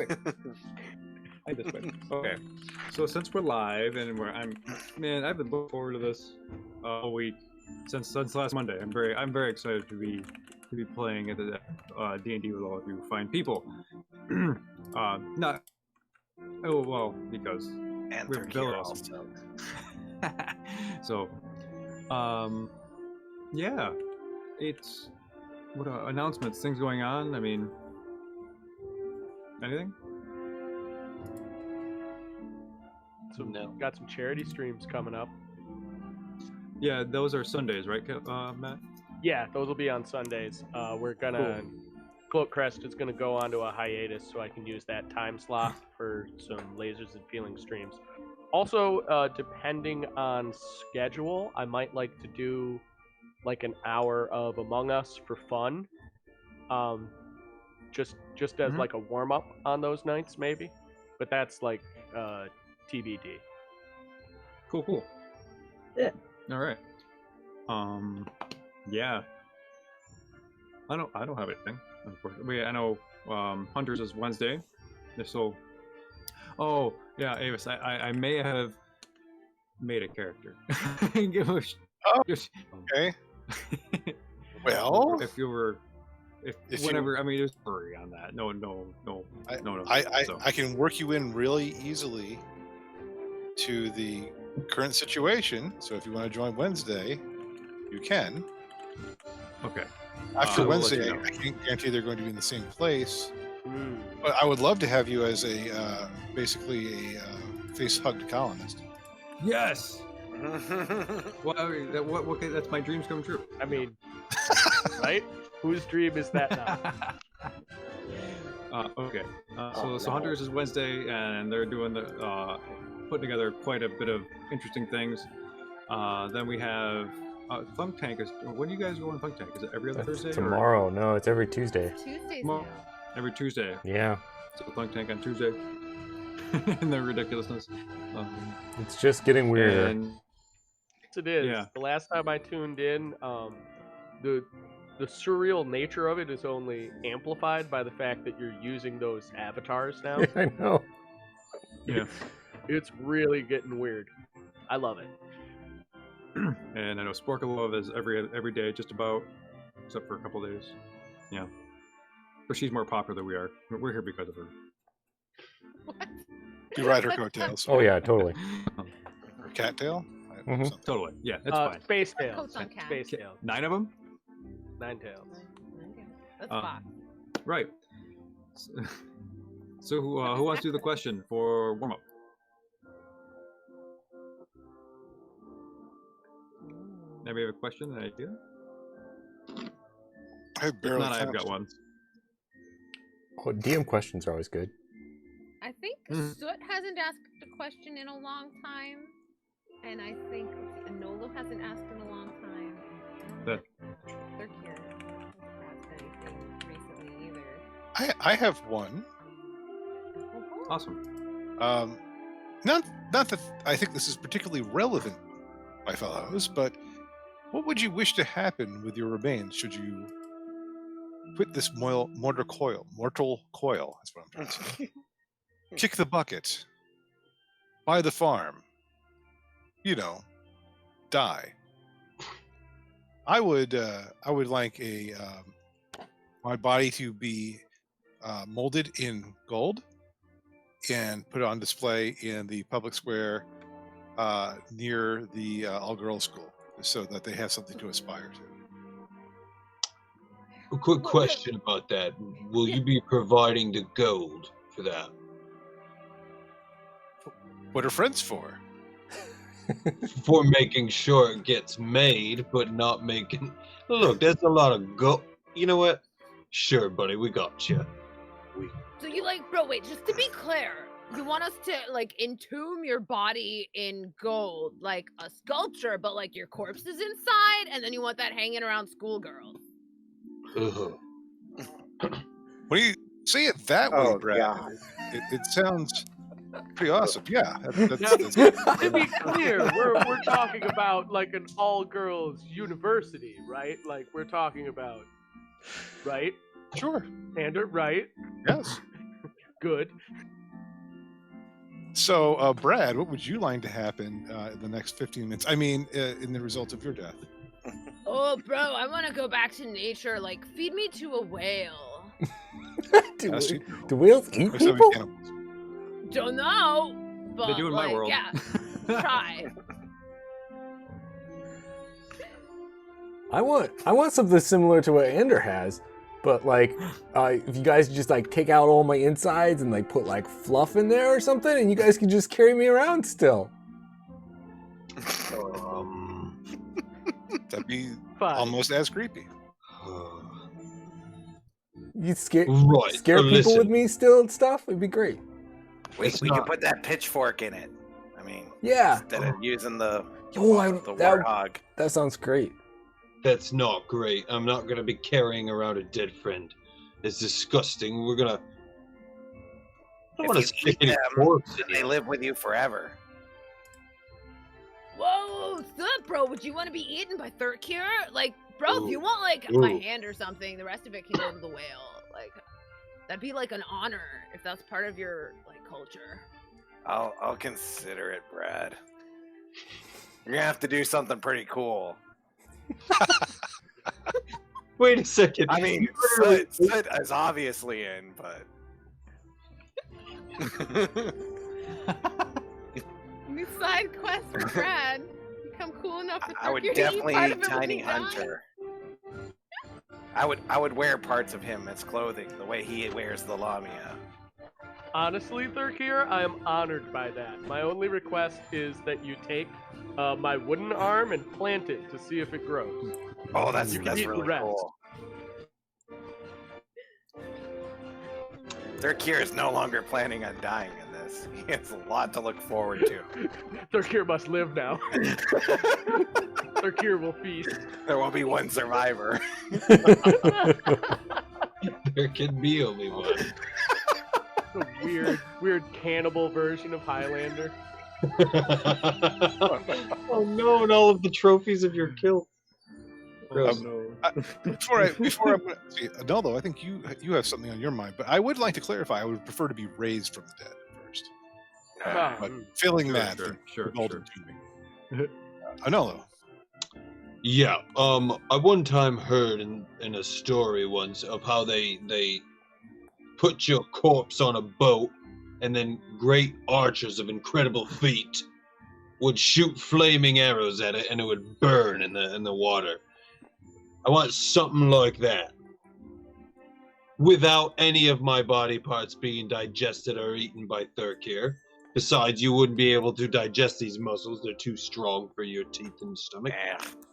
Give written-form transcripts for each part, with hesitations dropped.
Wait. I just went. Okay. So since we're live and I've been looking forward to this all week since last Monday. I'm very excited to be playing at the D&D with all of you fine people. Not because And we're here also. So, yeah, it's what announcements, things going on. I mean, anything? So got some charity streams coming up. Yeah, those are Sundays, right, Matt? Yeah, those will be on Sundays. We're gonna Float Crest is gonna go onto a hiatus, so I can use that time slot for some Lasers and Feeling streams. Also, depending on schedule, I might like to do like an hour of Among Us for fun. Just as like a warm up on those nights, maybe. But that's like TBD. Cool. Yeah. All right. Yeah. I don't have anything. Unfortunately, I know Hunters is Wednesday. So, oh yeah, Avis, I may have made a character. Okay. Well, if whenever, I mean, there's a hurry on that. No. I can work you in really easily to the current situation. So if you want to join Wednesday, you can. Okay. After Wednesday, I can't guarantee they're going to be in the same place. But I would love to have you as a basically a face-hugged colonist. Yes. Well, okay, that's my dreams come true. I mean, right? Whose dream is that now? Okay. So Hunters is Wednesday, and they're doing the putting together quite a bit of interesting things. Then we have Thunk Tank. When do you guys go on Thunk Tank? Is it every other Thursday? Tomorrow. No, it's every Tuesday. Tuesdays now. Every Tuesday. Yeah. So Thunk Tank on Tuesday. And the ridiculousness. It's just getting weirder. And, Yes, it is. Yeah. The last time I tuned in, the surreal nature of it is only amplified by the fact that you're using those avatars now. I know. Yeah. It's really getting weird. I love it. And I know Sporkalove is every day, just about, except for a couple days. Yeah. But she's more popular than we are. We're here because of her. What? You ride her coattails. Oh yeah, totally. Her cattail? Totally. Yeah, it's fine. Space tails. Coats on cat. Space tails. 9 of them? 9 tails. Okay. That's fine. Right. So who wants to do the question for warm-up? Anybody have a question, an idea? I barely. If not, I've got one. Oh, DM questions are always good. I think Soot hasn't asked a question in a long time, and I think Enola hasn't asked in a long time. That. They're here. Hasn't asked anything recently either. I have one. Awesome. Not that I think this is particularly relevant, my fellows, but what would you wish to happen with your remains should you quit this mortal coil? That's what I'm trying to say. Kick the bucket. Buy the farm. Die. I would like my body to be molded in gold and put on display in the public square near the all-girls school, so that they have something to aspire to. A quick question about that. Will you be providing the gold for that? What are friends for? For making sure it gets made, but not making... Look, there's a lot of gold. You know what? Sure, buddy, we got you. So you bro, wait, just to be clear, you want us to entomb your body in gold, like a sculpture, but your corpse is inside, and then you want that hanging around schoolgirls. When you say it that way, Brad, God. it sounds pretty awesome. Yeah. That's To be clear, we're talking about an all-girls university, right? We're talking about, right? Sure. Standard, right? Yes. good. So, Brad, what would you like to happen in the next 15 minutes? I mean, in the result of your death. Oh, bro, I want to go back to nature. Like, feed me to a whale. Do whales eat There's so many people? cannibals. Don't know, but They do in my like, world. yeah, try. I want something similar to what Ander has, but like, if you guys just like take out all my insides and like put like fluff in there or something, and you guys can just carry me around still. That'd be Fine. almost as creepy. You scare Right. scare so people listen, with me still and stuff. It'd be great. We It's could not- put that pitchfork in it. I mean, Yeah. instead of using the Oh, warthog. that sounds great. That's not great. I'm not gonna be carrying around a dead friend. It's disgusting. We're gonna. I don't If want to you stick eat any them, corpse in They you. live with you forever. Whoa, sup, bro? Would you want to be eaten by Thurkir? Like, bro, if you Ooh. want like my Ooh. hand or something, the rest of it can go to the whale. Like, that'd be like an honor if that's part of your like culture. I'll consider it, Brad. You're gonna have to do something pretty cool. Wait a second. I mean, Soot is obviously in, but New side quest for Brad. Become cool enough for I would Thurkir to eat definitely part eat of it when Tiny he dies. Hunter. I would wear parts of him as clothing, the way he wears the Lamia. Honestly, Thurkir, I am honored by that. My only request is that you take my wooden arm and plant it to see if it grows. Oh, that's You can eat the really rest. cool. Thurkir is no longer planning on dying in this. He has a lot to look forward to. Thurkir must live now. Thurkir will feast. There will be one survivor. There can be only one. A weird cannibal version of Highlander. Oh no! And all of the trophies of your kill. Gross. Before I'm gonna see, Adolfo, I think you have something on your mind, but I would like to clarify. I would prefer to be raised from the dead first, Ah, but filling Sure, that sure, the sure, golden sure. tubing. Anolo. Yeah. I one time heard in a story once of how they put your corpse on a boat, and then great archers of incredible feat would shoot flaming arrows at it, and it would burn in the water. I want something like that, without any of my body parts being digested or eaten by Thurkir. Besides, you wouldn't be able to digest these muscles; they're too strong for your teeth and stomach.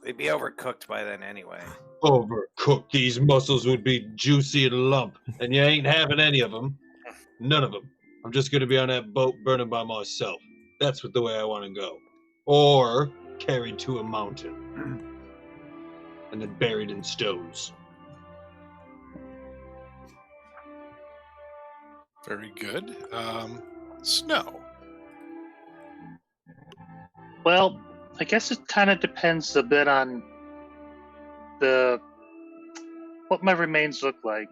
They'd be overcooked by then anyway. Overcooked, these muscles would be juicy and lump, and you ain't having any of them. None of them. I'm just gonna be on that boat burning by myself. That's the way I want to go. Or carried to a mountain and then buried in stones. Very good. Snow. Well, I guess it kind of depends a bit on what my remains look like.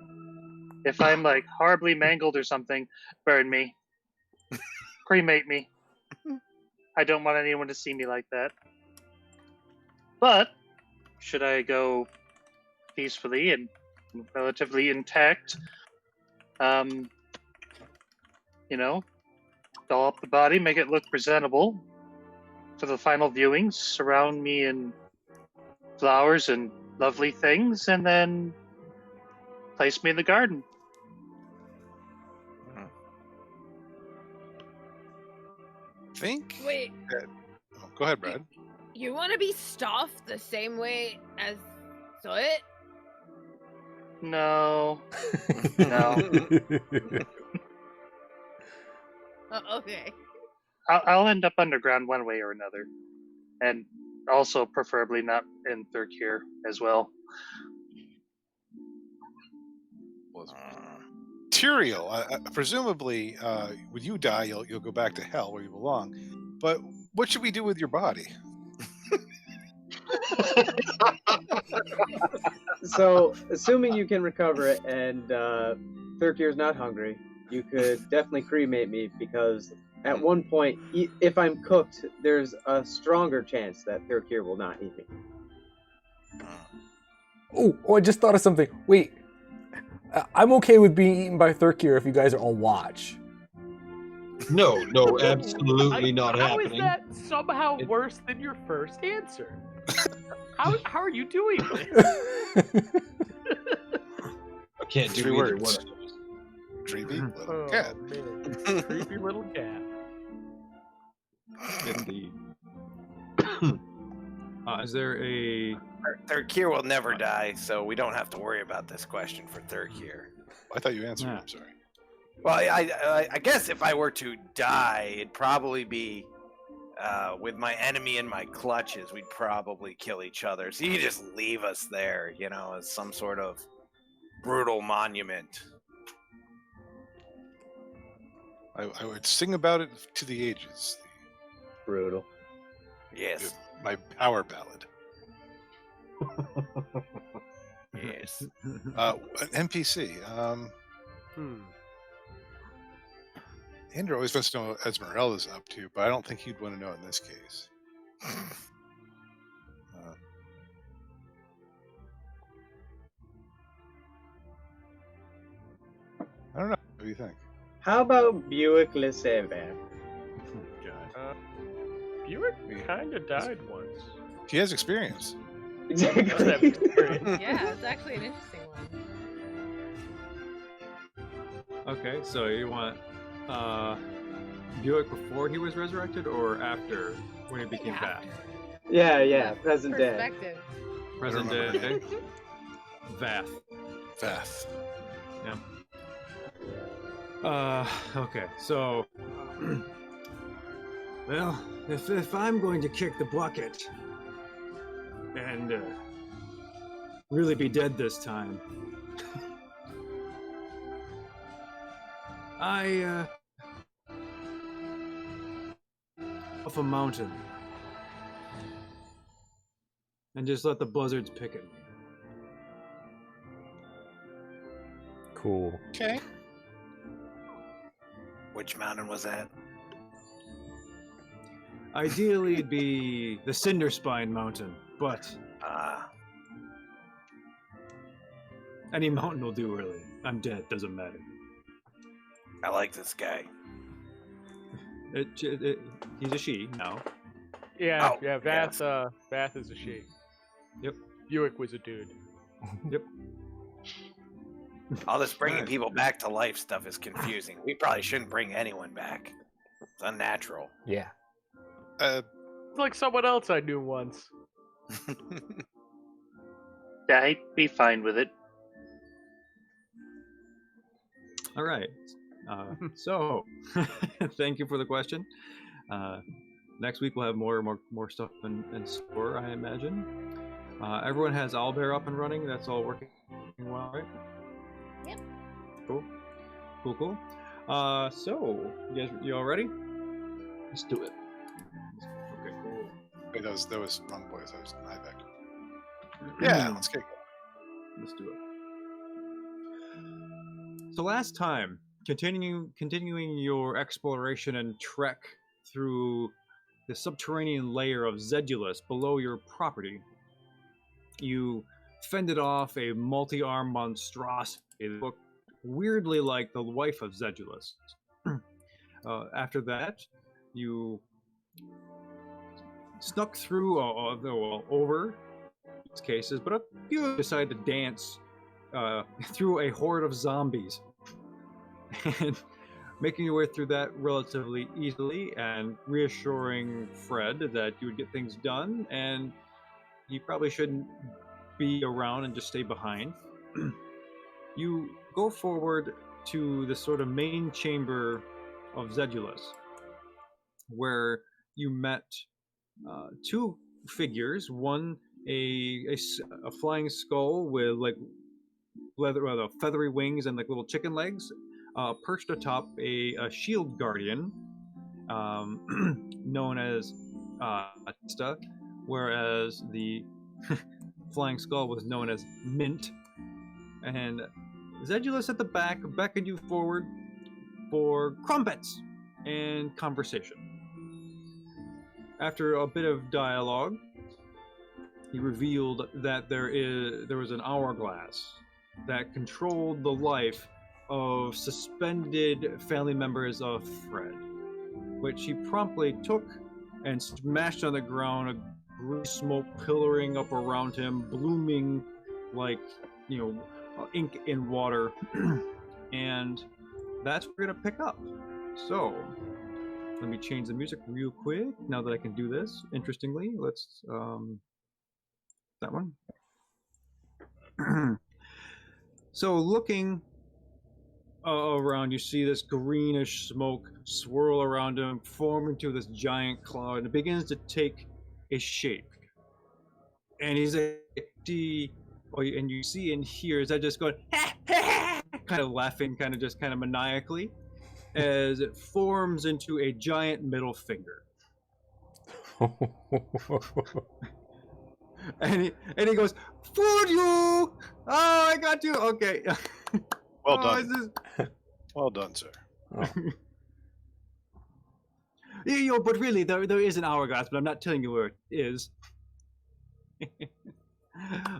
If I'm like horribly mangled or something, burn me, cremate me. I don't want anyone to see me like that. But should I go peacefully and relatively intact, doll up the body, make it look presentable for the final viewings, surround me in flowers and lovely things, and then place me in the garden. Think. Wait, Oh, go ahead, Brad. you want to be stuffed the same way as Soot? No. No. Okay. I'll end up underground one way or another. And also preferably not in Thurkir as well. Tyrael, presumably, when you die, you'll go back to hell where you belong. But what should we do with your body? So, assuming you can recover it and Thurkir's not hungry, you could definitely cremate me because at one point, if I'm cooked, there's a stronger chance that Thurkir will not eat me. Oh, I just thought of something. Wait, I'm okay with being eaten by Thurkir if you guys are on watch. No, absolutely not How happening. is that somehow worse than your first answer? How are you doing this? I can't do 3 either words. one of those. Dreamy little Oh, cat. man. Creepy little cat. Indeed. Is there a... Thurkir will never die, so we don't have to worry about this question for Thurkir. I thought you answered. Yeah. I'm sorry. Well, I guess if I were to die, it'd probably be with my enemy in my clutches. We'd probably kill each other. So you could just leave us there, as some sort of brutal monument. I would sing about it to the ages. Brutal. Yes. My power ballad. Yes. An NPC. Andrew always wants to know what Esmeralda's up to, but I don't think he'd want to know in this case. I don't know. What do you think? How about Buick LeSevre? Buick kind of died once. He has experience. Does have Exactly. experience. Yeah, it's actually an interesting one. Okay, so you want Buick before he was resurrected or after when he became Yeah. Vath? Yeah, present day. Perspective. Present day. Vath. Vath. Okay, so well, if I'm going to kick the bucket and really be dead this time, I off a mountain and just let the buzzards pick at me. Cool. Okay. Which mountain was that? Ideally, it'd be the Cinder Spine Mountain, but any mountain will do, really. I'm dead, doesn't matter. I like this guy. He's a she now. Yeah, Oh, yeah. yes. Vath is a she. Yep. Buick was a dude. Yep. All this bringing people back to life stuff is confusing. We probably shouldn't bring anyone back. It's unnatural. Yeah. It's like someone else I knew once. Yeah, I'd be fine with it. All right. So, thank you for the question. Next week we'll have more stuff in store, I imagine. Everyone has Owlbear up and running. That's all working well, right? Yep. Cool. So, you all ready? Let's do it. Okay, cool. Wait, that was wrong voice. That was Ibeck. Yeah, let's get going. Let's do it. So last time, continuing your exploration and trek through the subterranean layer of Zedulus below your property, you fended off a multi-armed monstrosity that looked weirdly like the wife of Zedulus. After that, you snuck through, over these cases, but a few decided to dance through a horde of zombies. And making your way through that relatively easily and reassuring Fred that you would get things done and he probably shouldn't be around and just stay behind. You go forward to the sort of main chamber of Zedulus, where you met two figures. One, a flying skull with like feathery wings and like little chicken legs, perched atop a shield guardian, known as Testa, whereas the flying skull was known as Mint. And Zedulus at the back beckoned you forward, for Crumpets and conversation. After a bit of dialogue, he revealed that there was an hourglass that controlled the life of suspended family members of Fred, which he promptly took and smashed on the ground, a gray smoke pillaring up around him, blooming like, ink in water. And that's what we're gonna pick up. So, let me change the music real quick now that I can do this. Interestingly, let's, that one. So looking around, you see this greenish smoke swirl around him, form into this giant cloud, and it begins to take a shape. And he's and you see and hear is that just going kind of laughing, kind of maniacally, as it forms into a giant middle finger. And he goes, "Fooled you! Oh, I got you. Okay." Well done. Well done, sir. Oh. But really, there is an hourglass, but I'm not telling you where it is.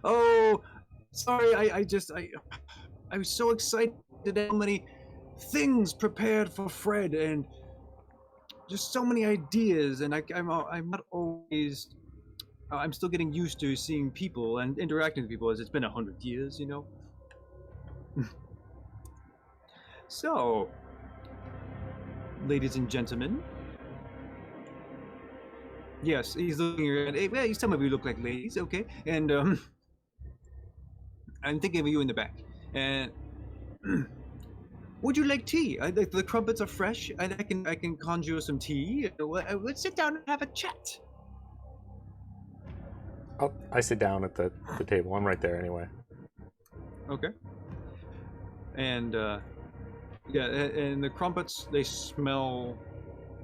Oh, sorry. I was so excited. How many things prepared for Fred, and just so many ideas, and I'm not always. I'm still getting used to seeing people and interacting with people, as it's been 100 years, So, ladies and gentlemen. Yes, he's looking around. Hey, well, some of you look like ladies, okay? And I'm thinking of you in the back. And would you like tea? The crumpets are fresh, and I can conjure some tea. Let's sit down and have a chat. I sit down at the table. I'm right there anyway. Okay. And and the crumpets, they smell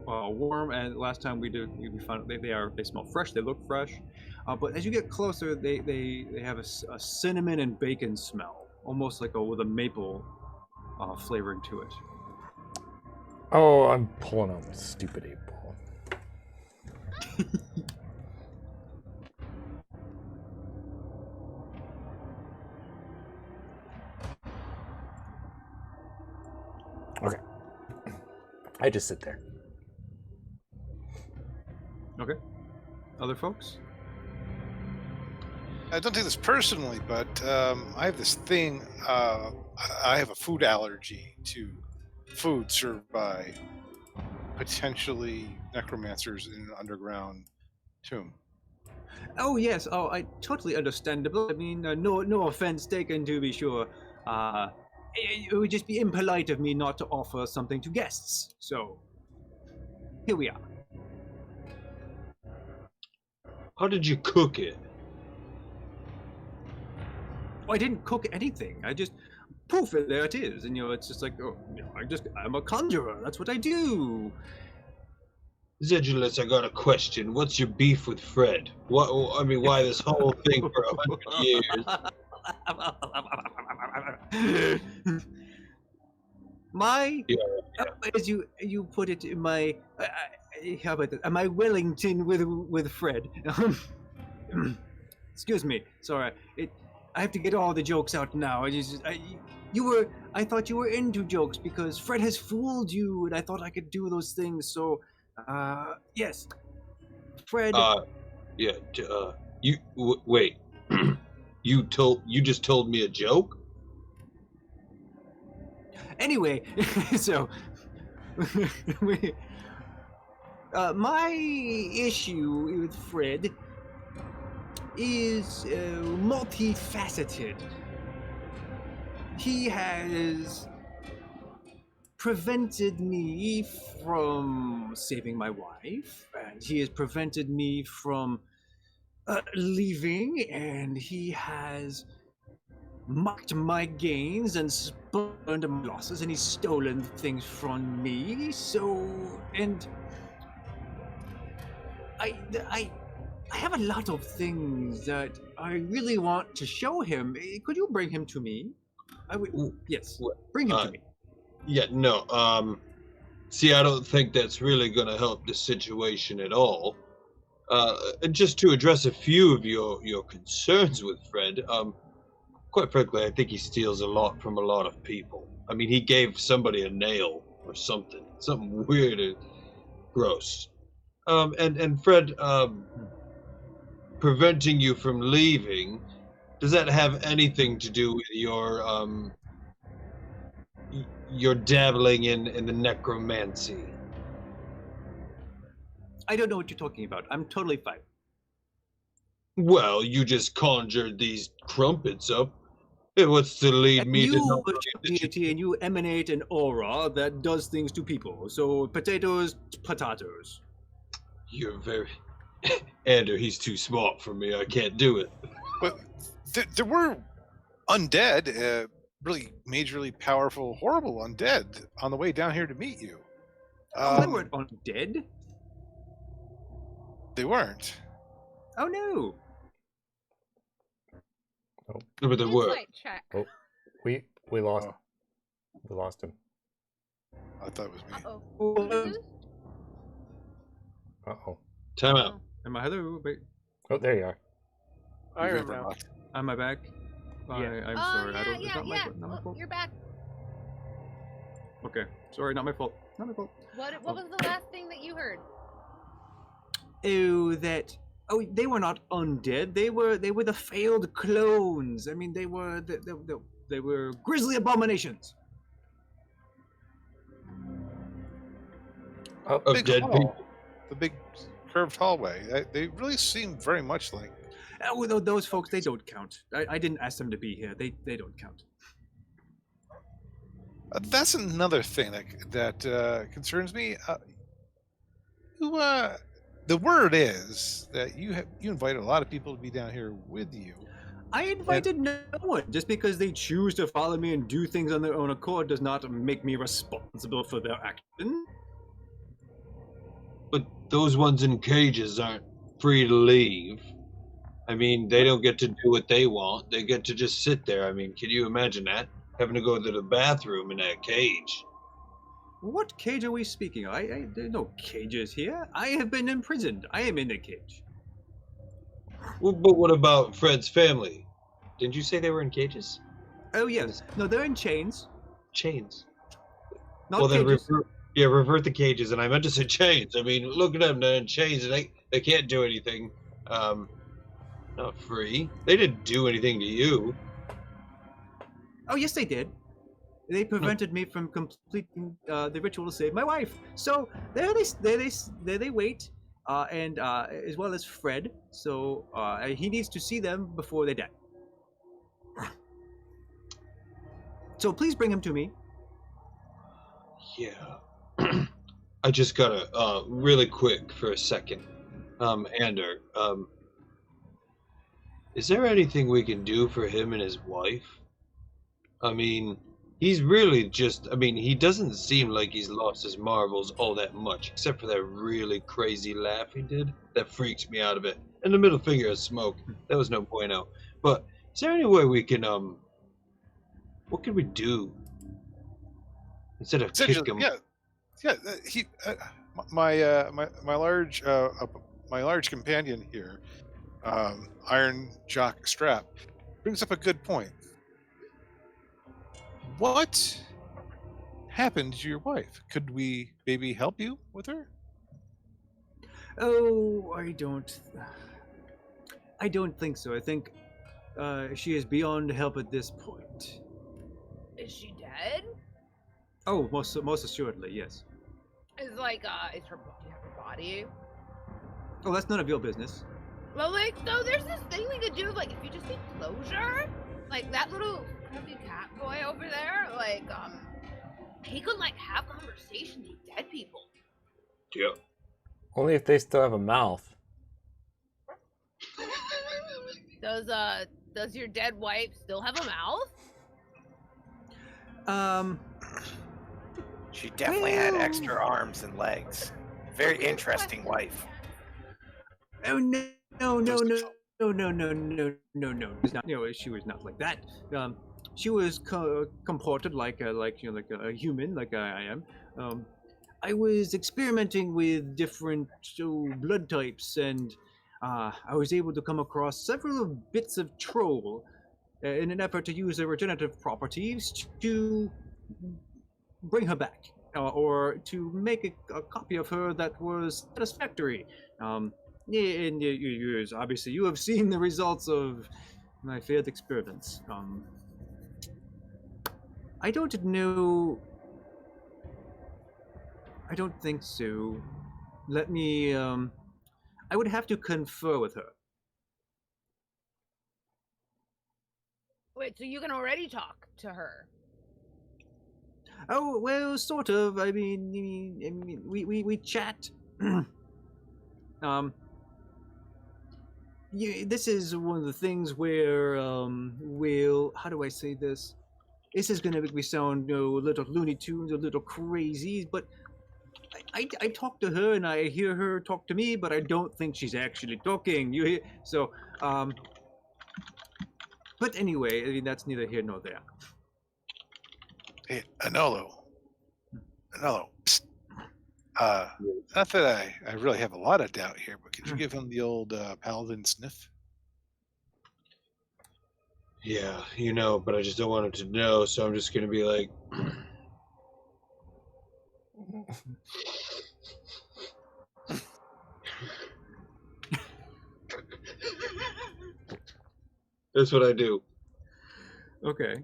warm. And last time we found they smell fresh. They look fresh. But as you get closer, they have a cinnamon and bacon smell, almost like with a maple flavoring to it. Oh, I'm pulling out my stupid 8-ball. Okay. I just sit there. Okay. Other folks? I don't take this personally, but I have this thing. I have a food allergy to food served by potentially necromancers in an underground tomb. Oh yes. Oh, I totally understandable. I mean, no offense taken, to be sure. It would just be impolite of me not to offer something to guests. So, here we are. How did you cook it? I didn't cook anything. I just poof, there it is. And it's just like, I'm a conjurer. That's what I do. Zedulus, I got a question. What's your beef with Fred? Why this whole thing for 100 years? As you put it, my how about that? My Wellington with Fred. Excuse me. Sorry. I have to get all the jokes out now. I thought you were into jokes because Fred has fooled you, and I thought I could do those things. So, yes, Fred. Wait. You just told me a joke? Anyway, so my issue with Fred is multifaceted. He has prevented me from saving my wife, and he has prevented me from leaving, and he has mocked my gains and spurned my losses, and he's stolen things from me. So, and I have a lot of things that I really want to show him. Could you bring him to me? I would. Yes, bring him to me. Yeah, no. See, I don't think that's really going to help the situation at all. And just to address a few of your concerns with Fred, quite frankly, I think he steals a lot from a lot of people. I mean, he gave somebody a nail or something weird and gross. And Fred, preventing you from leaving, does that have anything to do with your dabbling in the necromancy? I don't know what you're talking about. I'm totally fine. Well, you just conjured these crumpets up. It was to lead And me to you not worship believe that deity and you emanate an aura that does things to people. So potatoes, potatoes. you're very... Andrew, he's too smart for me. I can't do it. But there were undead, really majorly powerful, horrible undead on the way down here to meet you. They weren't undead. They weren't. Oh no. No, but there were. Insight check. Oh, we lost. We lost him. I thought it was me. Uh-oh. Uh-oh. Time out. Am I hello? Wait, Oh, there you are. I am now. am I back? Yeah. I'm Oh, sorry. I yeah, don't. yeah, Not yeah. my fault. You're back. Okay. Sorry, not my fault. Not my fault. What was the last thing that you heard? Oh, that. Oh, they were not undead. They were the failed clones. I mean, they were they were grisly abominations. Oh, Of Big dead hall. people. The big curved hallway. They really seem very much like. Oh, those folks, they don't count. I didn't ask them to be here. They don't count. That's another thing that concerns me. The word is that you invited a lot of people to be down here with you. I invited no one. Just because they choose to follow me and do things on their own accord does not make me responsible for their action. But those ones in cages aren't free to leave. I mean, they don't get to do what they want. They get to just sit there. I mean, can you imagine that? Having to go to the bathroom in that cage. What cage are we speaking of? There are no cages here. I have been imprisoned. I am in a cage. Well, but what about Fred's family? Didn't you say they were in cages? Oh yes. No, they're in chains. Chains. Not Well, then cages. revert the cages. And I meant to say chains. I mean, look at them. They're in chains and they can't do anything. Not free. They didn't do anything to you. Oh yes, they did. They prevented me from completing the ritual to save my wife. So there they wait, and as well as Fred. So he needs to see them before they die. So please bring him to me. Yeah. I just gotta, really quick for a second. Ander, is there anything we can do for him and his wife? I mean, he's really just, I mean, he doesn't seem like he's lost his marbles all that much, except for that really crazy laugh he did. That freaks me out a bit. And the middle finger of smoke. That was no bueno. But is there any way we can, what can we do? Instead of kick him. Yeah. He, my large companion here, Iron Jock Strap, brings up a good point. What happened to your wife? Could we maybe help you with her? Oh, I don't think so. I think she is beyond help at this point. Is she dead? Oh, most assuredly, yes. Is like is her body? Oh, that's none of your business. Well, like, so there's this thing we could do, like, if you just need closure, like, that little creepy cat boy over there, like, he could, like, have conversations with dead people. Yeah. Only if they still have a mouth. Does your dead wife still have a mouth? She definitely had extra arms and legs. Very interesting wife. Oh no! It's not, she was not like that. she was comported like a human, like I am. I was experimenting with different blood types, and I was able to come across several bits of troll in an effort to use their regenerative properties to bring her back, or to make a copy of her that was satisfactory. And obviously, you have seen the results of my failed experiments. I don't know. I don't think so. Let me. I would have to confer with her. Wait, so you can already talk to her? Oh well, sort of. I mean, we chat. This is one of the things where how do I say this? This is gonna make me sound a little Looney Tunes, a little crazy, but I talk to her and I hear her talk to me, but I don't think she's actually talking. You hear? So but anyway, I mean that's neither here nor there. Hey, Anolo. Psst. Not that I really have a lot of doubt here, but could you give him the old paladin sniff? Yeah, but I just don't want him to know, so I'm just gonna be like. That's what I do. Okay.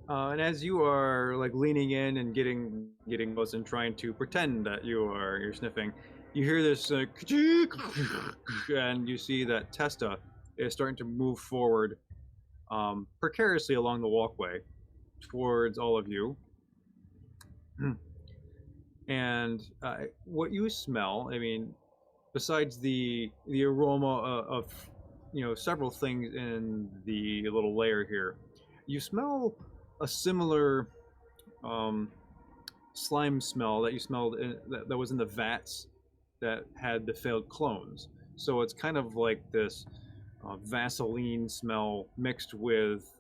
And as you are like leaning in and getting close and trying to pretend that you're sniffing, you hear this and you see that Testa is starting to move forward precariously along the walkway towards all of you. And what you smell, I mean, besides the aroma of several things in the little layer here, you smell a similar slime smell that you smelled that was in the vats that had the failed clones. So it's kind of like this Vaseline smell mixed with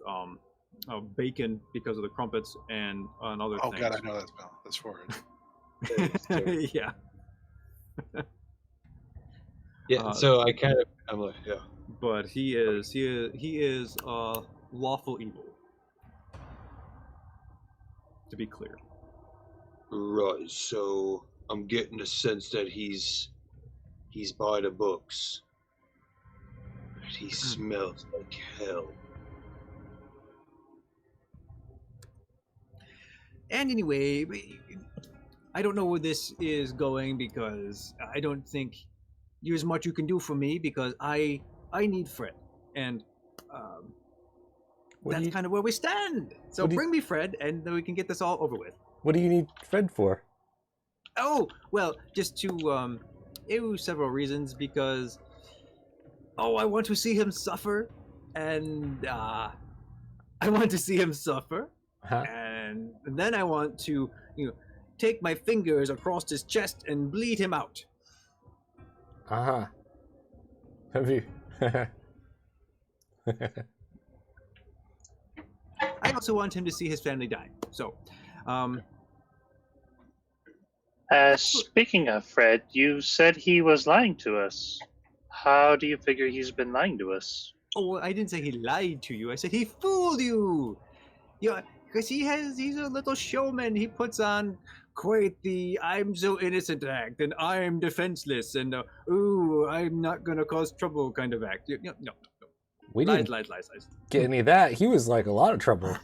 bacon because of the crumpets and other things. Oh god, I know that smell. That's horrid. Yeah. Yeah. So I'm like, yeah. But he is lawful evil. To be clear. Right. So I'm getting a sense that he's by the books. He smells like hell. And anyway, I don't know where this is going because I don't think there's much you can do for me because I need Fred, and that's kind of where we stand. So bring me Fred, and then we can get this all over with. What do you need Fred for? Oh well, just to several reasons because I want to see him suffer, and I want to see him suffer. And then I want to, take my fingers across his chest and bleed him out. Have you? I also want him to see his family die. So, speaking of Fred, you said he was lying to us. How do you figure he's been lying to us? Oh, I didn't say he lied to you. I said he fooled you. Yeah, because he's a little showman. He puts on quite the "I'm so innocent" act, and "I'm defenseless," and I'm not gonna cause trouble kind of act. No. We didn't lies. get any of that. He was like a lot of trouble.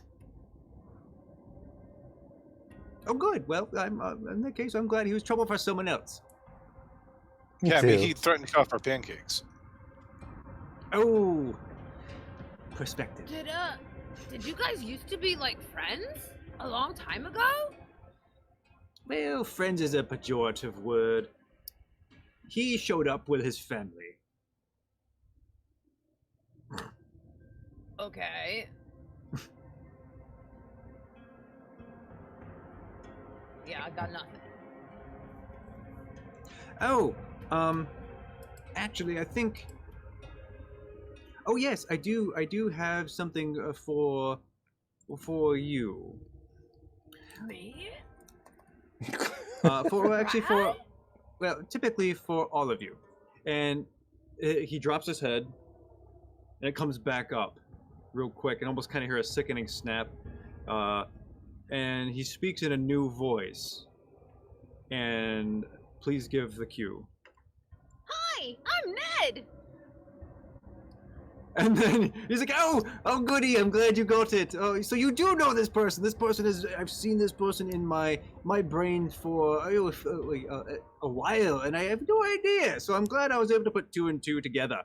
Oh, good. Well, in that case, I'm glad he was trouble for someone else. Me I too. mean, he threatened to cough our pancakes. Oh, perspective. Did you guys used to be like friends a long time ago? Well, friends is a pejorative word. He showed up with his family. Okay. Yeah, I got nothing. Oh, actually, I think. Oh yes, I do. I do have something for you. Me? Well, typically for all of you. And he drops his head, and it comes back up, real quick, and almost kind of hear a sickening snap. And he speaks in a new voice. And please give the cue. Hi, I'm Ned. And then he's like, "Oh, goody! I'm glad you got it. Oh, so you do know this person? This person is. I've seen this person in my brain for a while, and I have no idea. So I'm glad I was able to put 2 and 2 together."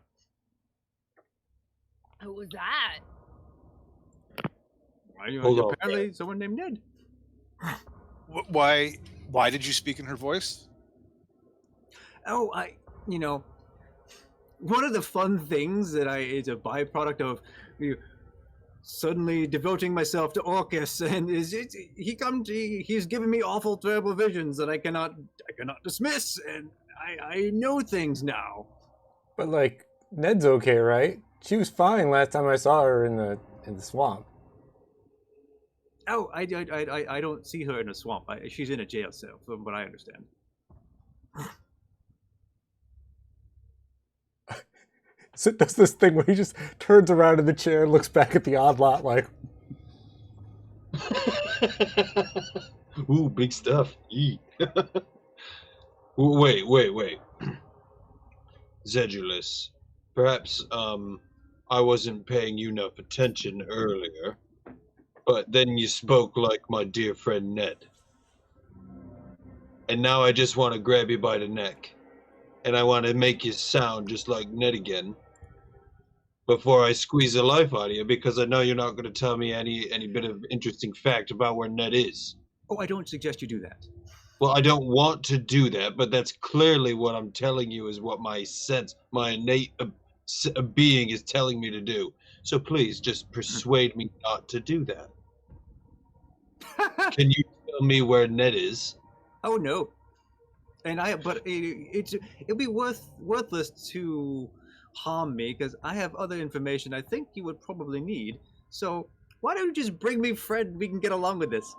Who was that? Hold on. Apparently, someone named Ned. Why did you speak in her voice? Oh, one of the fun things that is a byproduct of suddenly devoting myself to Orcus, and he's given me awful, terrible visions that I cannot dismiss, and I know things now. But like, Ned's okay, right? She was fine last time I saw her in the swamp. Oh, I don't see her in a swamp. She's in a jail cell, from what I understand. So it does this thing where he just turns around in the chair and looks back at the Oddlot like... Ooh, big stuff. Wait. Zedulus, perhaps I wasn't paying you enough attention earlier, but then you spoke like my dear friend Ned. And now I just want to grab you by the neck. And I want to make you sound just like Ned again before I squeeze the life out of you, because I know you're not going to tell me any bit of interesting fact about where Ned is. Oh, I don't suggest you do that. Well, I don't want to do that, but that's clearly what I'm telling you is what my innate being is telling me to do. So please just persuade me not to do that. Can you tell me where Ned is? Oh no. But it'll be worthless to harm me, because I have other information I think you would probably need. So why don't you just bring me Fred and we can get along with this?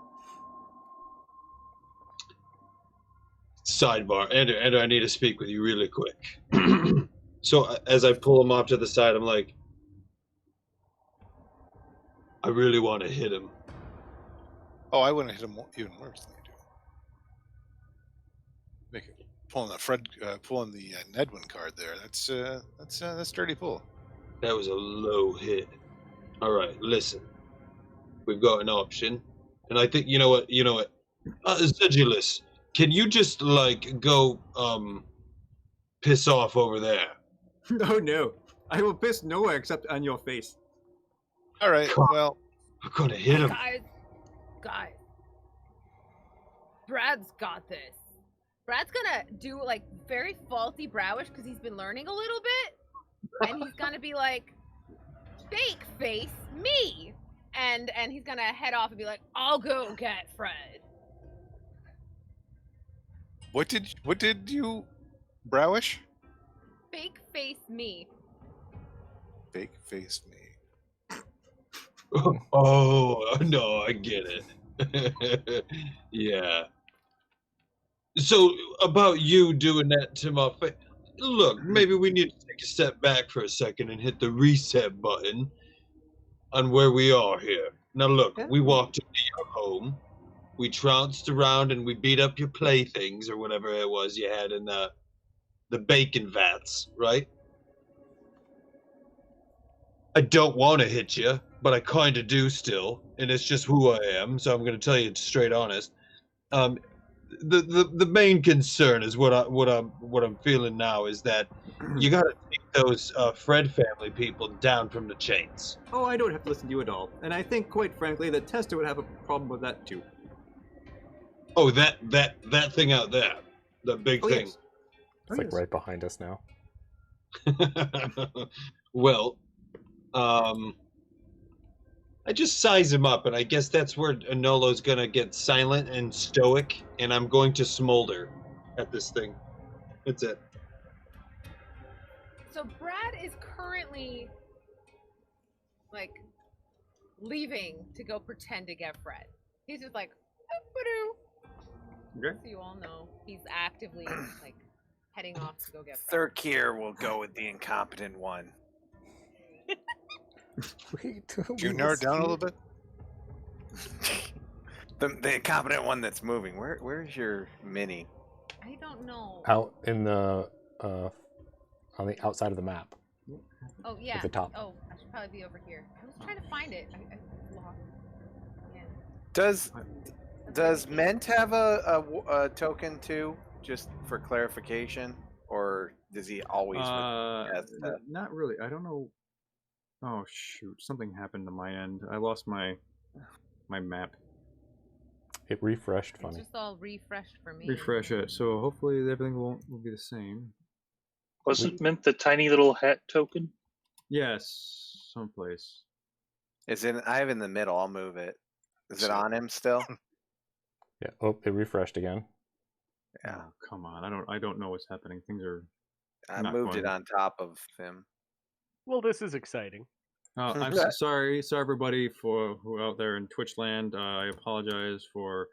Sidebar. Andrew, I need to speak with you really quick. So as I pull him off to the side, I'm like, I really want to hit him. Oh, I want to hit him even worse than you do. Pulling the Nedwin card there. That's dirty pull. That was a low hit. All right, listen. We've got an option, and I think you know what. Zedulus, can you just go piss off over there? No. I will piss nowhere except on your face. All right. Well, I'm gonna hit him. Guys. Brad's got this. Brad's gonna do very faulty browish because he's been learning a little bit, and he's gonna be like, "Fake face me," and he's gonna head off and be like, "I'll go get Fred." What did you browish? Fake face me. Fake face me. Oh no, I get it. Yeah. So about you doing that to my face, look, maybe we need to take a step back for a second and hit the reset button on where we are here. Now look, we walked into your home, we trounced around and we beat up your playthings or whatever it was you had in the bacon vats, right? I don't want to hit you, but I kind of do still, and it's just who I am, so I'm going to tell you straight honest. The main concern is what I'm feeling now is that you got to take those Fred family people down from the chains. Oh, I don't have to listen to you at all, and I think, quite frankly, that Tester would have a problem with that too. Oh, that thing out there, the big thing. Yes. It's right behind us now. Well, I just size him up, and I guess that's where Anolo's gonna get silent and stoic, and I'm going to smolder at this thing. That's it. So Brad is currently like leaving to go pretend to get Fred. He's just like, "Ba-doo." Okay. So you all know he's actively like heading off to go get Fred. Thirkir will go with the incompetent one. Wait, Can you narrow it down a little bit? The incompetent one that's moving. Where's your mini? I don't know. Out in the on the outside of the map. Oh yeah. At the top. Oh, I should probably be over here. I was trying to find it. I lost. Yeah. Does Ment have a token too? Just for clarification, or does he always? Not really. I don't know. Oh shoot! Something happened to my end. I lost my map. It refreshed It's funny. just all refreshed for me. Refresh it. So hopefully everything will be the same. Wasn't meant the tiny little hat token? Yes, someplace. I have in the middle. I'll move it. Is it on him still? Yeah. Oh, it refreshed again. Yeah. Oh, come on. I don't know what's happening. Things are. I not moved it going. on top of him. Well, this is exciting. I'm sorry, everybody who out there in Twitch land. I apologize for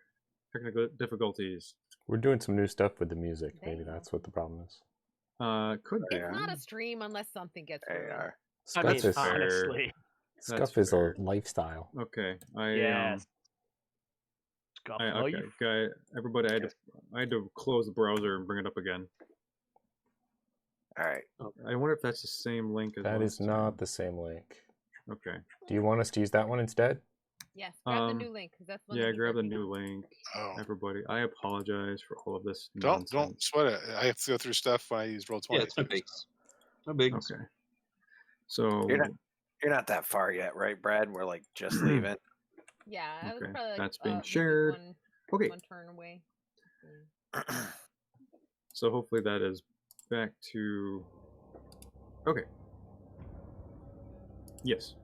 technical difficulties. We're doing some new stuff with the music. Maybe that's what the problem is. Could be. It's not a stream unless something gets They ruined. are. I mean, Scuff is, honestly. scuff is a lifestyle. Okay. Yes. Scuff okay, life. guy. Everybody, I had to close the browser and bring it up again. All right. I wonder if that's the same link as That is last not the same link. time. Okay. Do you want us to use that one instead? Yes, grab the new link because that's what. Yeah, grab the new link. Oh. Everybody, I apologize for all of this. Don't nonsense. sweat it. I have to go through stuff when I use Roll20. Yeah, it's no big. No big. Okay. So You're not that far yet, right, Brad? We're like just leaving. Yeah, I was Okay, probably like, that's being maybe shared. Okay. one turn away. So hopefully that is back to. Okay. Yes.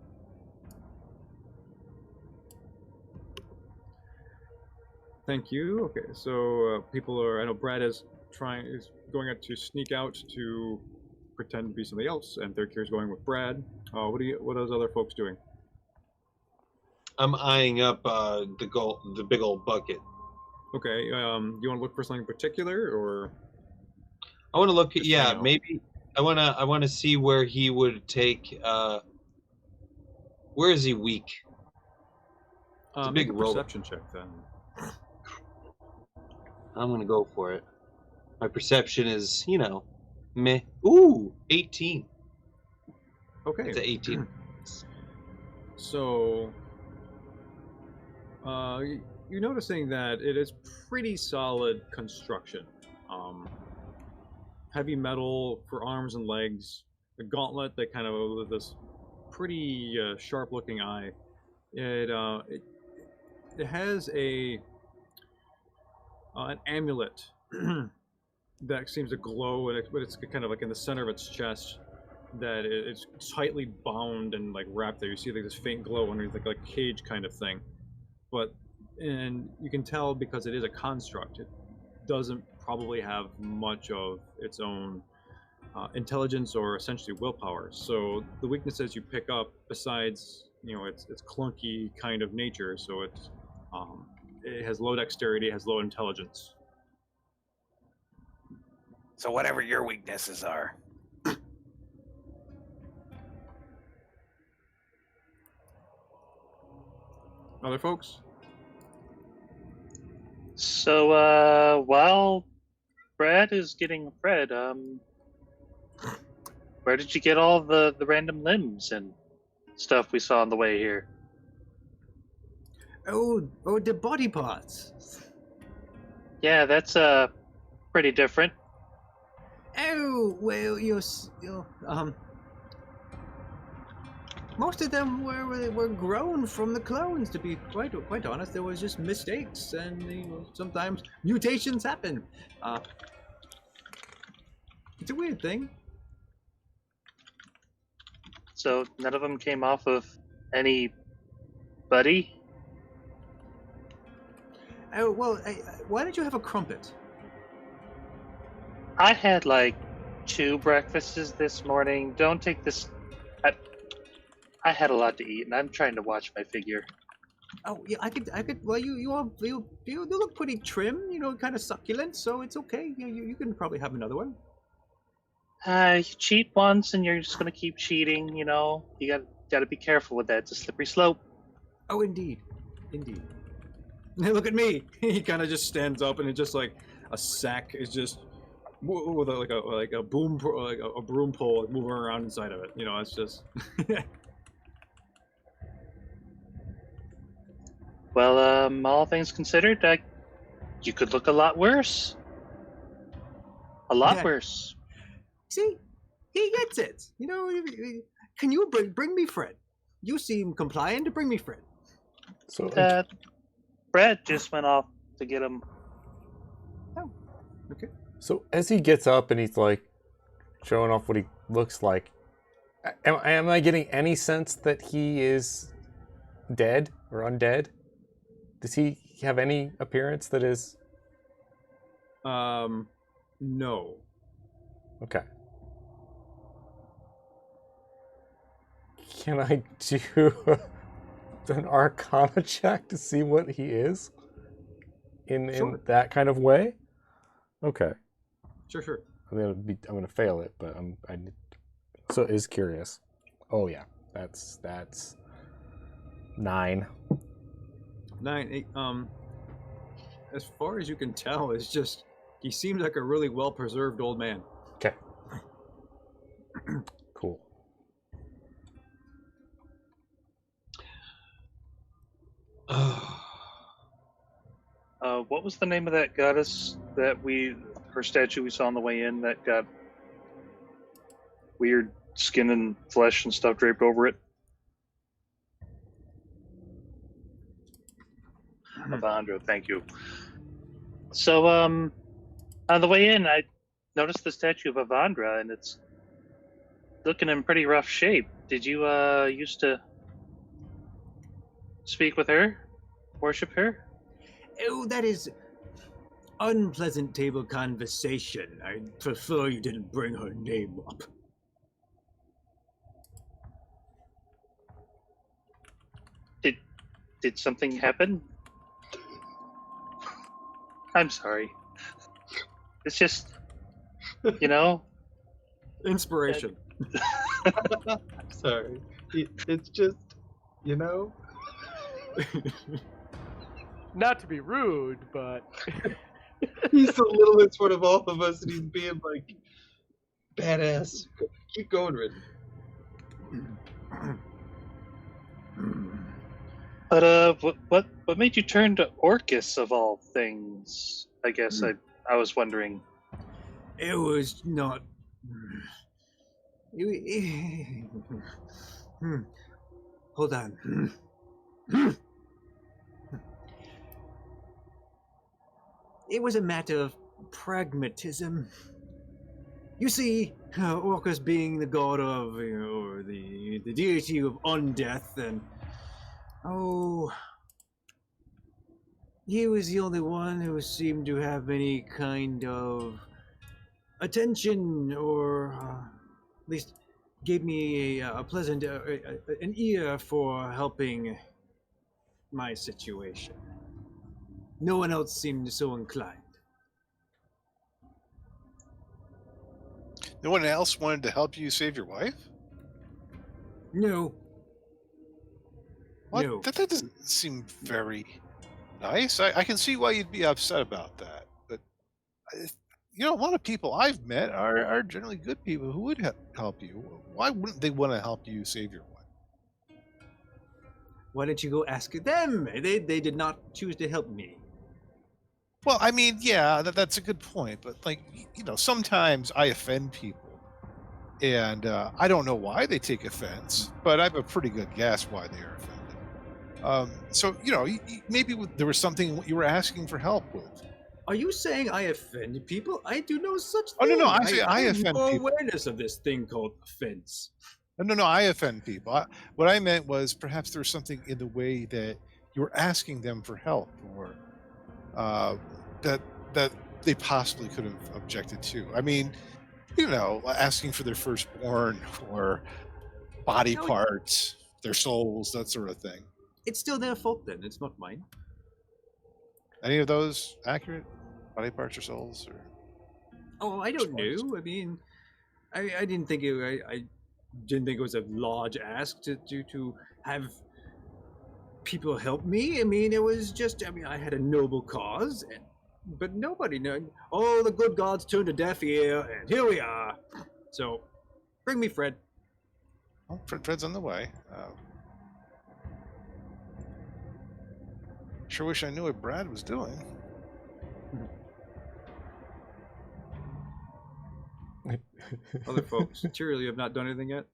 Thank you. Okay, so people are. I know Brad is going out to sneak out to pretend to be somebody else, and Third is going with Brad. What are those other folks doing? I'm eyeing up the big old bucket. Okay. You want to look for something in particular, or? I want to look at Just hang out. maybe I want to see where he would take. Where is he weak? It's a Make big a roll. perception check then. I'm gonna go for it. My perception is, meh. Ooh, 18. Okay. It's an 18. So, you're noticing that it is pretty solid construction. Heavy metal for arms and legs, a gauntlet that kind of with this pretty sharp-looking eye. It has an amulet that seems to glow, but it's kind of like in the center of its chest. That it's tightly bound and like wrapped there. You see like this faint glow underneath, like a cage kind of thing. And you can tell because it is a construct. It doesn't probably have much of its own intelligence or essentially willpower. So the weaknesses you pick up, besides its clunky kind of nature, so it has low dexterity, has low intelligence. So whatever your weaknesses are. Other folks? So, while Brad is getting Fred, where did you get all the random limbs and stuff we saw on the way here? Oh, the body parts. Yeah, that's pretty different. Oh, well, most of them were grown from the clones. To be quite honest, there was just mistakes, and sometimes mutations happen. It's a weird thing. So none of them came off of anybody? Oh well, why did you have a crumpet? I had like 2 breakfasts this morning. Don't take this. I had a lot to eat, and I'm trying to watch my figure. Oh yeah, I could. Well, you look pretty trim. You know, kind of succulent. So it's okay. You can probably have another one. You cheat once, and you're just gonna keep cheating. You know, you got to be careful with that. It's a slippery slope. Oh, indeed. Hey, look at me. He kind of just stands up, and it's just like a sack is just with a boom like a broom pole moving around inside of it. You know, it's just. Well, all things considered, you could look a lot worse. A lot Yeah. worse. See, he gets it. You know, can you bring me Fred? You seem compliant to bring me Fred. So Brad just went off to get him. Oh, okay. So as he gets up and he's like showing off what he looks like, am I getting any sense that he is dead or undead? Does he have any appearance that is? No. Okay. Can I do an Arcana check to see what he is in Sure. that kind of way? Okay. Sure. I'm gonna fail it, but so is curious. Oh yeah, that's 9. 9, 8. As far as you can tell, it's just he seems like a really well preserved old man. Okay. Cool. What was the name of that goddess that her statue we saw on the way in that got weird skin and flesh and stuff draped over it? Avandra, thank you. So, on the way in, I noticed the statue of Avandra, and it's looking in pretty rough shape. Did you used to speak with her, worship her? Oh, that is unpleasant table conversation. I prefer you didn't bring her name up. Did something happen? I'm sorry. It's just, you know. Inspiration. Sorry. It's just, you know. Not to be rude, but He's the littlest one of all of us, and he's being like badass. Keep going, Ridden. But what made you turn to Orcus of all things? I guess I was wondering. It was not. Hold on. It was a matter of pragmatism. You see, Orcus being the god of, the deity of undeath, and he was the only one who seemed to have any kind of attention, or at least gave me a pleasant, an ear for helping my situation. No one else seemed so inclined. No one else wanted to help you save your wife? No. What? No. That doesn't seem very nice. I can see why you'd be upset about that. But, a lot of people I've met are generally good people who would help you. Why wouldn't they want to help you save your wife? Why don't you go ask them? They did not choose to help me. Well, I mean, yeah, that's a good point. But, sometimes I offend people. And I don't know why they take offense, but I have a pretty good guess why they are offended. So, maybe there was something you were asking for help with. Are you saying I offend people? I do no such thing. Oh, no, I say I have offend no people. awareness of this thing called offense. No, I offend people. What I meant was perhaps there's something in the way that you were asking them for help, or that they possibly could have objected to. I mean, asking for their firstborn or body parts. their souls, that sort of thing. It's still their fault then. It's not mine. Any of those accurate? Body parts or souls? Or Oh, I don't know. I mean, I didn't think I didn't think it was a large ask to have people help me. I mean, it was just. I mean, I had a noble cause, but nobody knew. Oh, the good gods turned a deaf ear, and here we are. So, bring me Fred. well, Fred's on the way. Sure wish I knew what Brad was doing. Other folks, Cheerily, have not done anything yet.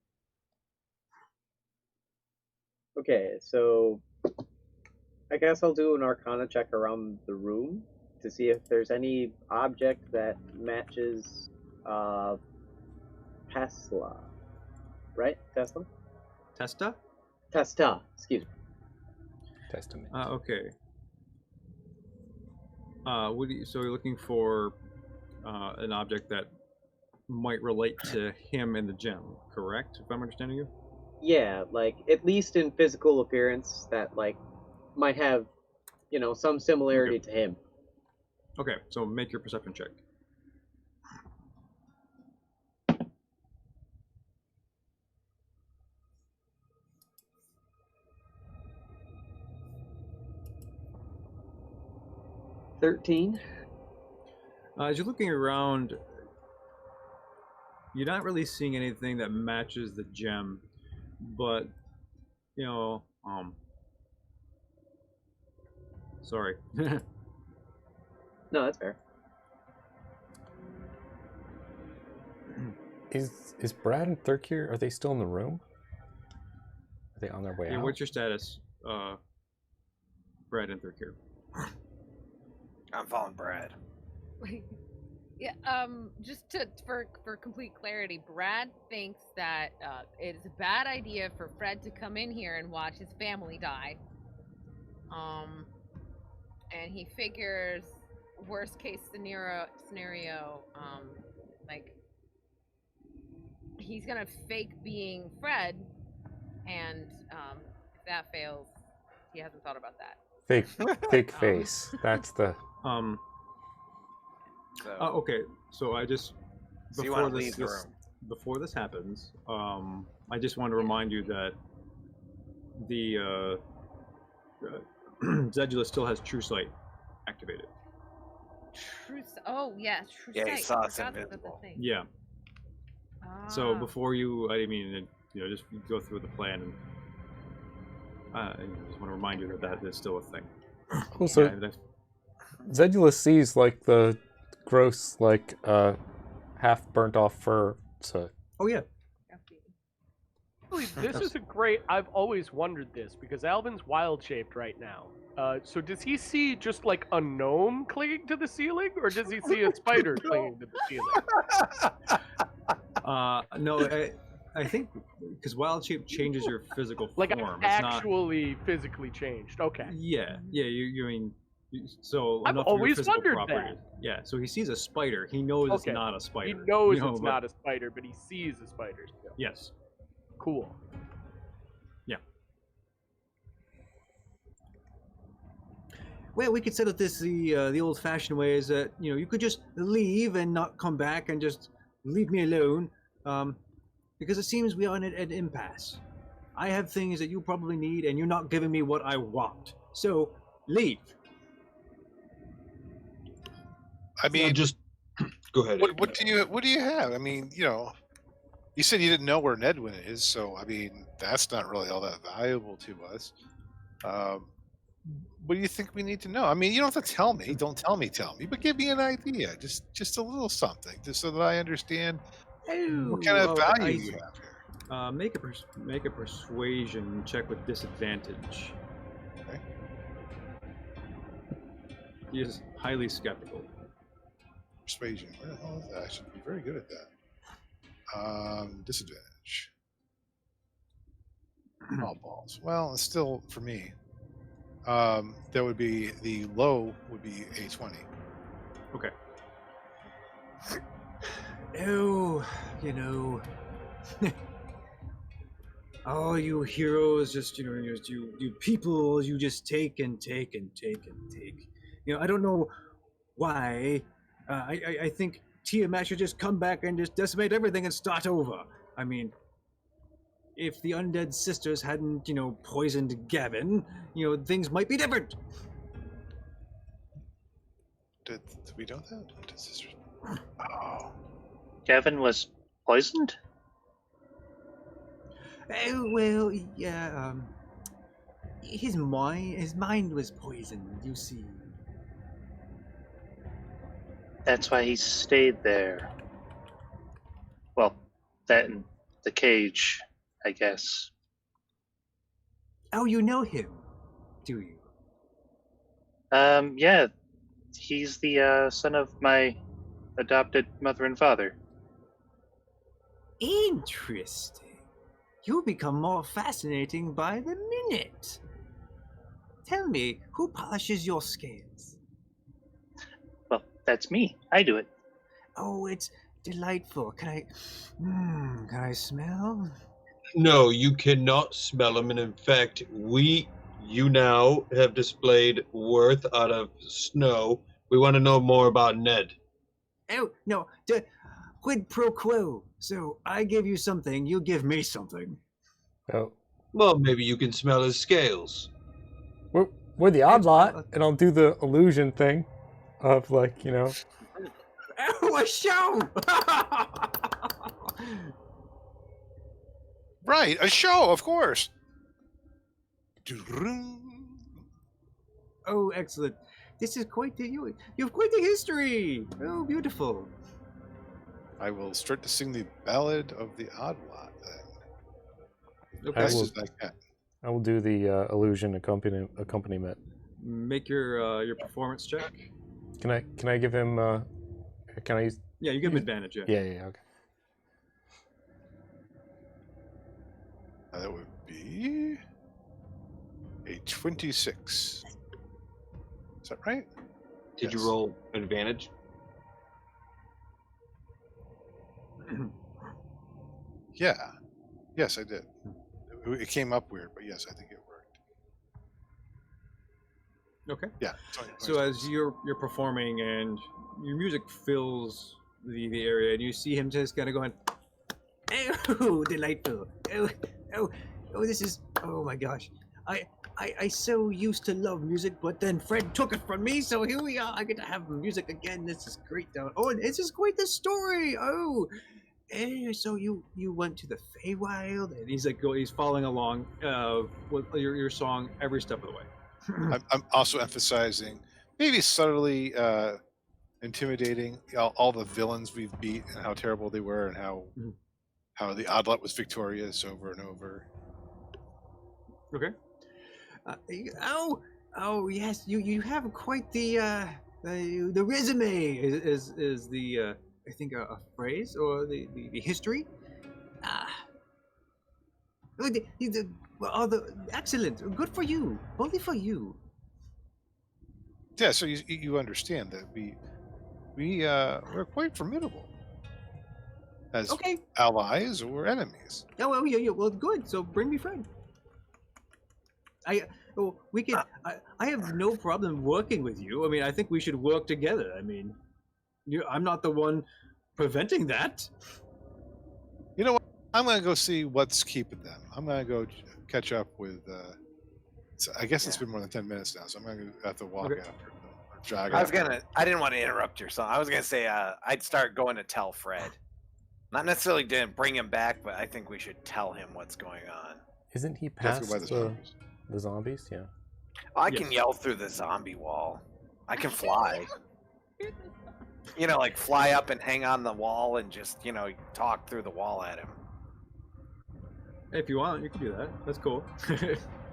Okay, so I guess I'll do an Arcana check around the room to see if there's any object that matches Tesla. Right? Tesla? Testa? Testa, excuse me. Testament. Okay. So you're looking for an object that might relate to him and the gem, correct? If I'm understanding you. Yeah, like at least in physical appearance that like might have, some similarity to him. Okay, so make your perception check. $13. As you're looking around, you're not really seeing anything that matches the gem, but sorry. No, that's fair. Is Brad and Thurkir, are they still in the room? Are they on their way Yeah, out? what's your status, Brad and Thurkir? I'm following Brad. Yeah, just for complete clarity, Brad thinks that it's a bad idea for Fred to come in here and watch his family die. And he figures worst case scenario, like he's gonna fake being Fred, and if that fails, he hasn't thought about that. Fake face. That's the. Okay, so I just So you want to leave the room? before this happens, I just want to remind you that the Zedula still has True Sight activated. Oh yes, True Yeah, he Sight. saw I it's forgot that's the invisible. thing. Yeah. So Ah. before you, just go through the plan, and I just want to remind you that is still a thing. Also, Yeah, that's- Zedula sees like the gross, like half burnt off fur. So oh yeah. Actually, this is a great. I've always wondered this because Alvin's wild shaped right now. So does he see just like a gnome clinging to the ceiling, or does he see a spider clinging to the ceiling? No, I think because wild shape changes your physical Like form. I've It's not. actually physically changed. Okay. Yeah. You mean. So I've enough of your always physical wondered properties. Yeah, so he sees a spider. He knows Okay. it's not a spider. He knows but- it's not a spider, but he sees a spider still. Yes. Cool. Well, we could settle this the old-fashioned way is that you could just leave and not come back and just leave me alone, because it seems we are in an impasse. I have things that you probably need, and you're not giving me what I want. So leave. I mean, just go ahead. what do you have? I mean, you said you didn't know where Nedwin is, so I mean, that's not really all that valuable to us. What do you think we need to know? I mean, you don't have to tell me. Don't tell me, but give me an idea, just a little something, just so that I understand what kind of value you have here. Make a persuasion check with disadvantage. Okay. He is highly skeptical. Persuasion. Where the hell is that? I should be very good at that. Disadvantage. All balls. Well, it's still for me. That would be the low would be a 20. Okay. Oh, Oh, you heroes, just you people, you just take and take and take and take. I don't know why. I think Tiamat should just come back and just decimate everything and start over. I mean, if the undead sisters hadn't, poisoned Gavin, things might be different. Did we know that? Oh. Gavin was poisoned? Oh, well, yeah. His mind was poisoned. You see. That's why he stayed there. Well, that and the cage, I guess. Oh, you know him, do you? Yeah. He's the son of my adopted mother and father. Interesting. You become more fascinating by the minute. Tell me, who polishes your scales? Well, that's me. I do it. Oh, it's delightful. Can I smell? No, you cannot smell them, and in fact, you now have displayed worth out of snow. We want to know more about Ned. Oh, no, quid pro quo. So I give you something, you give me something. Oh, Well, maybe you can smell his scales. we're the Oddlot, and I'll do the illusion thing of like, Oh, a show! Right, a show, of course. Oh, excellent. This is you have quite the history. Oh, beautiful. I will start to sing the Ballad of the Oddlot then. Okay. Best as I can. I will do the illusion accompaniment. Make your performance check. Can I give him? Can I use? Yeah, you give him advantage. Yeah. Yeah. Okay. That would be a 26. Is that right? Did Yes. you roll advantage? Yeah. Yes, I did. It came up weird, but yes, I think it worked. Okay. Yeah. So as you're performing and your music fills the area, and you see him just kind of going, "Oh, delightful! Oh, this is my gosh! I so used to love music, but then Fred took it from me. So here we are. I get to have music again. This is great. Oh, and this is quite the story. Oh, so you went to the Feywild, and he's following along with your song every step of the way. I'm also emphasizing, maybe subtly intimidating all the villains we've beat and how terrible they were, and how the Oddlot was victorious over and over. Okay. Oh yes, you have quite the resume is the I think a phrase or the history. Excellent, good for you, only for you. Yeah, so you understand that we're quite formidable as Okay. allies or enemies. Oh well, yeah. Well, good. So bring me Fred. We can. I have no problem working with you. I mean, I think we should work together. I mean, I'm not the one preventing that. You know what? I'm gonna go see what's keeping them. I'm gonna go catch up with. I guess it's been more than 10 minutes now, so I'm gonna have to walk Okay. after them or jog. I didn't want to interrupt your song. I was gonna say I'd start going to tell Fred. Not necessarily didn't bring him back, but I think we should tell him what's going on. Isn't he Let's past go by the zombies. the zombies? Yeah. I can yell through the zombie wall. I can fly. Like fly up and hang on the wall and just, talk through the wall at him. If you want, you can do that. That's cool.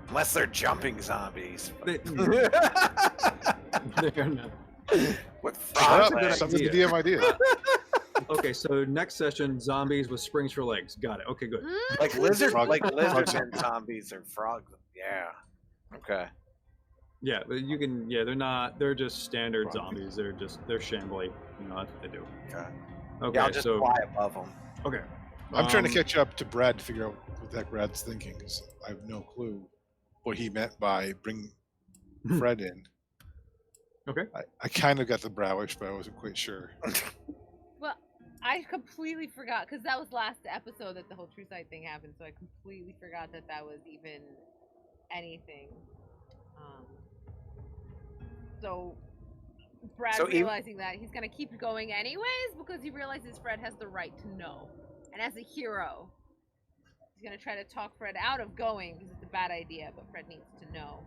Unless they're jumping zombies. They're not. With Shut frog up, legs. something the DM idea. Okay, so next session, zombies with springs for legs. Got it. Okay, good. Like lizards Frog- and zombies. zombies or frogs. Yeah. Okay. Yeah, but you can. Yeah, they're not. They're just standard Zombies. zombies. They're shambly. That's what they do. Okay. Okay, Yeah, I'll just so fly above them. okay, I'm trying to catch up to Brad to figure out what the heck Brad's thinking, because I have no clue what he meant by bring Fred in. Okay. I kind of got the Browish, but I wasn't quite sure. Well, I completely forgot because that was last episode that the whole True Sight thing happened. So I completely forgot that that was even anything. So Brad realizing that he's gonna keep going anyways because he realizes Fred has the right to know, and as a hero, he's gonna try to talk Fred out of going because it's a bad idea. But Fred needs to know.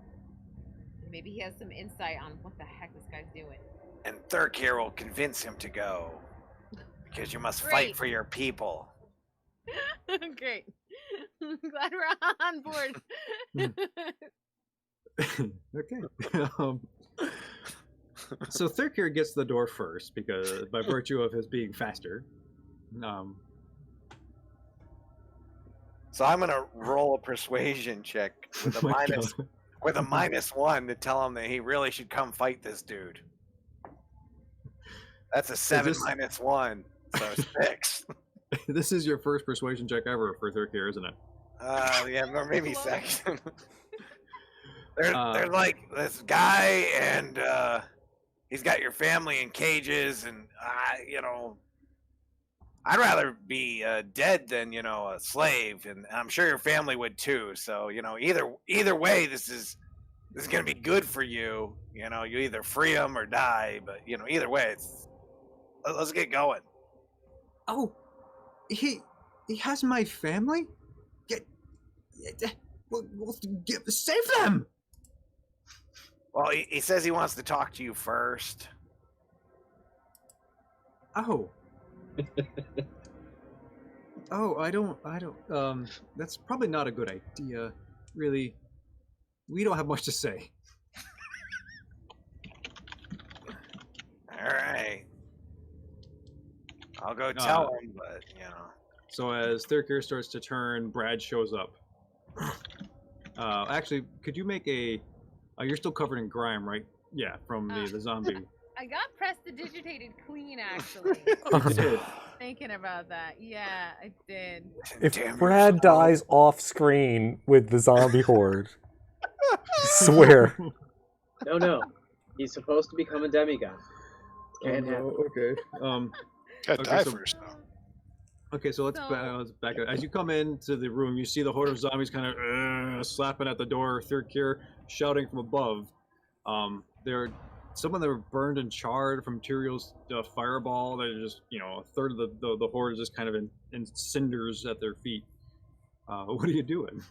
Maybe he has some insight on what the heck this guy's doing. And Thurkir will convince him to go. Because you must fight for your people. Great. I'm glad we're on board. Okay. So Thurkir gets the door first because by virtue of his being faster. So I'm gonna roll a persuasion check with a -1 to tell him that he really should come fight this dude. That's a 7 -1, so 6. This is your first persuasion check ever for Thurkir, isn't it? Yeah, or maybe second. There's like this guy, and he's got your family in cages, and I'd rather be dead than a slave, and I'm sure your family would too. So either way, this is gonna be good for you. You either free him or die, but either way, let's get going. Oh, he has my family. Save them. Well, he says he wants to talk to you first. Oh. Oh, I don't, that's probably not a good idea, really. We don't have much to say. All right. I'll go tell him, but, So as Thurkir starts to turn, Brad shows up. Actually, could you make a... you're still covered in grime, right? Yeah, from the zombie. I got prestidigitated clean, actually. You did. Thinking about that. Yeah, I did. If Brad dies off screen with the zombie horde, swear. No. He's supposed to become a demigod. Can't happen. Okay. Gotta die first, though. Okay, so let's back up. As you come into the room, you see the horde of zombies kind of slapping at the door. Thurkir shouting from above. Some of them are burned and charred from Tyrion's fireball. They're just, a third of the horde is just kind of in cinders at their feet. What are you doing?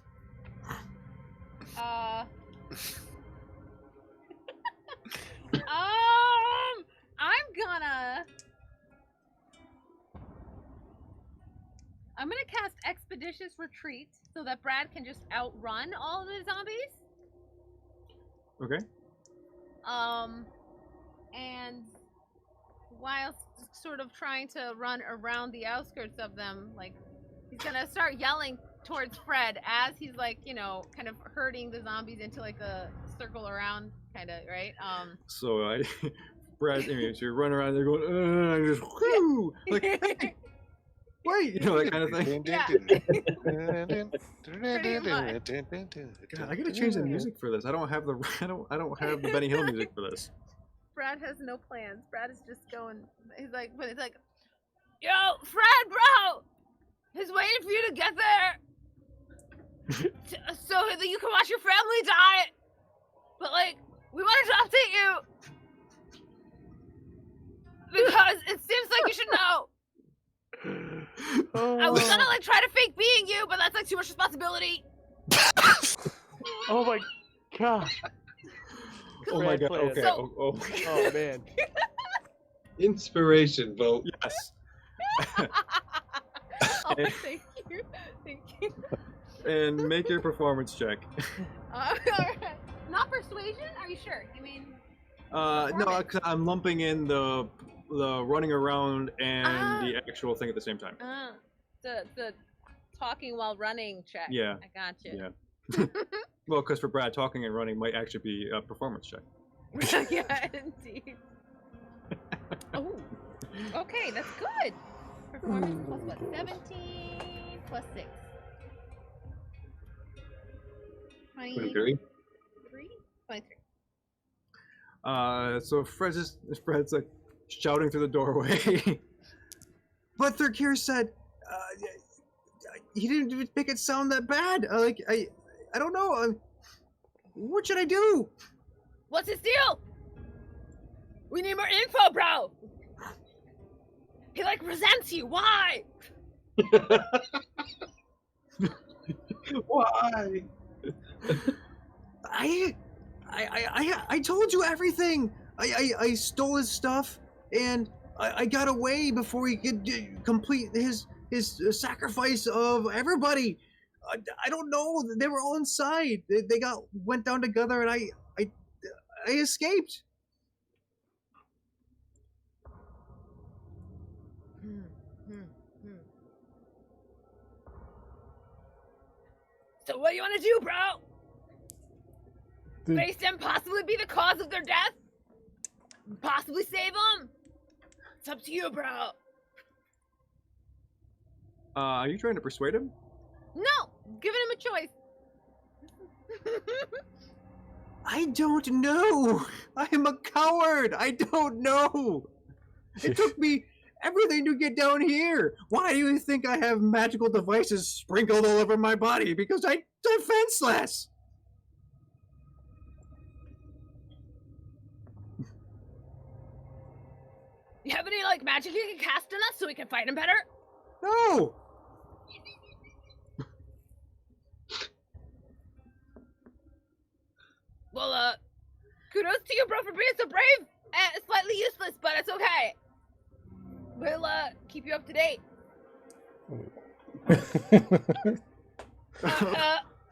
I'm gonna cast Expeditious Retreat so that Brad can just outrun all the zombies. Okay. And while sort of trying to run around the outskirts of them, like, he's gonna start yelling towards Fred as he's like, kind of herding the zombies into like a circle around, kind of, right? So Brad, so you're running around there going, just whoo, like, hey, wait, that kind of thing. Yeah. God, I gotta change the music for this. I don't have the Benny Hill music for this. Brad has no plans. Brad is just going. He's like, yo, Fred, bro, he's waiting for you to get there, so that you can watch your family die. But we wanted to update you because it seems like you should know. I was gonna try to fake being you, but that's too much responsibility. Oh my god. Oh my god. Okay. So, oh man. Inspiration vote. Yes. Thank you. And make your performance check. All right. Not persuasion? Are you sure? You mean? No, I'm lumping in the running around and the actual thing at the same time. The talking while running check. Yeah. I got you. Yeah. Well, because for Brad, talking and running might actually be a performance check. Yeah, indeed. Oh, okay, that's good. Performance plus what? 17. plus 6. 23. 23. So Fred's like shouting through the doorway. But Thurkir said, he didn't make it sound that bad. I don't know. What should I do? What's his deal? We need more info, bro. He resents you. Why? Why? I told you everything. I stole his stuff and I got away before he could complete his sacrifice of everybody. I don't know. They were all inside. They went down together and I escaped. So what do you want to do, bro? Face them, possibly be the cause of their death? Possibly save them? It's up to you, bro. Are you trying to persuade him? No, giving him a choice. I don't know. I am a coward. I don't know. It took me everything to get down here. Why do you think I have magical devices sprinkled all over my body? Because I'm defenseless. You have any magic you can cast on us so we can fight him better? No. Well, kudos to you, bro, for being so brave. Slightly useless, but it's okay. We'll keep you up to date.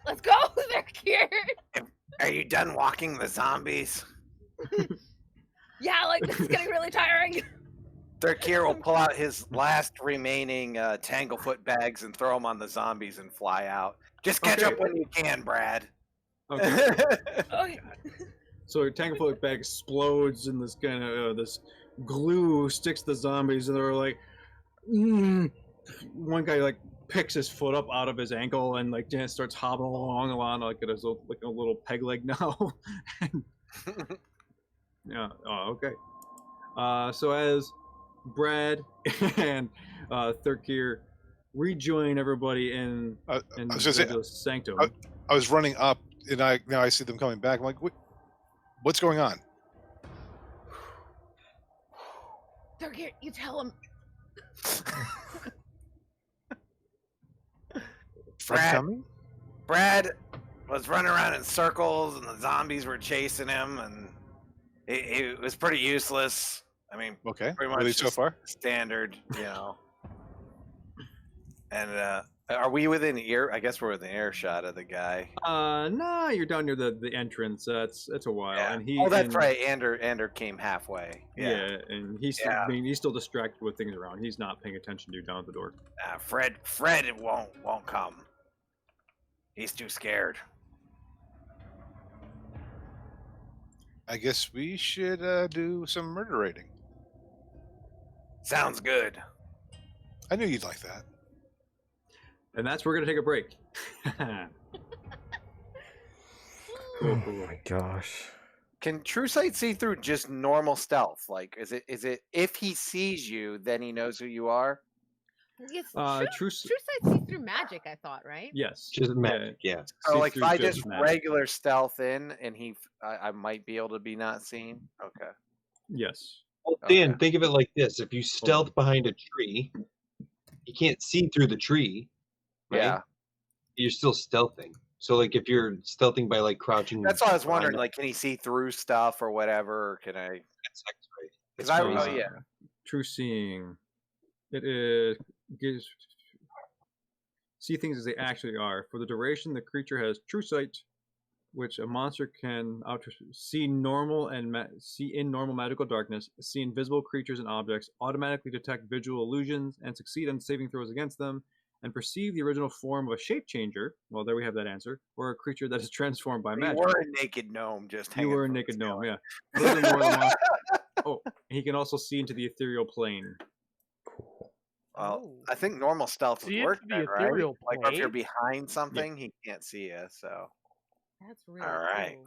Let's go. They're here. Are you done walking the zombies? Yeah, this is getting really tiring. Thurkir will pull out his last remaining Tanglefoot bags and throw them on the zombies and fly out. Just catch up when you can, Brad. Okay. Okay. So your Tanglefoot bag explodes and this kind of this glue sticks to the zombies and they're like, One guy picks his foot up out of his ankle and just starts hobbling along like a little peg leg now. Yeah. Oh, okay. So as Brad and Thurkir rejoin everybody in the sanctum. I was running up, and now I see them coming back. I'm like, what's going on? Thurkir, you tell him. Brad was running around in circles, and the zombies were chasing him, and it was pretty useless. I mean, Okay, pretty much really so far? standard, And are we within ear? I guess we're within earshot of the guy. No, you're down near the entrance. That's a while. Yeah. And that's right. Ander came halfway. Yeah, and he's still distracted with things around. He's not paying attention to you down at the door. Fred won't come. He's too scared. I guess we should do some murder rating. Sounds good. I knew you'd like that. And that's where we're gonna take a break. Oh my gosh. Can True Sight see through just normal stealth? Is it if he sees you, then he knows who you are? Yes, True Sight sees through magic, I thought, right? Yes. Just magic, yeah. So See if I through just magic. regular stealth in, and I might be able to be not seen. Okay. Yes. Well, Dan, Okay. think of it like this: if you stealth behind a tree, you can't see through the tree. Right? Yeah. You're still stealthing. So, if you're stealthing by crouching. That's why I was wondering. behind Can he see through stuff or whatever? Or can I? that's X-ray. Because I Uh, yeah. True seeing. It gives see things as they actually are. For the duration, the creature has true sight, which a monster can see normal and see in normal magical darkness, see invisible creatures and objects, automatically detect visual illusions, and succeed on saving throws against them, and perceive the original form of a shape changer. Well, there we have that answer. Or a creature that is transformed by You magic. were a naked gnome, just You hanging were a from naked the gnome, ceiling. yeah. Those are more than one. Oh, he can also see into the ethereal plane. Cool. Well, I think normal stealth would See work into the then, right? ethereal Like if you're plane? behind something, he can't see you. So That's really all right. cool.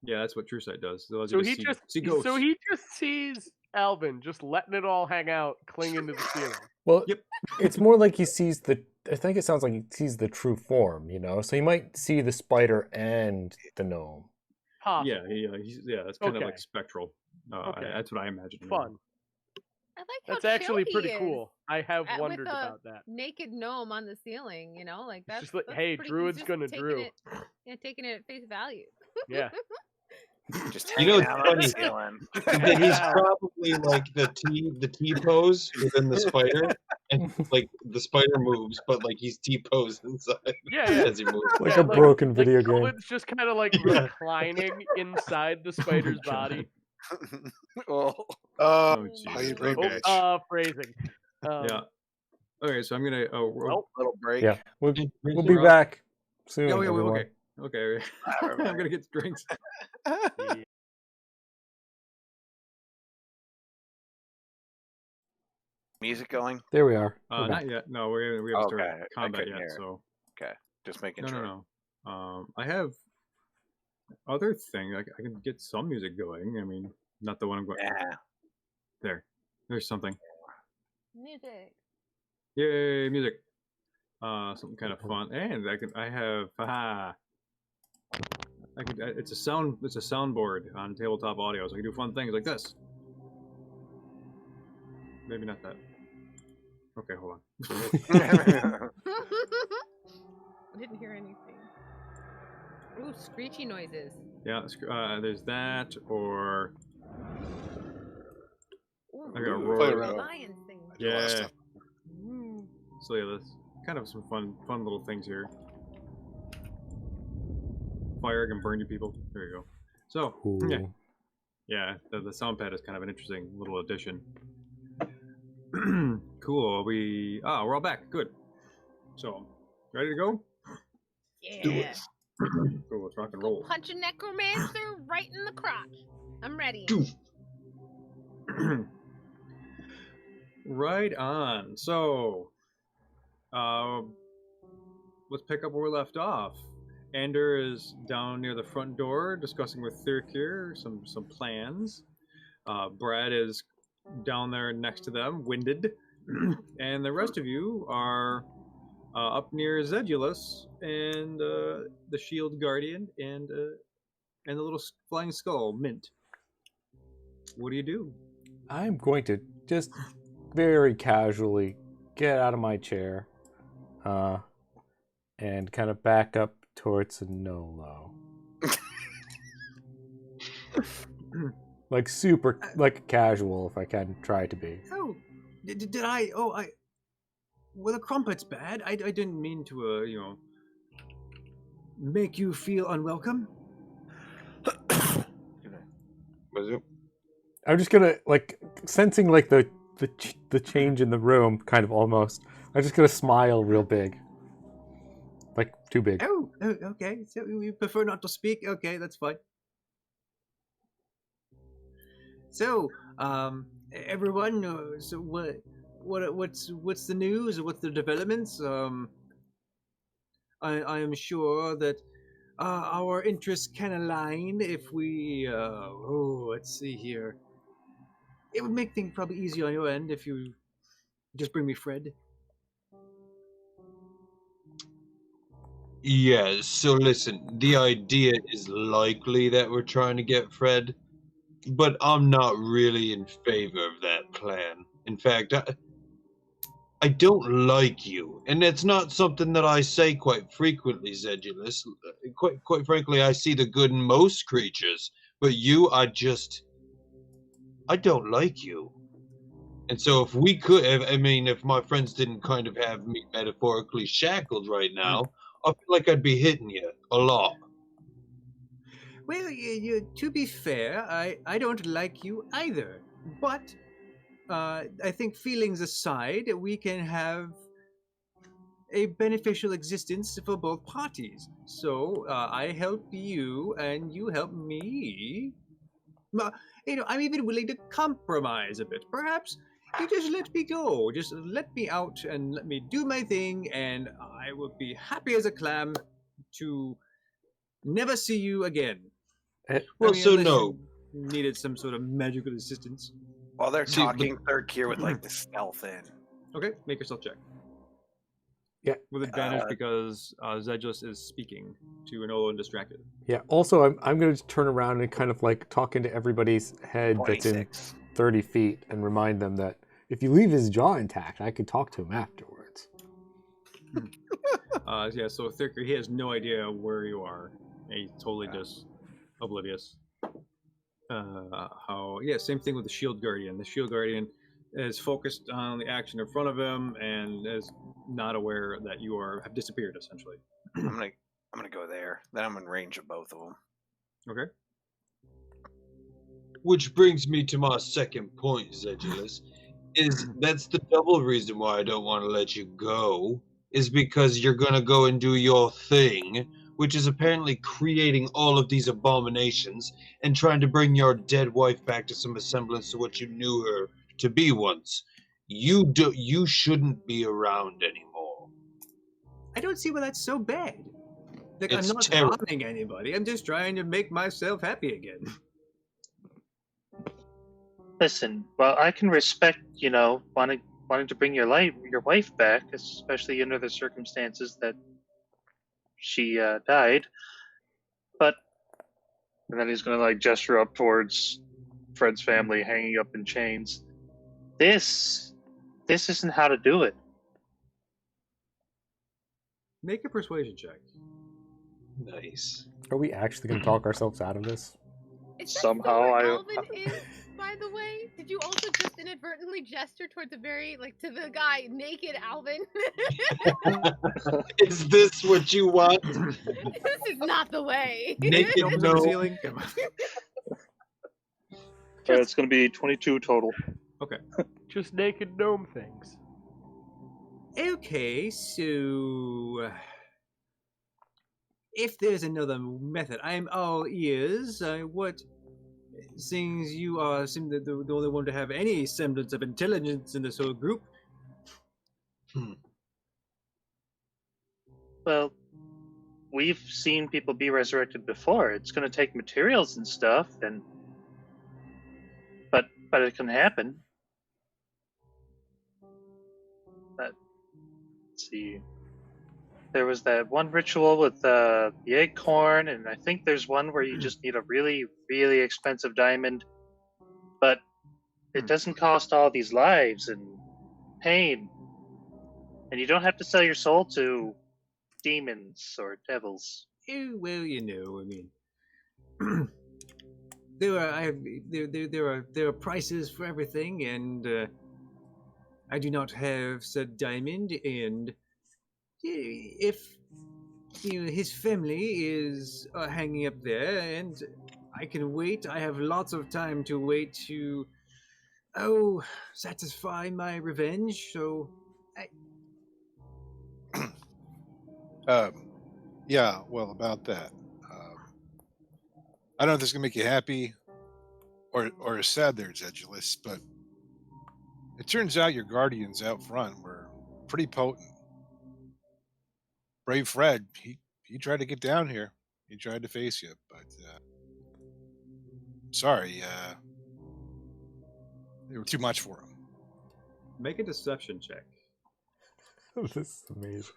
Yeah, that's what True Sight does. It allows So you to he see, just see ghosts. so he just sees Alvin just letting it all hang out, clinging to the ceiling. Well, Yep. it's more like he sees the. I think it sounds like he sees the true form, you know. So he might see the spider and the gnome. Possible. Yeah, that's kind of Okay. like spectral. Okay. That's what I imagine. Fun. I like how That's actually chill pretty he is cool. I have with wondered a about that. naked gnome on the ceiling. You know, like It's that's just like, that's hey, pretty, druid's he's just gonna taking drew. it, taking it at face value. Yeah. Just You hanging know, out it's on the funny. ceiling. That he's probably like the T pose within the spider, and like the spider moves, but like he's T posed inside Yeah. as he moves. Like Yeah, a broken video game. Alvin's just kind of like Yeah. reclining inside the spider's body. Well, Oh, How jeez. you brain Okay. Phrasing. Yeah. Okay, so I'm gonna. Well, little break. Yeah, we'll We'll be back soon. Yeah, everyone. okay. I'm gonna get drinks. Music going? There we are. We're back. Not yet. No, we haven't started Okay, I combat couldn't yet. hear it. So Just making no, sure. no. I have other thing. I can get some music going. I mean, not the one I'm going. Yeah. There's something. Music. Yay, music. Something kind of fun. And I have. It's a soundboard on tabletop audio, so I can do fun things like this. Maybe not that. Okay, hold on. I didn't hear anything. Ooh, screechy noises. Yeah, there's that, or Ooh, I got ooh, roar. around. lion thing. Do a lot of Yeah. stuff. So yeah, that's kind of some fun little things here. Fire can burn you people. There you go. So yeah, the sound pad is kind of an interesting little addition. Cool. We're all back. Good. So, ready to go? Yeah. Cool. Let's rock and roll. Punch a necromancer right in the crotch. I'm ready. Right on. So, let's pick up where we left off. Ander is down near the front door discussing with Thirkir some plans. Brad is down there next to them, winded. And the rest of you are up near Zedulus and the Shield Guardian and the little flying skull, Mint. What do you do? I'm going to just very casually get out of my chair and kind of back up towards Nolo. Like super, like casual if I can try to be. Oh, did I? Oh, well, the Crumpets bad. I didn't mean to, make you feel unwelcome. Was it? I'm just gonna like sensing like the change in the room, kind of almost. I'm just gonna smile real big, like too big. Oh, okay. So you prefer not to speak? Okay, that's fine. So, everyone. So what's the news? What's the developments? I am sure that our interests can align if we. Let's see here. It would make things probably easier on your end if you just bring me Fred. Yeah, so listen, the idea is likely that we're trying to get Fred, but I'm not really in favor of that plan. In fact, I don't like you, and it's not something that I say quite frequently, Zedulus. Quite frankly, I see the good in most creatures, but you, I don't like you. And so if we could, if my friends didn't kind of have me metaphorically shackled right now, I feel like I'd be hitting you a lot. Well, to be fair, I don't like you either. But I think feelings aside, we can have a beneficial existence for both parties. So I help you, and you help me. I'm even willing to compromise a bit. Perhaps You just let me go. Just let me out and let me do my thing, and I will be happy as a clam to never see you again. Well, so unless no. you needed some sort of magical assistance. While they're See, but- talking, Third Gear would like to stealth in. Okay, make yourself check. Yeah. With advantage because Zedulus is speaking to Anolo and distracted. Yeah. Also, I'm going to turn around and kind of like talk into everybody's head that's in 26. 30 feet and remind them that if you leave his jaw intact, I could talk to him afterwards. Yeah, so Thirker, he has no idea where you are. He's totally just oblivious. Same thing with the Shield Guardian. The Shield Guardian is focused on the action in front of him and is not aware that you have disappeared, essentially. I'm gonna go there. Then I'm in range of both of them. Okay. Which brings me to my second point, Zedulus, is that's the double reason why I don't want to let you go, is because you're going to go and do your thing, which is apparently creating all of these abominations and trying to bring your dead wife back to some semblance to what you knew her to be once. You shouldn't be around anymore. I don't see why that's so bad. Like, It's I'm not terrible. harming anybody. I'm just trying to make myself happy again. Listen, well, I can respect, wanting to bring your wife back, especially under the circumstances that she died. But, and then he's gonna gesture up towards Fred's family hanging up in chains. This isn't how to do it. Make a persuasion check. Nice. Are we actually going to talk ourselves out of this? Is that Somehow where I- Alvin is, by the way? Did you also just inadvertently gesture towards to the guy naked Alvin? Is this what you want? This is not the way. Naked Gnomes on the no. ceiling. Come on. It's going to be 22 total. Just naked gnome things. Okay, so if there's another method, I'm all ears. Seeing you seem the only one to have any semblance of intelligence in this whole group. Well, we've seen people be resurrected before. It's going to take materials and stuff, but it can happen. Let's see. There was that one ritual with the acorn, and I think there's one where you just need a really, really expensive diamond, but it doesn't cost all these lives and pain, and you don't have to sell your soul to demons or devils. Oh, well, I mean, there are prices for everything, and I do not have said diamond, and if his family is hanging up there, and I can wait. I have lots of time to wait to satisfy my revenge. So Yeah, well, about that. I don't know if this is going to make you happy or sad there, Zedulus, but it turns out your guardians out front were pretty potent. Brave Fred, he tried to get down here. He tried to face you, but sorry, they were too much for him. make a deception check. This is amazing.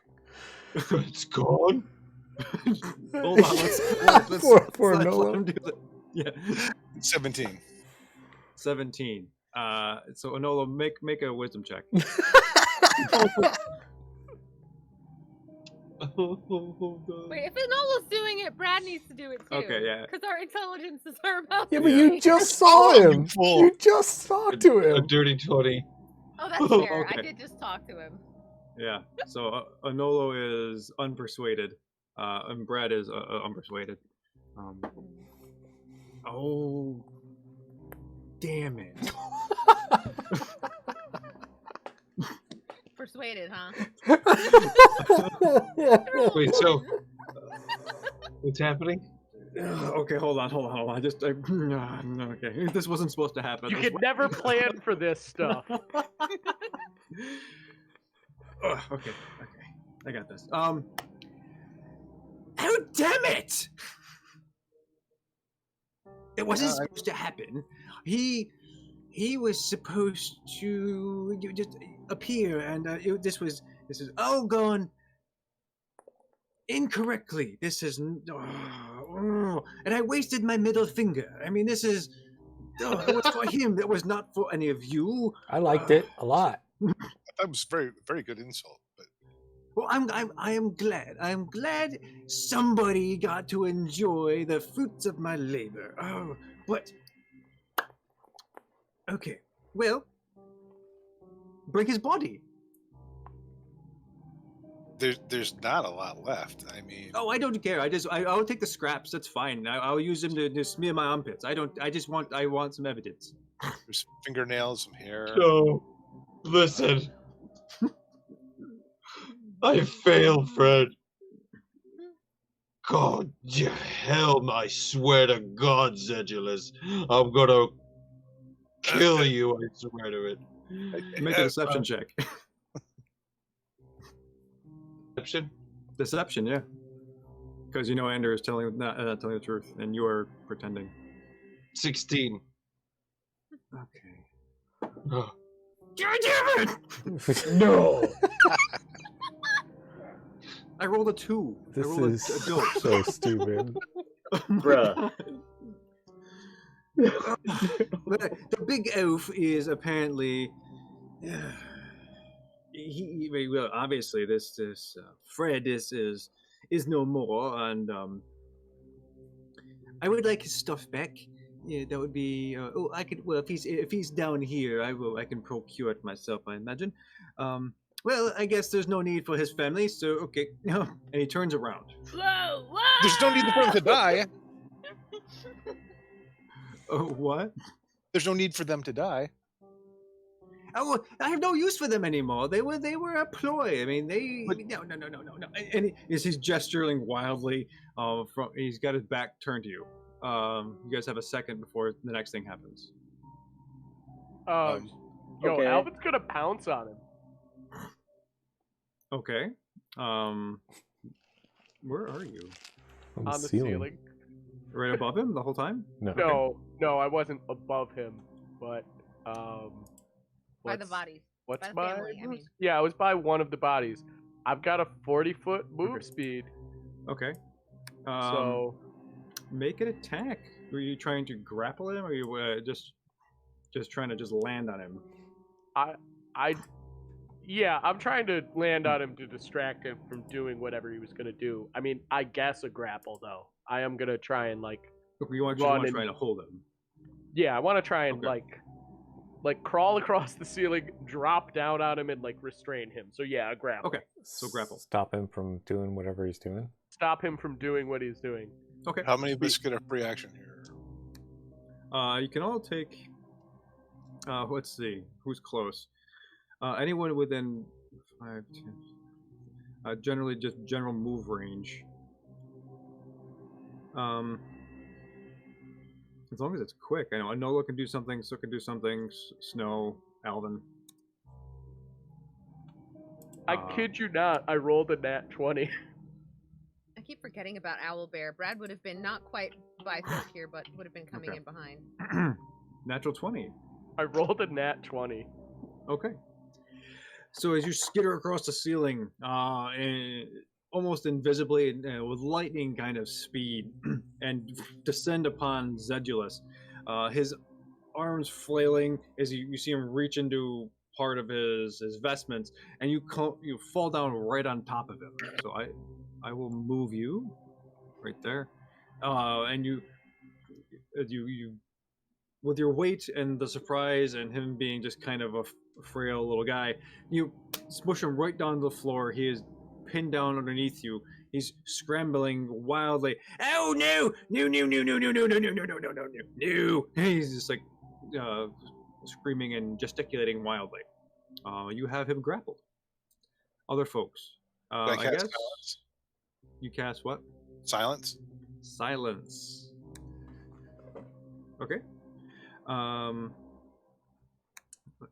It's gone. Hold on, let's For let Nolo? him do that. Yeah, 17. 17. So Anolo, make a wisdom check. Wait, if Anolo's doing it, Brad needs to do it too. Okay, yeah. Because our intelligences are about Yeah, the but you same. just saw him. you fool. You just talked to A him. dirty 20. Oh, that's fair. Okay. I did just talk to him. Yeah. So Anolo is unpersuaded, and Brad is unpersuaded. Oh, damn it! Persuaded, huh? Wait, so what's happening? Okay, hold on. Okay, this wasn't supposed to happen. You could never plan for this stuff. Okay, I got this. Oh, damn it! It wasn't supposed to happen. He was supposed to just appear, and this is all gone incorrectly. This is, and I wasted my middle finger. I mean, this is. It was for him. It was not for any of you. I liked it a lot. That was very, very good insult. But Well, I am glad. I am glad somebody got to enjoy the fruits of my labor. Oh, but okay. Well, bring his body. there's not a lot left. I mean, Oh, I don't care. I'll take the scraps. That's fine. I'll use them to smear my armpits. I want some evidence. there's fingernails, some hair. No, listen. I failed, Fred. God, hell, I swear to God, Zedulus, I'm gonna kill you, I swear to it. Make a deception check. Deception? Deception, yeah. Because you know Ender is not telling the truth, and you are pretending. 16. Okay. Oh, God damn it! no! I rolled a 2. This I rolled is a dope. so stupid. Bruh. But the big elf is apparently well, obviously this Fred is no more, and I would like his stuff back. Yeah, that would be I could, well, if he's down here, I can procure it myself, I imagine. Well, I guess there's no need for his family, so okay. And he turns around. Whoa! Whoa! There's no need for them to die. Oh, what? There's no need for them to die. Oh, I have no use for them anymore. They were a ploy. I mean, no. And he's gesturing wildly. He's got his back turned to you. You guys have a second before the next thing happens. Okay. Alvin's gonna pounce on him. Okay. Where are you? On the ceiling. Right above him the whole time? No, I wasn't above him, but By the bodies. What's By the family, I mean. Yeah, I was by one of the bodies. I've got a 40-foot move speed. Okay. So make an attack. Were you trying to grapple him, or you just trying to just land on him? I'm trying to land on him to distract him from doing whatever he was gonna do. I mean, I guess a grapple though. I am gonna try and You want to try to hold him? Yeah, I want to try and like crawl across the ceiling, drop down on him, and restrain him. So yeah, a grapple. Okay, so grapple. Stop him from doing whatever he's doing. Stop him from doing what he's doing. Okay. How many of us get a free action here? You can all take. Let's see, who's close. Anyone within 5, 10. Generally, just general move range. As long as it's quick. I know Enola can do something, so can do something. Snow, Alvin. I kid you not, I rolled a nat 20. I keep forgetting about Owlbear. Brad would have been not quite by foot here, but would have been coming in behind. Natural 20. I rolled a nat 20. Okay. So as you skitter across the ceiling, and almost invisibly, with lightning kind of speed, and descend upon Zedulus, his arms flailing as you see him reach into part of his vestments, and you fall down right on top of him. So I will move you right there, and you with your weight and the surprise and him being just kind of a frail little guy, you smush him right down to the floor. He is pinned down underneath you. He's scrambling wildly. Oh no! No! He's just screaming and gesticulating wildly. You have him grappled. Other folks. I guess silence? you cast what? Silence? silence. Okay. Let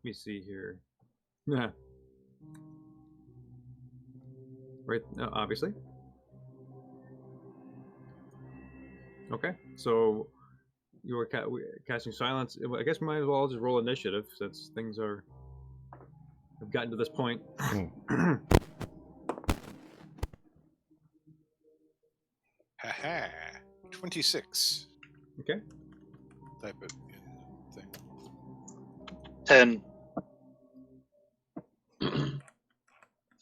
me see here. Yeah. Right. No, obviously. Okay. So you are casting silence. I guess we might as well just roll initiative since things have gotten to this point. Haha. 26. Okay. Type it in the thing. 10.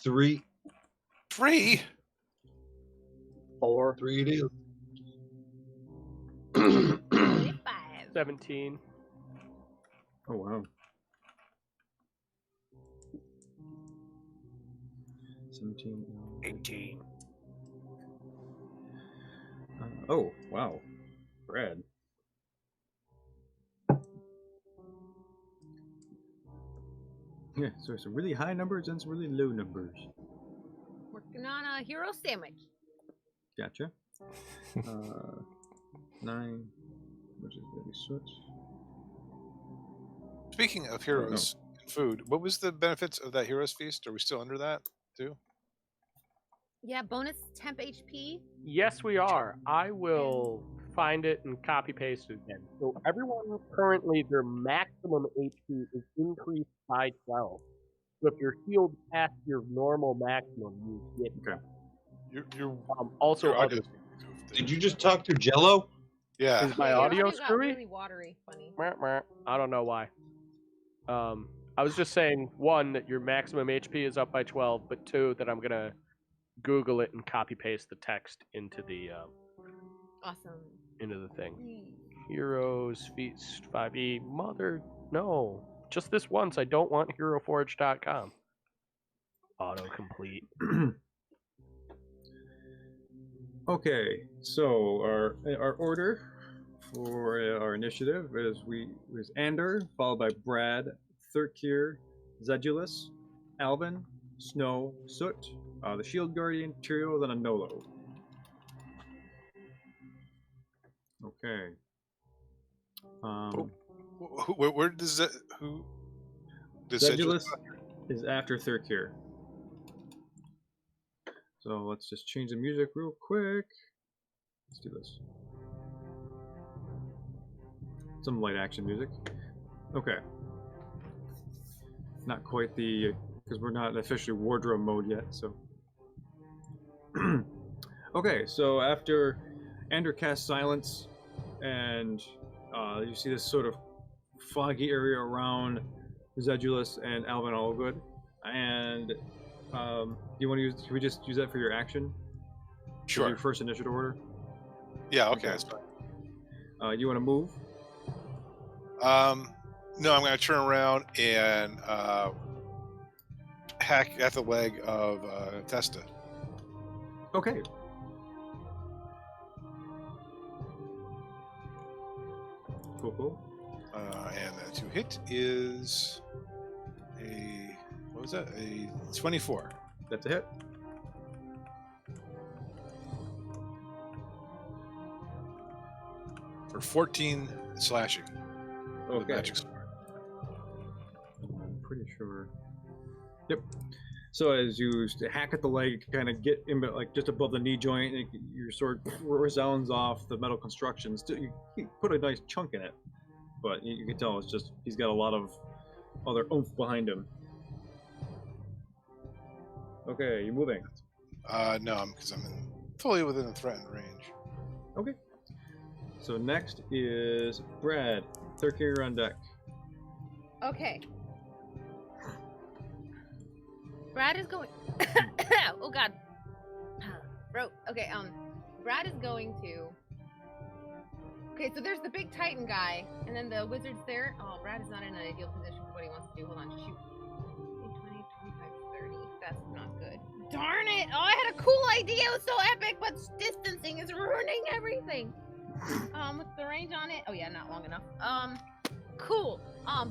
3. 3. 4. 3 it is. 25. 17. Oh wow. 17. 18. Oh wow, Brad. Yeah, so some really high numbers and some really low numbers. Working on a hero sandwich. Gotcha. 9, which is maybe switch. Speaking of heroes and food, what was the benefits of that heroes feast? Are we still under that too? Yeah, bonus temp HP. Yes, we are. I will find it and copy paste it again. So everyone currently, their maximum HP is increased by 12. So if you're healed past your normal maximum, you get Okay. You're also your other. audio- Did you just talk to Jello? Yeah. Is my Your audio got screwy? really watery. Funny. Meh, meh. I don't know why. I was just saying, 1, that your maximum HP is up by 12, but 2, that I'm going to Google it and copy paste the text into the Awesome. thing. Heroes Feast 5e. Mother, no. Just this once. I don't want HeroForge.com. Autocomplete. Okay, so our order for our initiative is Ander, followed by Brad, Thirkir, Zedulus, Alvin, Snow, Soot, the Shield Guardian, Tyrio, then a Nolo. Okay. Where does that? Who? Does Zedulus is after Thirkir. So let's just change the music real quick. Let's do this. Some light action music. Okay. Not quite the, because we're not officially wardrobe mode yet, so. Okay, so after Ander casts silence, and you see this sort of foggy area around Zedulus and Alvin Allgood, and you want to use? Should we just use that for your action? Sure. Your first initiative order. Yeah. Okay. That's fine. You want to move? No, I'm going to turn around and hack at the leg of Testa. Okay. Cool. And the to hit is a what was that? A 24 That's a hit. for 14 slashing. With Okay. magic sword. I'm pretty sure. Yep. So as you hack at the leg, kind of get in, like just above the knee joint, and your sword resounds off the metal construction. Still, you put a nice chunk in it, but you can tell it's just he's got a lot of other oomph behind him. Okay, you're moving. No, because I'm fully within the threatened range. Okay. So next is Brad. Thirkir on deck. Okay. Brad is going. Oh God. Bro. Okay. Brad is going to. Okay, so there's the big Titan guy, and then the wizard's there. Oh, Brad is not in an ideal position for what he wants to do. Hold on. Shoot. 20, 25, 30. That's not good. Darn it! Oh, I had a cool idea. It was so epic, but distancing is ruining everything. What's the range on it? Oh yeah, not long enough. Cool.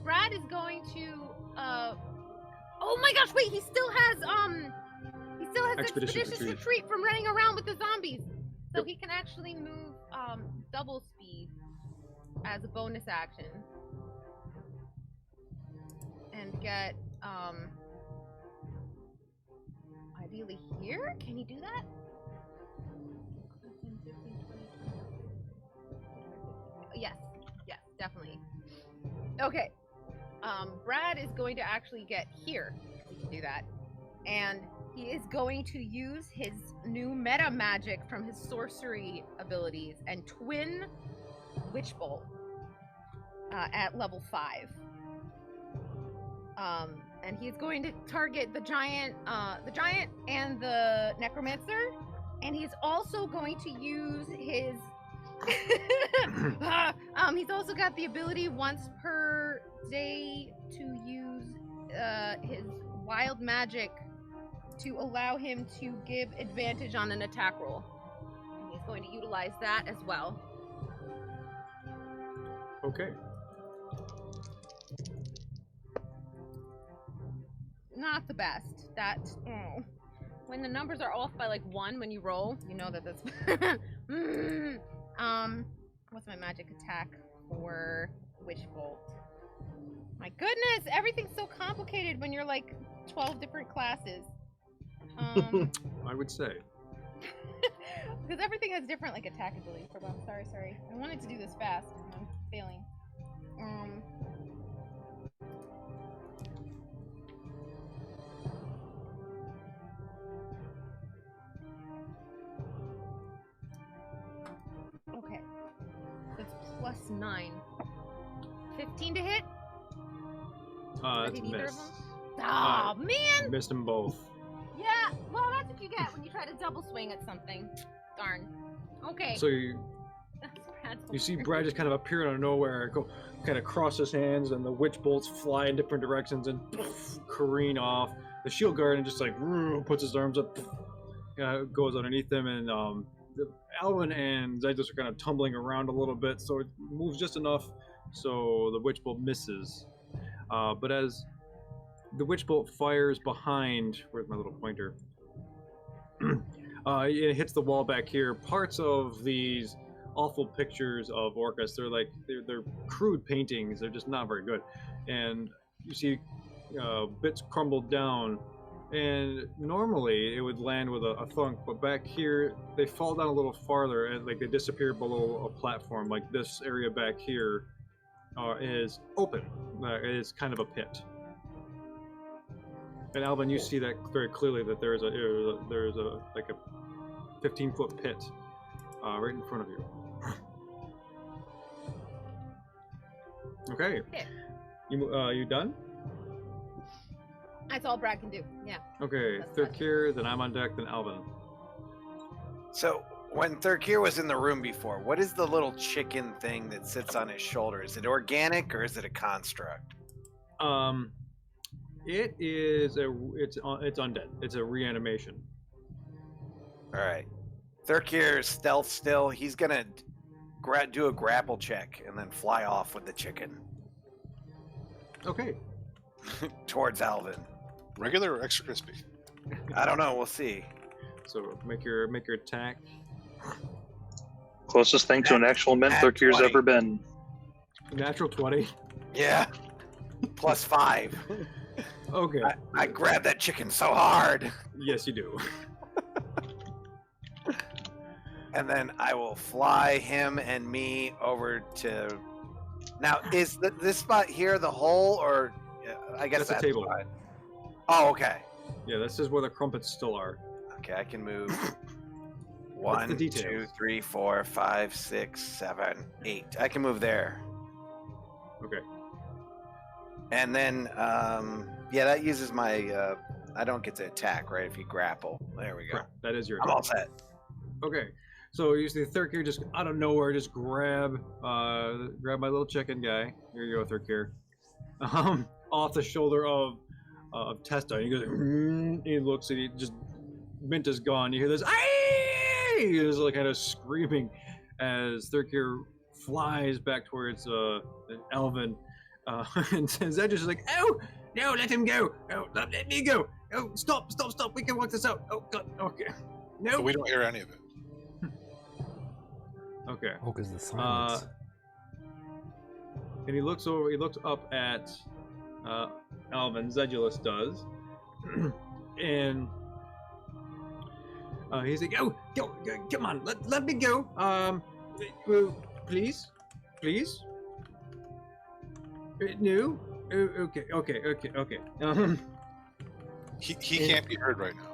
Brad is going to oh my gosh, wait, he still has expeditious retreat from running around with the zombies. So he can actually move double speed as a bonus action. And get ideally here? Can he do that? 10, 15, 20. Yes, definitely. Okay. Brad is going to actually get here. He can do that. And he is going to use his new meta magic from his sorcery abilities and twin Witch Bolt at level 5. And he's going to target the giant and the necromancer, and he's also going to use his. He's also got the ability once per day to use his wild magic to allow him to give advantage on an attack roll. And he's going to utilize that as well. Okay. Not the best. When the numbers are off by like 1 when you roll, you know that that's what's my magic attack for Witch Bolt? My goodness, everything's so complicated when you're like 12 different classes. I would say. Because everything has different like attack abilities. Sorry. I wanted to do this fast and I'm failing. Okay. That's plus 9. 15 to hit? That's a Did either miss. of them? Oh, man! Missed them both. Yeah, well, that's what you get when you try to double swing at something. Darn. Okay. So you see Brad just kind of appear out of nowhere, go kind of cross his hands, and the witch bolts fly in different directions and careen off. The shield guardian just like puts his arms up, goes underneath them, and Alvin and Zydos are kind of tumbling around a little bit, so it moves just enough so the witch bolt misses. But as the witch bolt fires behind, where's my little pointer? It hits the wall back here. Parts of these awful pictures of Orcus, they're crude paintings. They're just not very good, and you see bits crumbled down. And normally it would land with a thunk, but back here they fall down a little farther, and like they disappear below a platform. Like this area back here is open. It is kind of a pit. And Alvin, you see that very clearly, that there's a 15-foot pit right in front of you. Okay. You done? That's all Brad can do. Yeah. Okay, That's Thurkir, then I'm on deck, then Alvin. So when Thurkir was in the room before, what is the little chicken thing that sits on his shoulder? Is it organic or is it a construct? It is it's undead. It's a reanimation. All right. Thurkir stealth still. He's gonna do a grapple check and then fly off with the chicken Okay. towards Alvin. Regular or extra crispy? I don't know. We'll see. So make your attack. Closest thing to an actual mint Nat Thurkir's 20. ever been. Natural 20. Yeah. Plus 5. Okay. I grabbed that chicken so hard. Yes, you do. And then I will fly him and me over to. Now, is this spot here the hole, or I guess That's a table. fine. Oh, okay. Yeah, this is where the crumpets still are. Okay, I can move. What's the 1, 2, details? 3, 4, 5, 6, 7, 8. I can move there. Okay. And then, yeah, that uses my. I don't get to attack, right? If you grapple. There we go. Correct. That is your I'm attack. all set. Okay. So you see Thurkir just out of nowhere just grab my little chicken guy. Here you go, Thurkir. Off the shoulder of Testa. He goes, he looks, and he just, mint is gone. You hear this, "Aye!" He's like kind of screaming as Thurkir flies back towards Alvin. And Zedge is like, "Oh, no, let him go. Oh, let me go. Oh, stop. We can work this out. Oh, God, okay. No. But we don't hear any of it. Okay. Oh, because the silence. And he looks over. He looks up at Alvin. Zedulus does, and he's like, "Oh, go, come on, let me go. Please. No. Okay. He can't be heard right now.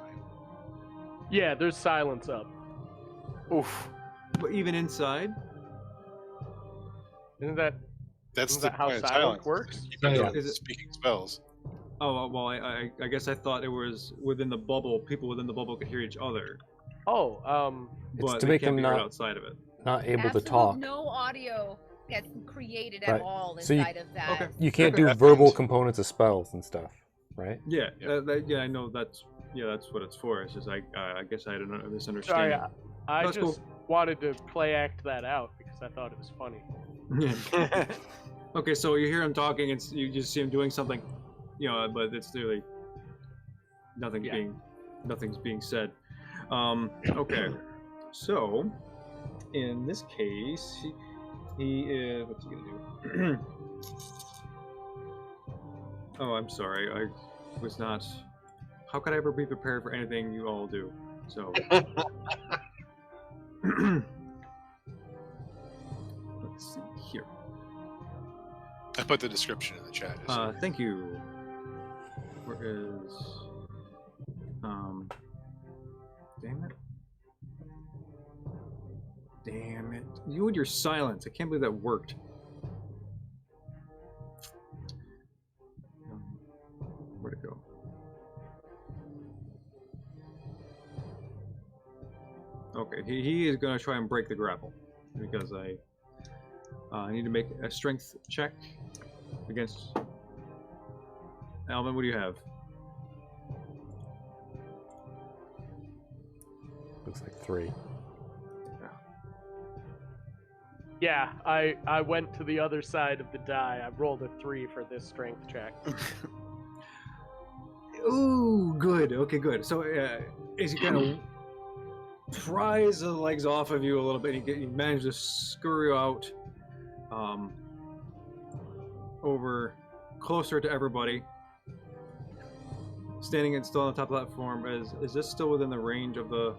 Yeah, there's silence up. Oof. But even inside. Isn't that That's Isn't the that how point of silence works? You kind of Is it- speaking spells. Oh well, I guess I thought it was within the bubble. People within the bubble could hear each other, Oh, It's but to they make can't them be heard not outside of it. able to Absolute talk. No audio gets created Right. at all So you- inside of that. Okay. You can't do verbal components of spells and stuff, right? Yeah, Yeah. I know that's what it's for. It's just I guess I had a sorry, misunderstanding. I That's just wanted to play act that out because I thought it was funny. Okay, so you hear him talking, and you just see him doing something, but it's really nothing's being said. Okay, so in this case, he is what's he gonna do? Oh, I'm sorry, I was not. How could I ever be prepared for anything you all do? So. Let's see here. I put the description in the chat. Thank you. Where is damn it. You and your silence. I can't believe that worked. Where'd it go? Okay, he is gonna try and break the grapple because I need to make a strength check against Alvin. What do you have? Looks like 3. Yeah, I went to the other side of the die. I rolled a 3 for this strength check. Ooh, good. Okay, good. So, as he kind of pries the legs off of you a little bit, he manages to scurry out over closer to everybody. Standing and still on the top of the platform. Is this still within the range of the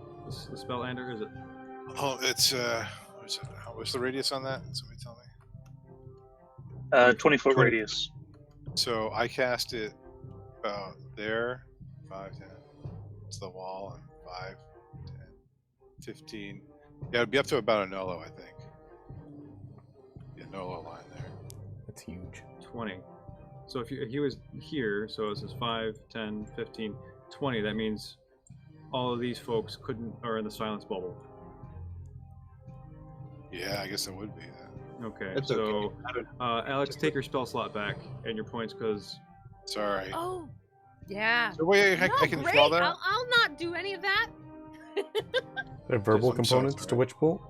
spell end, or is it? Oh, it's what's the radius on that? Somebody tell me. 20-foot 20. radius. So I cast it about there, 5, 10. It's the wall, and 5, 10, 15. Yeah, it'd be up to about a Nolo, I think. Yeah, Nolo line there. That's huge. 20. So if he was here, so this is 5, 10, 15, 20, that means all of these folks are in the silence bubble. Yeah, I guess it would be then. Okay, That's so okay. Alex, take your spell slot back and your points because Sorry. Oh, yeah. So wait, I No, can great. spell that? I'll not do any of that. There are verbal I'm so components to sorry. Witch Bolt?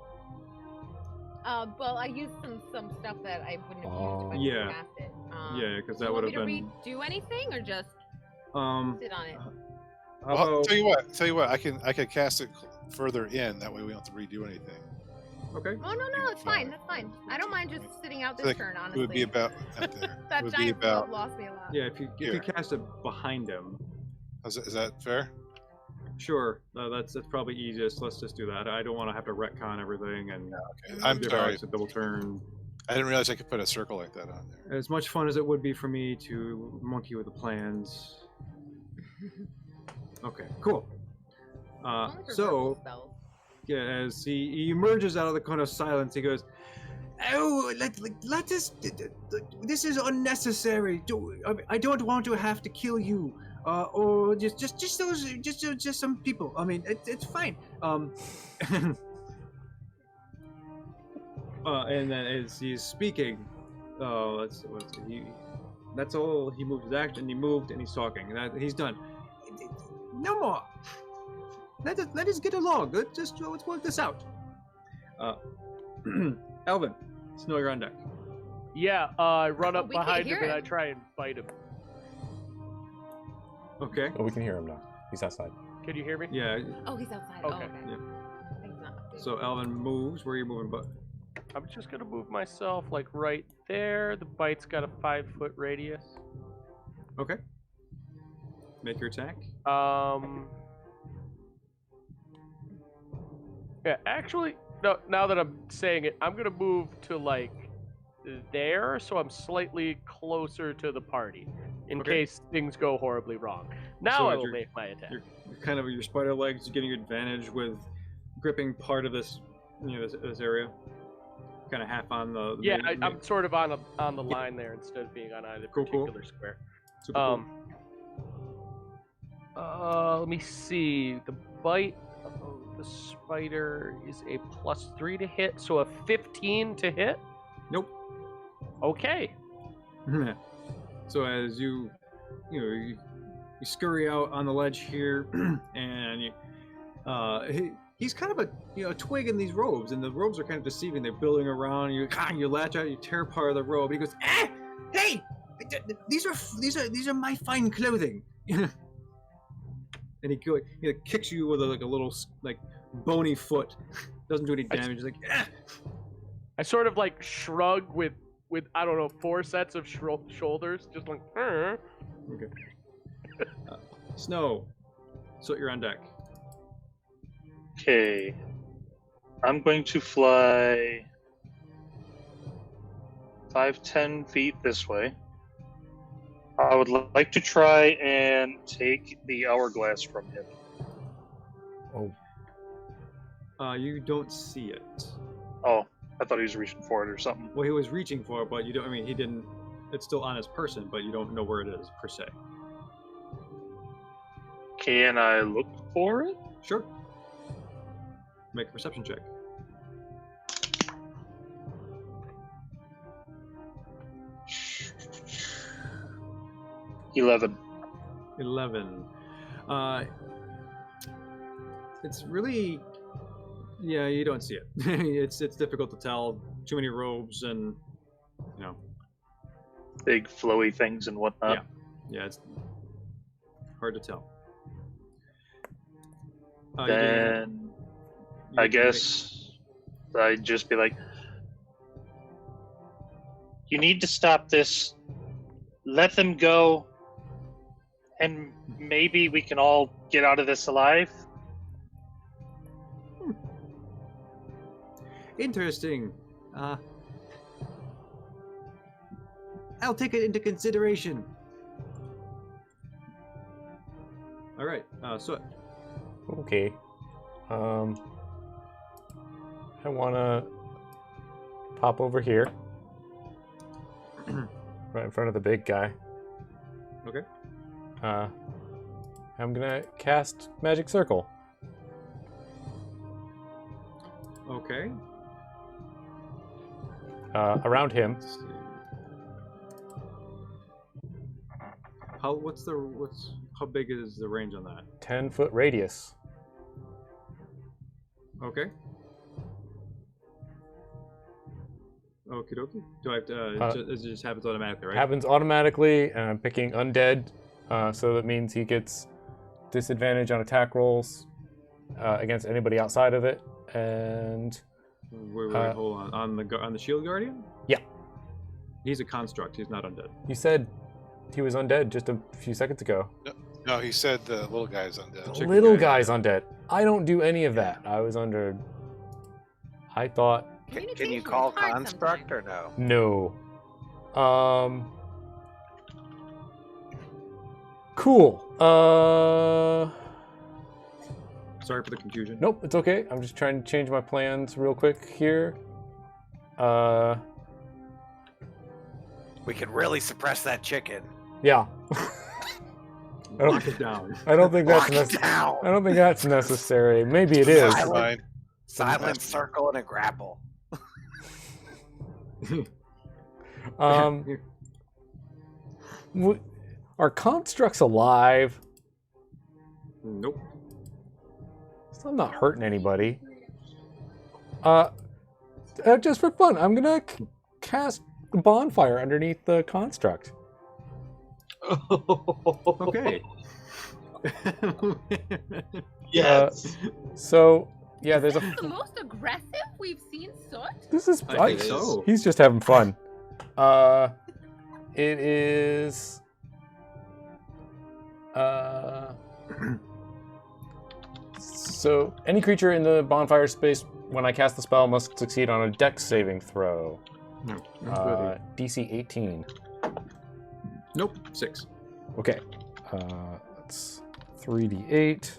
Well, I used some stuff that I wouldn't have Oh. used if I Yeah. didn't cast it. yeah, because Do that you would want have me been. to redo anything or just sit on it? How Well, about- tell you what, I can cast it further in. That way we don't have to redo anything. Okay. Oh no, it's fine. That's fine. I don't mind just sitting out this Like, turn. It Honestly, would be about up there. that it would be giant about. flub lost me a lot. Yeah, if you Here. cast it behind him, Is that fair? sure. That's probably easiest. Let's just do that. I don't want to have to retcon everything and Okay. I'm give sorry. Alex a double turn. I didn't realize I could put a circle like that on there. As much fun as it would be for me to monkey with the plans. Okay, cool. Only for verbal So, spells. yeah, as he emerges out of the cone of silence, he goes, "Oh, let us. This is unnecessary. I don't want to have to kill you, or just those, just some people. I mean, it's fine. And then as he's speaking, let's see, that's all. He moved his action. He moved, and he's talking. He's done. No more. Let us get along. Let's work this out. Alvin, Snow, you're on deck. Yeah, I run up We can't behind him hear and I him. try and bite him. Okay. Oh, we can hear him now. He's outside. Can you hear me? Yeah. Oh, he's outside. Okay. Oh, okay. Yeah. He's not up So Alvin moves. Where are you moving, bud? I'm just gonna move myself like right there. The bite's got a 5-foot radius. Okay. Make your attack. Yeah, actually, no. Now that I'm saying it, I'm gonna move to like there, so I'm slightly closer to the party, in Okay. case things go horribly wrong. Now So I as will you're- make my attack. You're kind of your spider legs getting your advantage with gripping part of this, this area. Kind of half on the. Yeah, main- I'm sort of on the line there instead of being on either Cool, cool. particular square. Super cool. Let me see. The bite of the spider is a +3 to hit, so a 15 to hit. Nope. Okay. So as you scurry out on the ledge here, and he's kind of a twig in these robes, and the robes are kind of deceiving. They're building around you. You latch out, you tear part of the robe, and he goes, "Ah, hey, these are my fine clothing." And he kicks you with a little bony foot. Doesn't do any damage. He's like, "Ah." I sort of like shrug with I don't know 4 sets of shoulders, just like. Okay. Snow. So you're on deck. Okay. I'm going to fly 5-10 feet this way. I would like to try and take the hourglass from him. Oh, You don't see it. Oh, I thought he was reaching for it or something. Well, he was reaching for it, but you don't. I mean, he didn't. It's still on his person, but you don't know where it is per se. Can I look for it? Sure. Make a perception check. $11. 11. It's really. Yeah, you don't see it. it's difficult to tell. Too many robes and, Big flowy things and whatnot. Yeah, it's hard to tell. Then I guess I'd just be like, you need to stop this. Let them go. And maybe we can all get out of this alive. Interesting. I'll take it into consideration. All right. So okay. I wanna pop over here, right in front of the big guy. Okay. I'm gonna cast Magic Circle. Okay. Around him. Let's see. How big is the range on that? 10-foot radius. Okay. Okie dokie. Do I have to? It just happens automatically, right? Happens automatically, and I'm picking undead, so that means he gets disadvantage on attack rolls against anybody outside of it, and Wait, hold on. On the shield guardian? Yeah. He's a construct. He's not undead. you said he was undead just a few seconds ago. No, he said the little guy's undead. The Chicken little guy. guy's undead. I don't do any of that. I thought Can you Communication's call hard construct sometimes. or no? no. Cool. Sorry for the confusion. Nope, it's okay. I'm just trying to change my plans real quick here. We could really suppress that chicken. Yeah. Lock it down. I don't think that's Lock it necessary. down. I don't think that's necessary. Maybe it is. Silent. Fine. Silent circle and a grapple. Are constructs alive? Nope. So I'm not hurting anybody. Just for fun, I'm gonna cast the bonfire underneath the construct. Okay. Yes. So Yeah, there's Is this the most aggressive we've seen Soot? This is. I think so. He's just having fun. It is. So any creature in the bonfire space when I cast the spell must succeed on a Dex saving throw. No. DC 18. Nope. 6. Okay. That's 3d8.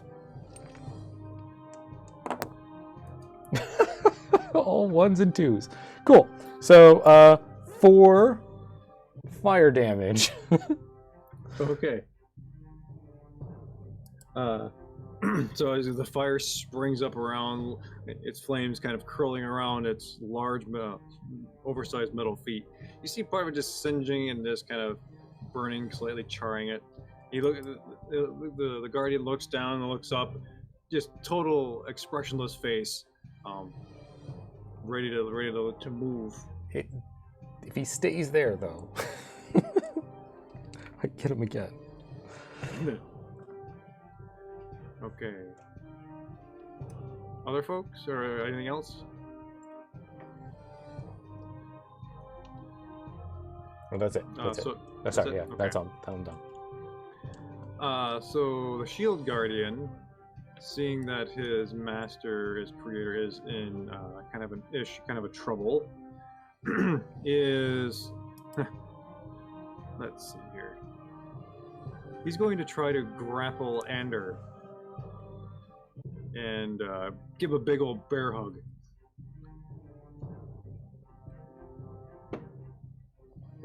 All 1s and 2s. Cool. So 4 fire damage. Okay. So as the fire springs up around, its flames kind of curling around its large, oversized metal feet. You see part of it just singeing and just kind of burning, slightly charring it. You look, the guardian looks down and looks up, just total expressionless face, ready to move. If he stays there, though, I get him again. Okay. Other folks or anything else? Well, that's it. That's it. Sorry, yeah, okay. that's on. I'm done. So the shield guardian, seeing that his master, his creator, is in kind of a trouble, is let's see here. He's going to try to grapple Ander and give a big old bear hug.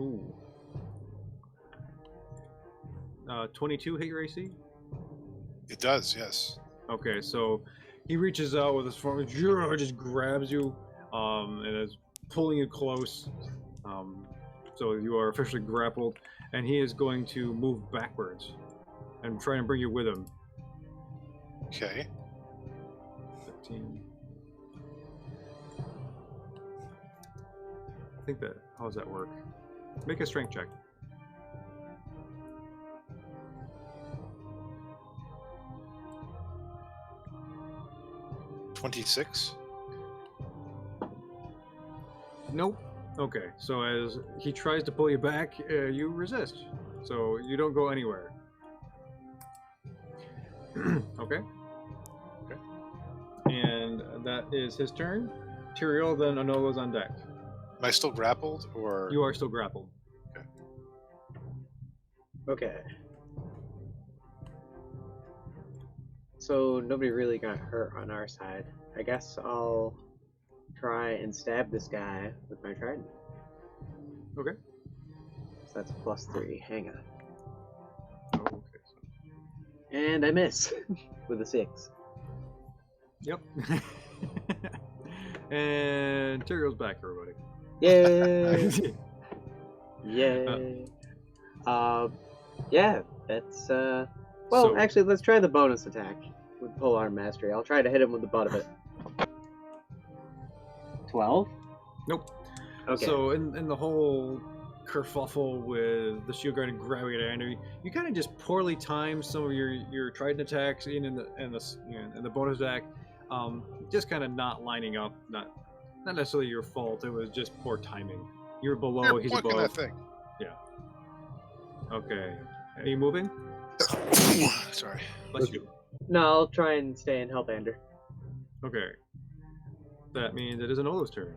Ooh. 22 hit your AC? It does, yes. Okay, so he reaches out with his form, just grabs you, and is pulling you close. So you are officially grappled, and he is going to move backwards and try and bring you with him. Okay. 15. I think that. How does that work? Make a strength check. $26. Nope. Okay, so as he tries to pull you back, you resist. So you don't go anywhere. Okay. Okay. And that is his turn. Tyrael, then Anola's on deck. Am I still grappled, or You are still grappled. Okay. So nobody really got hurt on our side. I guess I'll try and stab this guy with my trident. Okay. So that's +3. Hang on. Oh, okay. And I miss with a 6. Yep. And Tyrael's back, everybody. Yay! Yay! Yeah, that's well, So- actually, let's try the bonus attack with polearm mastery. I'll try to hit him with the butt of it. 12? Nope. Okay. So in the whole kerfuffle with the shield guard and grabbing at Andrew, you kind of just poorly timed some of your trident attacks in the bonus attack, just kind of not lining up. Not necessarily your fault. It was just poor timing. You're below. He's plucking above. that thing. Yeah. Okay. Are you moving? Sorry. Bless you. No, I'll try and stay and help Ander. Okay. That means it is Anolo's turn.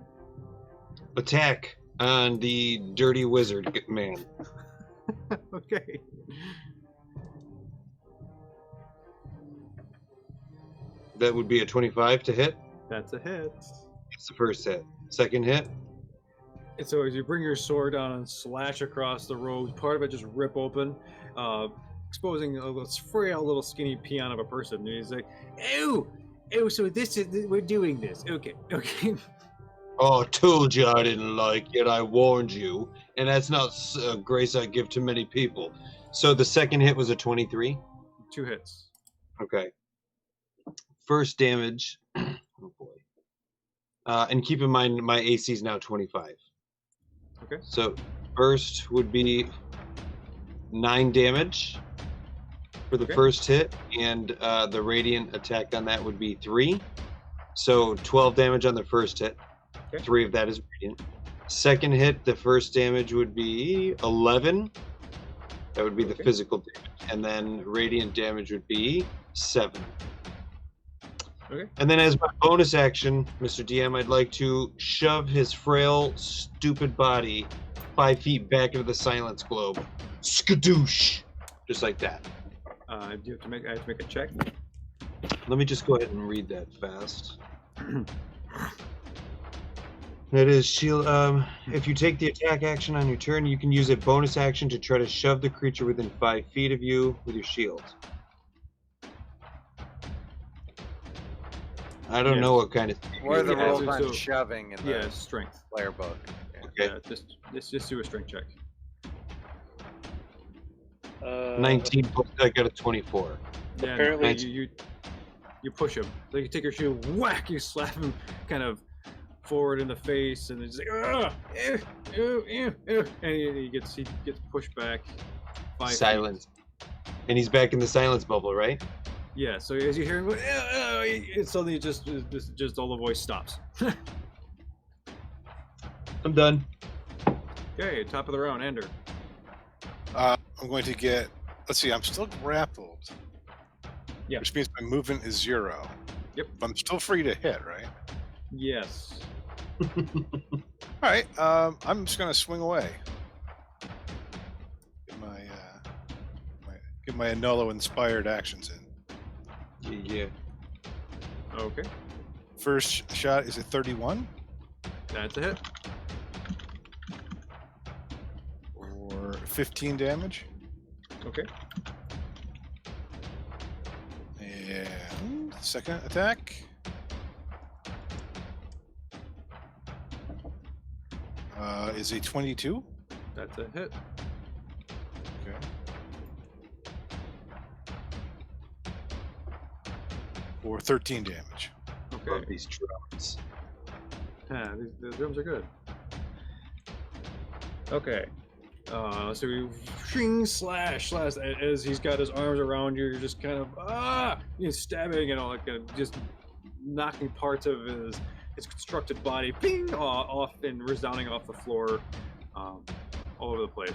Attack on the dirty wizard man. Okay. That would be a 25 to hit. That's a hit. That's the first hit. Second hit. And so as you bring your sword down and slash across the robes, part of it just rip open, exposing a frail little skinny peon of a person. And he's like, "Oh, so this is we're doing this. Okay." Oh, told you I didn't like it. I warned you. And that's not a grace I give to many people. So the second hit was a 23. 2 hits. Okay. First damage. Oh boy. And keep in mind my AC is now 25. Okay. So first would be 9 damage for the Okay. first hit, and the radiant attack on that would be 3. So 12 damage on the first hit. Okay. 3 of that is radiant. Second hit, the first damage would be 11. That would be the physical damage. And then radiant damage would be 7. Okay. And then as my bonus action, Mr. DM, I'd like to shove his frail, stupid body 5 feet back into the silence globe. Skadoosh! Just like that. I have to make a check. Let me just go ahead and read that fast. That is shield. If you take the attack action on your turn, you can use a bonus action to try to shove the creature within 5 feet of you with your shield. I don't know what kind of. What are the Yeah, rules so- on shoving in the Yeah, strength. player book? Okay. Yeah, just do a strength check. 19 plus I got a 24. Yeah, Apparently- you push him. So you take your shield, whack, you slap him kind of forward in the face, and it's like, and he gets pushed back. 5 feet. Silence. And he's back in the silence bubble, right? Yeah. So as you hear him, it suddenly just all the voice stops. I'm done. Okay, top of the round, Ender. I'm going to get. Let's see. I'm still grappled. Yeah. Which means my movement is 0. Yep. But I'm still free to hit, right? Yes. All right. I'm just gonna swing away. Get my Anolo inspired actions in. Yeah. Okay. First shot is a 31 That's a hit. or 15 damage. Okay. And second attack. Is a 22. That's a hit. Okay. For 13 damage. Okay. Love these drums. Yeah, the drums are good. Okay. So you shing, slash as he's got his arms around you. You're just kind of stabbing and all that, kind of just knocking parts of his constructed body, ping, off and resounding off the floor, all over the place.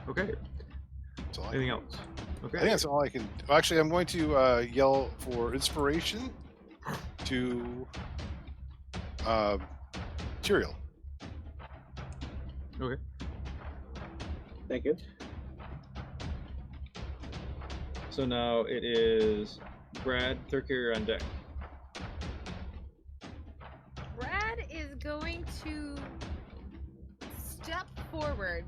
Okay. That's all I Anything can- else? Okay. I think that's all I can. Well, actually, I'm going to yell for inspiration to Tyrael. Okay. Thank you. So now it is Brad, Thurkir on deck. Brad is going to step forward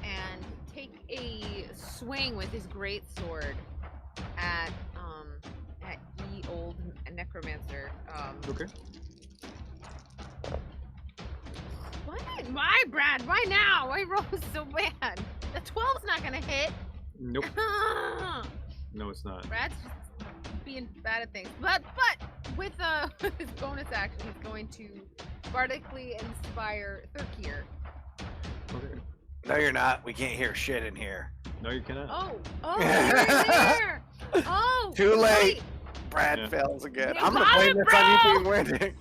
and take a swing with his great sword at ye old necromancer. Okay. Why, Brad? Why now? Why roll so bad? The 12's not gonna hit. Nope. No, it's not. Brad's just being bad at things. But with his bonus action, he's going to bardically inspire Thurkir. Okay. No, you're not. We can't hear shit in here. No, you cannot. Oh, you're in there. Oh, Too late. right. Brad Yeah. fails again. You I'm gonna got blame it, this on you bro! being winning.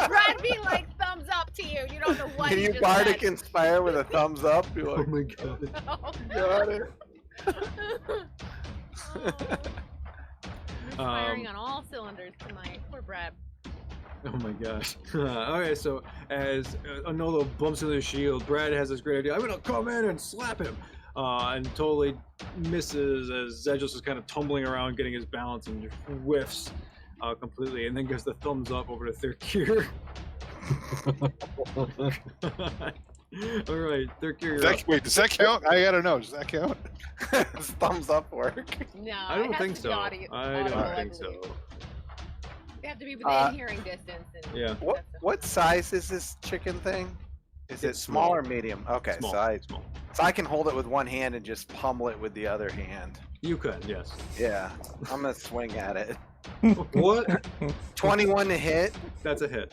Brad be like thumbs up to you. You don't know what Can he you just bardic said. inspire with a thumbs up? Be like, my god. Oh, got it. We're firing on all cylinders tonight. Poor Brad. Oh my gosh. Okay, so as Anolo bumps into the shield, Brad has this great idea. I'm gonna come in and slap him. And totally misses as Zedros is kind of tumbling around, getting his balance, and just whiffs completely, and then gives the thumbs up over to Thurkir. All right, Thurkir, you're up. Wait, does that count? I gotta know. Does that count? Does thumbs up work? No, I don't it has think to be so. audio- I audible, don't think believe. so. They have to be within hearing distance. And Yeah. What size is this chicken thing? Is it It's small small. or medium? Okay, Small. so I can hold it with one hand and just pummel it with the other hand. You could, yes. Yeah, I'm gonna swing at it. What? 21 to hit That's a hit.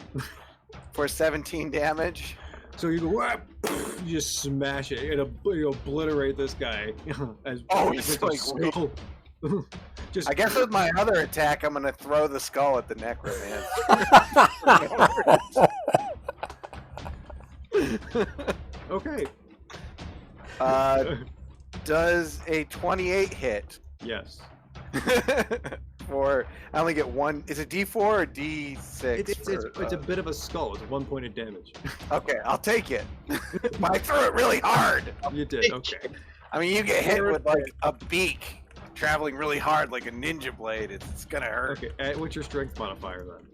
for 17 damage. So you go, whap, you just smash it, and you obliterate this guy. As Oh, as he's it's a like, wait. skull. Just I guess with my other attack, I'm gonna throw the skull at the necromancer. okay. Does a 28 hit? Yes. Or I only get one. Is it D4 or D6? It's a bit of a skull. It's 1 point of damage. Okay, I'll take it. But I threw it really hard. You did. Okay. I mean, you get hit with like a beak traveling really hard like a ninja blade. It's gonna hurt. Okay. What's your strength modifier then?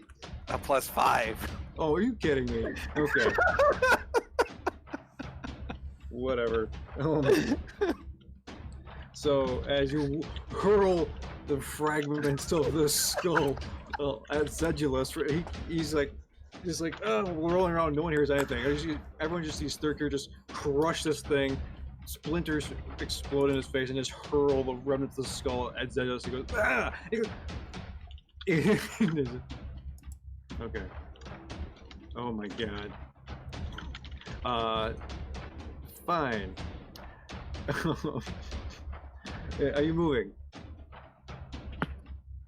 A +5. Oh, are you kidding me? Okay. Whatever. So as you hurl the fragments of the skull at Zedulus, he's like, rolling around. No one hears anything. Everyone just sees Thurkir just crush this thing. Splinters explode in his face and just hurl the remnants of the skull at Zedulus. He goes, ah! He goes, okay. Oh my god. Fine. Are you moving?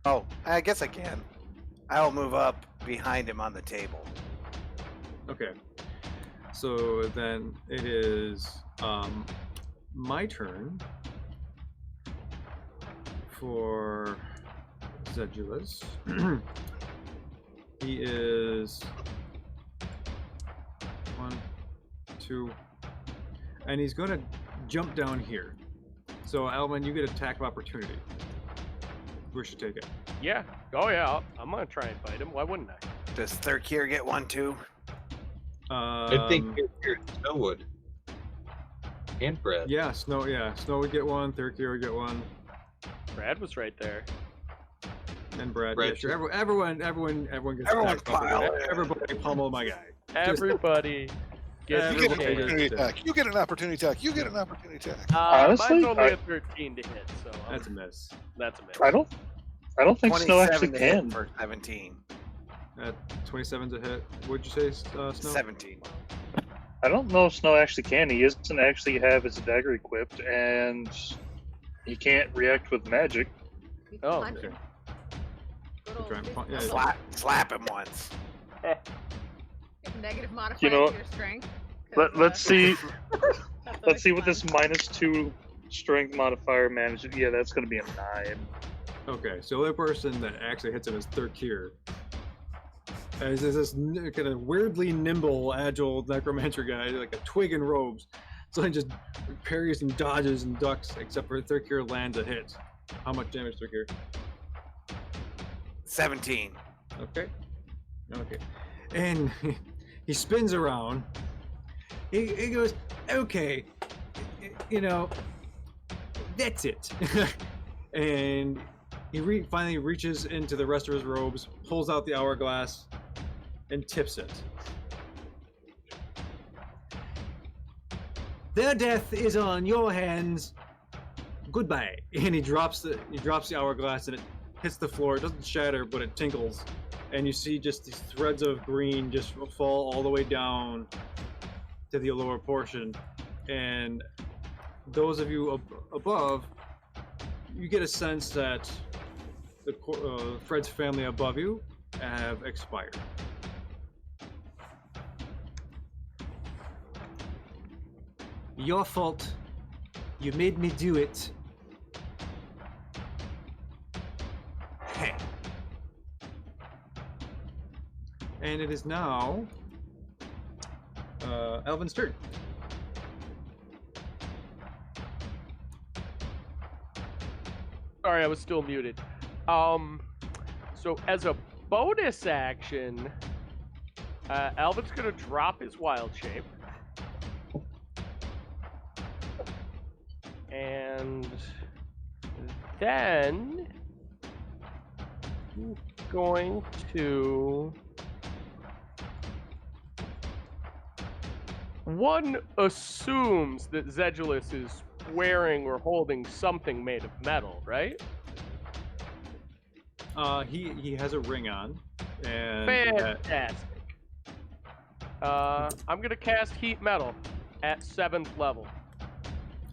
Oh, I guess I can. I'll move up behind him on the table. Okay. So then it is my turn for Zedulus. He is 1, 2, and he's gonna jump down here. So Alvin, you get attack of opportunity. We should take it. Yeah. Oh yeah. I'm gonna try and fight him. Why wouldn't I? Does Thurkir get one too? I think you're Snow would. And Brad. Yeah, Snow would get one. Thurkir would get one. Brad was right there. And Brad. Brad, Yeah, sure. Everyone gets Everyone attack of pile opportunity. in. Everybody pummel my guy. Everybody gets You get an a chance. opportunity attack. You get an opportunity attack. You get an opportunity attack. Honestly, mine's only I- a 13 to hit, so That's a miss. that's a miss. I don't think Snow actually 27 to hit can. for 17. 27's a hit. What'd you say, Snow? 17. I don't know if Snow actually can. He doesn't actually have his dagger equipped, and he can't react with magic. You can Oh, punch okay. him. Good old try and physical yeah. assault. Slap him once. Negative modifier You know, to your strength. 'cause, Let's see. that's Let's see always what fun. this -2 strength modifier manages. Yeah, that's going to be a 9. Okay, so the only person that actually hits him is Thurkir. As is this kind of weirdly nimble, agile necromancer guy, like a twig in robes. So he just parries and dodges and ducks, except for Thurkir lands a hit. How much damage, Thurkir? 17. Okay. Okay. And he spins around. He goes, okay, you know, that's it. And he finally reaches into the rest of his robes, pulls out the hourglass, and tips it. Their death is on your hands. Goodbye. And he drops the hourglass, and it hits the floor. It doesn't shatter, but it tinkles. And you see just these threads of green just fall all the way down to the lower portion. And those of you above, you get a sense that the Fred's family above you have expired. Your fault. You made me do it. Hey. And it is now Alvin's turn. Sorry, I was still muted. So as a bonus action, Alvin's gonna drop his wild shape. And then he's going to... One assumes that Zedulus is wearing or holding something made of metal, right? He has a ring on, and Fantastic. I'm gonna cast Heat Metal at 7th level.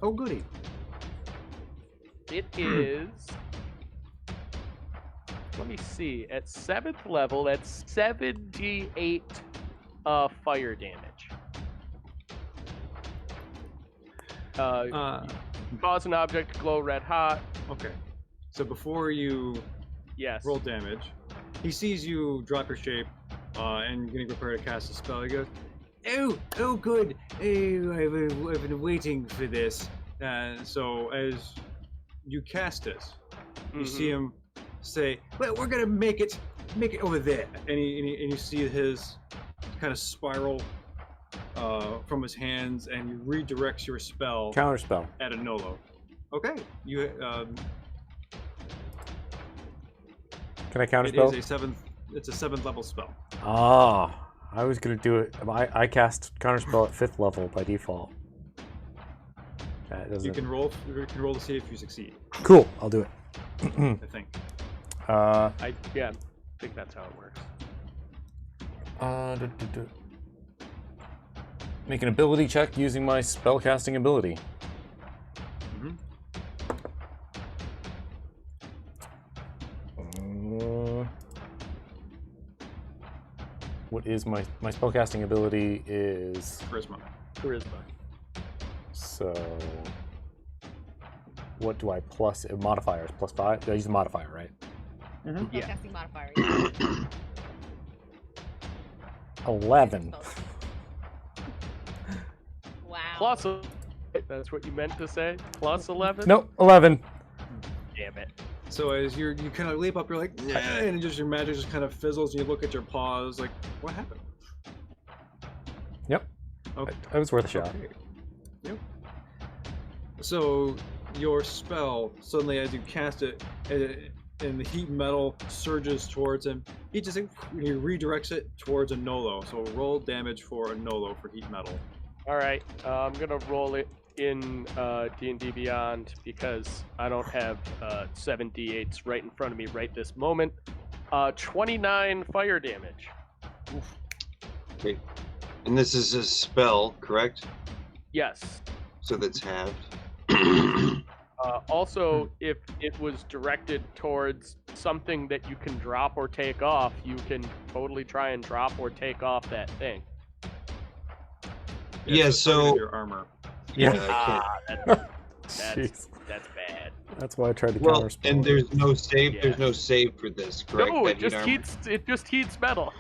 oh goody. It is let me see. At 7th level, that's 78 fire damage. Cause an object to glow red hot. Okay. So before you Yes. roll damage, he sees you drop your shape and getting prepared to cast a spell. He goes, oh, good. Oh, I've been waiting for this. So as you cast this, you see him say, well, we're going to make it over there. And you see his kind of spiral from his hands, and he redirects your spell. Counterspell. At a Nolo. Okay. You Can I counterspell? It's a 7th level spell. Ah, I was gonna do it. I cast counterspell at 5th level by default. That doesn't. You can roll to see if you succeed. Cool. I'll do it. I think. I think that's how it works. Make an ability check using my spellcasting ability. What is my spellcasting ability is Charisma. So what do I plus modifiers? +5? I use a modifier, right? Yeah. Casting modifier. 11. Wow. Plus, that's what you meant to say? Plus 11? Nope, 11. Damn it. So as you kind of leap up, you're like, yeah, and just your magic just kind of fizzles, and you look at your paws, like, what happened? Yep. Okay. It was worth a shot. Okay. Yep. So your spell suddenly, as you cast it, and the heat metal surges towards him, he redirects it towards a Nolo. So roll damage for a Nolo for heat metal. All right, I'm gonna roll it in D&D Beyond because I don't have 7 d8s right in front of me right this moment. 29 fire damage. Oof. Okay. And this is a spell, correct? Yes. So that's halved. Also, if it was directed towards something that you can drop or take off, you can totally try and drop or take off that thing. Yeah, so your armor. Yeah. That's bad. That's why I tried to well, counterspell. and there's no save. Yeah. There's no save for this, correct? No, That it just armor? heats. It just heats metal.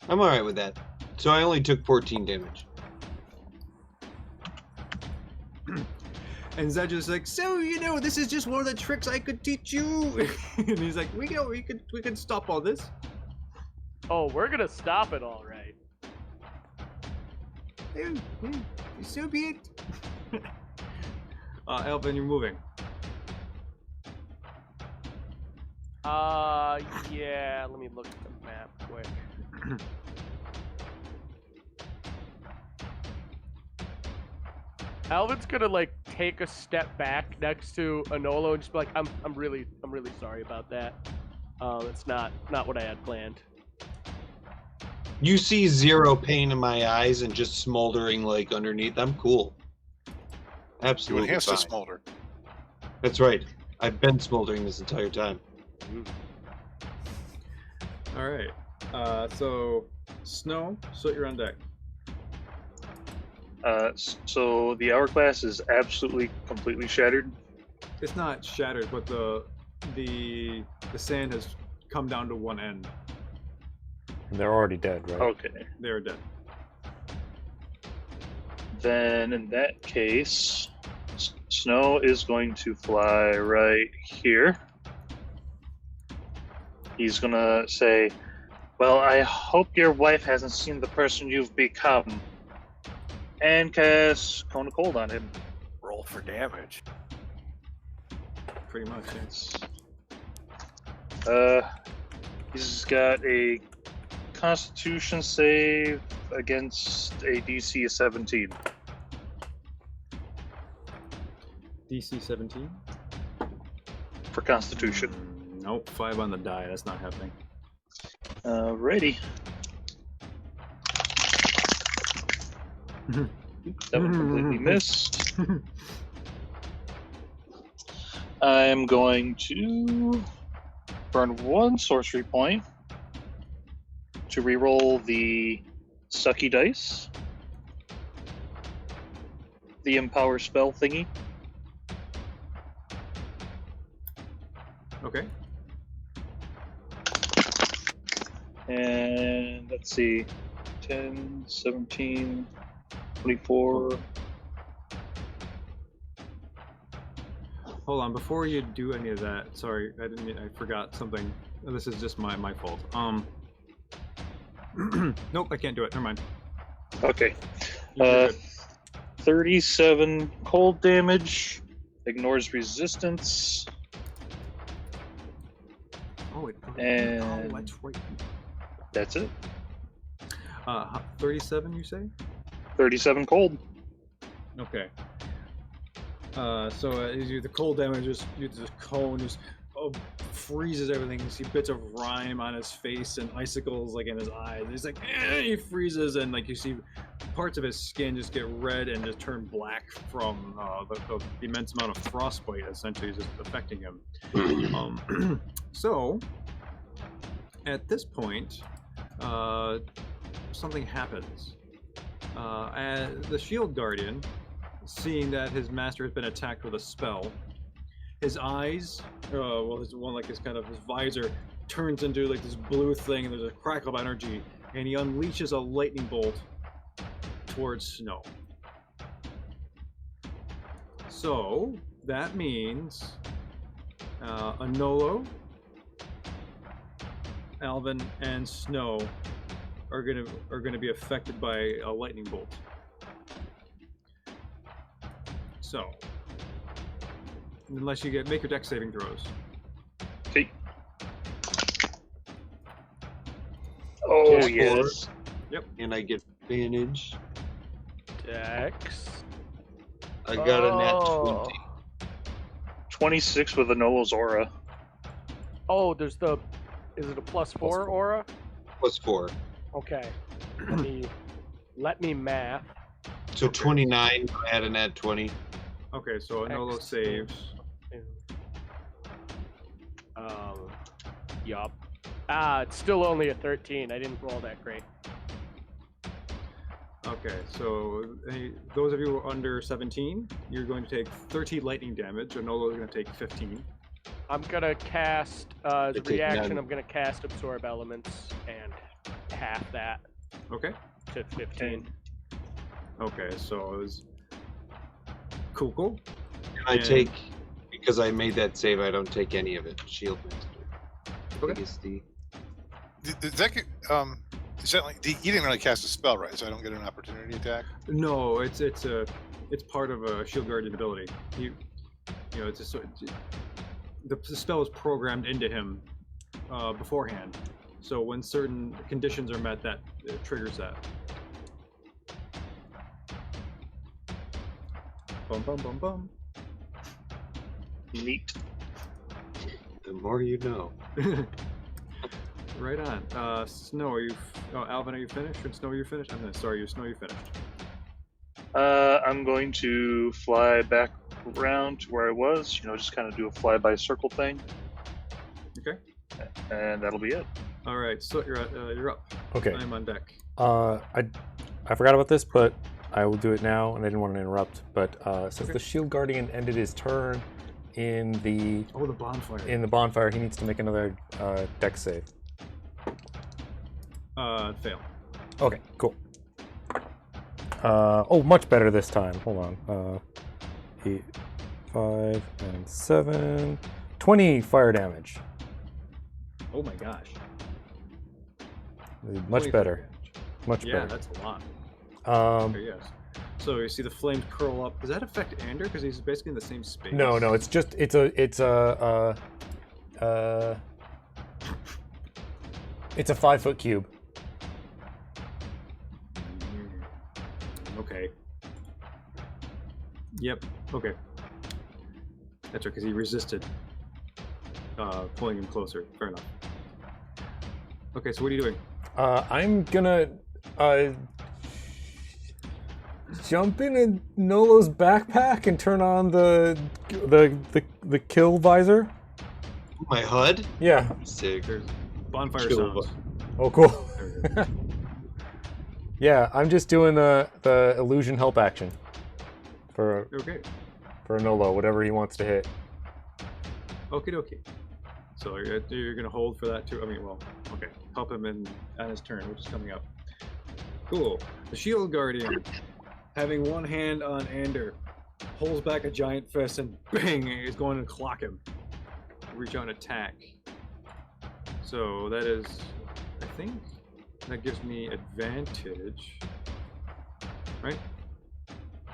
I'm all right with that. So I only took 14 damage. And Zedge is like, so this is just one of the tricks I could teach you. And he's like, we could stop all this. Oh, we're gonna stop it, all right. So be it. Elvin, you're moving. Yeah. Let me look at the map quick. Alvin's gonna take a step back next to Anolo and just be like, I'm really sorry about that. It's not what I had planned. You see 0 pain in my eyes and just smoldering underneath. I'm cool. You Absolutely enhance fine. to smolder. That's right. I've been smoldering this entire time. All right. So Snow, you're on deck. So the hourglass is absolutely, completely shattered. It's not shattered, but the sand has come down to one end. They're already dead, right? Okay. They're dead. Then in that case, Snow is going to fly right here. He's gonna say, well, I hope your wife hasn't seen the person you've become. And cast Cone of Cold on him. Roll for damage. Pretty much, He's got a Constitution save against a DC of 17. DC 17? For Constitution. Nope, 5 on the die. That's not happening. Ready. That one completely missed. I'm going to burn 1 sorcery point to reroll the sucky dice, the empower spell thingy. Okay. And let's see, 10, 17, 24. Hold on, before you do any of that, sorry, I forgot something. This is just my fault. Nope, I can't do it. Never mind. Okay. You're good. 37 cold damage, ignores resistance, Oh, and that's right. that's it. 37, you say? 37 cold. Okay. The cold damage just this cone just freezes everything. You see bits of rime on his face and icicles like in his eyes. He's like, he freezes, and like you see parts of his skin just get red and just turn black from the immense amount of frostbite essentially is just affecting him. So at this point, something happens. The shield guardian, seeing that his master has been attacked with a spell, his eyes, his visor turns into like this blue thing, and there's a crackle of energy, and he unleashes a lightning bolt towards Snow. So that means Anolo, Alvin, and Snow are gonna be affected by a lightning bolt. So, unless you make your dex saving throws. Okay. Oh, Dex yes. Yep. And I get advantage. Dex. I got a nat Oh. 20. 26 with Anolo's aura. Oh, is it a +4 aura? +4. Okay. Let me math. So 29, I had a nat 20. Okay, so Anolo X saves. Yup. It's still only a 13. I didn't roll that great. Okay, so those of you who are under 17, you're going to take 30 lightning damage. Anolo is going to take 15. I'm gonna cast as a They take reaction. none. I'm gonna cast Absorb Elements and half that Okay. to 15. Okay, so it was cool. And I take, because I made that save, I don't take any of it. Shield Master. Okay. Is the Is that like you didn't really cast a spell, right? So I don't get an opportunity attack. No, it's part of a shield guardian ability. The spell is programmed into him beforehand. So when certain conditions are met, that it triggers that. Bum bum bum bum. Neat. the more you know. Right on. Snow, are you? Alvin, are you finished? And Snow, are you finished? Snow, you finished. I'm going to fly back around to where I was. Just kind of do a flyby circle thing. Okay. And that'll be it. All right. So you're up. Okay. I'm on deck. I forgot about this, but I will do it now, and I didn't want to interrupt. But since the Shield Guardian ended his turn in the bonfire, he needs to make another dex save. Fail. Okay, cool. Much better this time. Hold on. 8, 5, and 7. 20 fire damage. Oh my gosh. Much better. Much Yeah, better. that's a lot. Okay, yes. So you see the flames curl up. Does that affect Ander? Because he's basically in the same space. No, it's a 5-foot cube. Okay. Yep. Okay. That's right, because he resisted pulling him closer. Fair enough. Okay, so what are you doing? I'm gonna jump in Nolo's backpack and turn on the kill visor. My HUD? Yeah. Sick. There's bonfire Chill. sounds. Oh, cool. There we go. Yeah, I'm just doing the illusion help action for Okay. a Nolo, whatever he wants to hit. Okie dokie. So you're gonna hold for that too. I mean, well, okay. Help him on his turn, which is coming up. Cool. The Shield Guardian, having one hand on Ander, pulls back a giant fist and bang! Is going to clock him. Reach out and attack. So that is, I think, that gives me advantage. Right?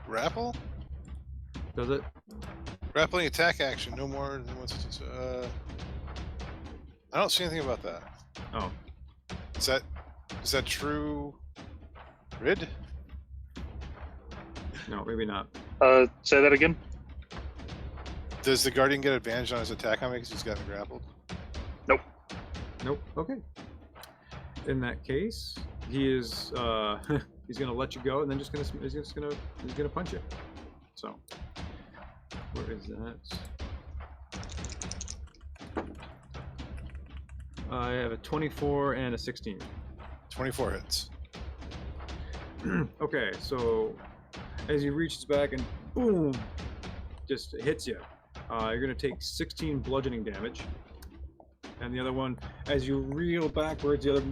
Grapple? Does it? Grappling attack action, no more than once. I don't see anything about that. Oh. Is that true? Rid? No, maybe not. Say that again. Does the Guardian get advantage on his attack on me because he's gotten grappled? Nope. Okay. In that case, he is he's gonna let you go and then he's gonna punch you. So where is that? I have a 24 and a 16. 24 hits. Okay, so as he reaches back and boom, just hits you. You're gonna take 16 bludgeoning damage. And the other one, as you reel backwards, the other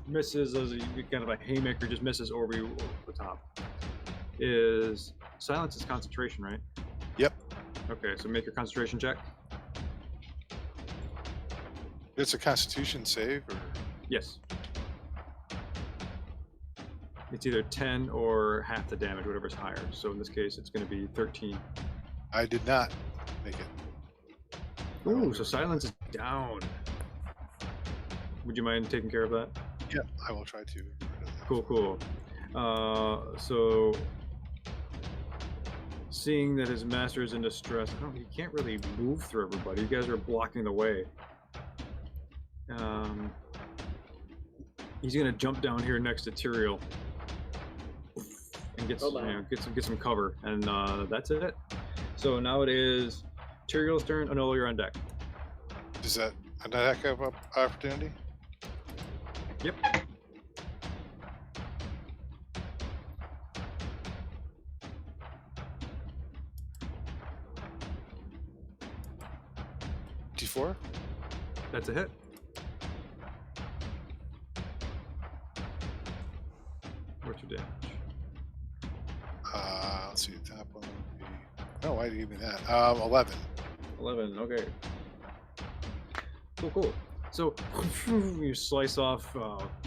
misses as kind of a haymaker just misses over you over the top. Silence is concentration, right? Yep. Okay, so make your concentration check. It's a Constitution save, or Yes. It's either 10 or half the damage, whatever's higher. So in this case, it's going to be 13. I did not make it. Ooh, so silence is down. Would you mind taking care of that? Yeah, I will try to. Cool. So seeing that his master is in distress, he can't really move through everybody. You guys are blocking the way. He's gonna jump down here next to Tyrael and get some cover, and that's it. So now it is Tyrael's turn. Oh no, you're on deck. Does that attack have opportunity? Yep. D4? That's a hit. What's your damage? Let's see. The top one would be. Oh, why did you give me that? 11. 11. Okay. Cool. So you slice off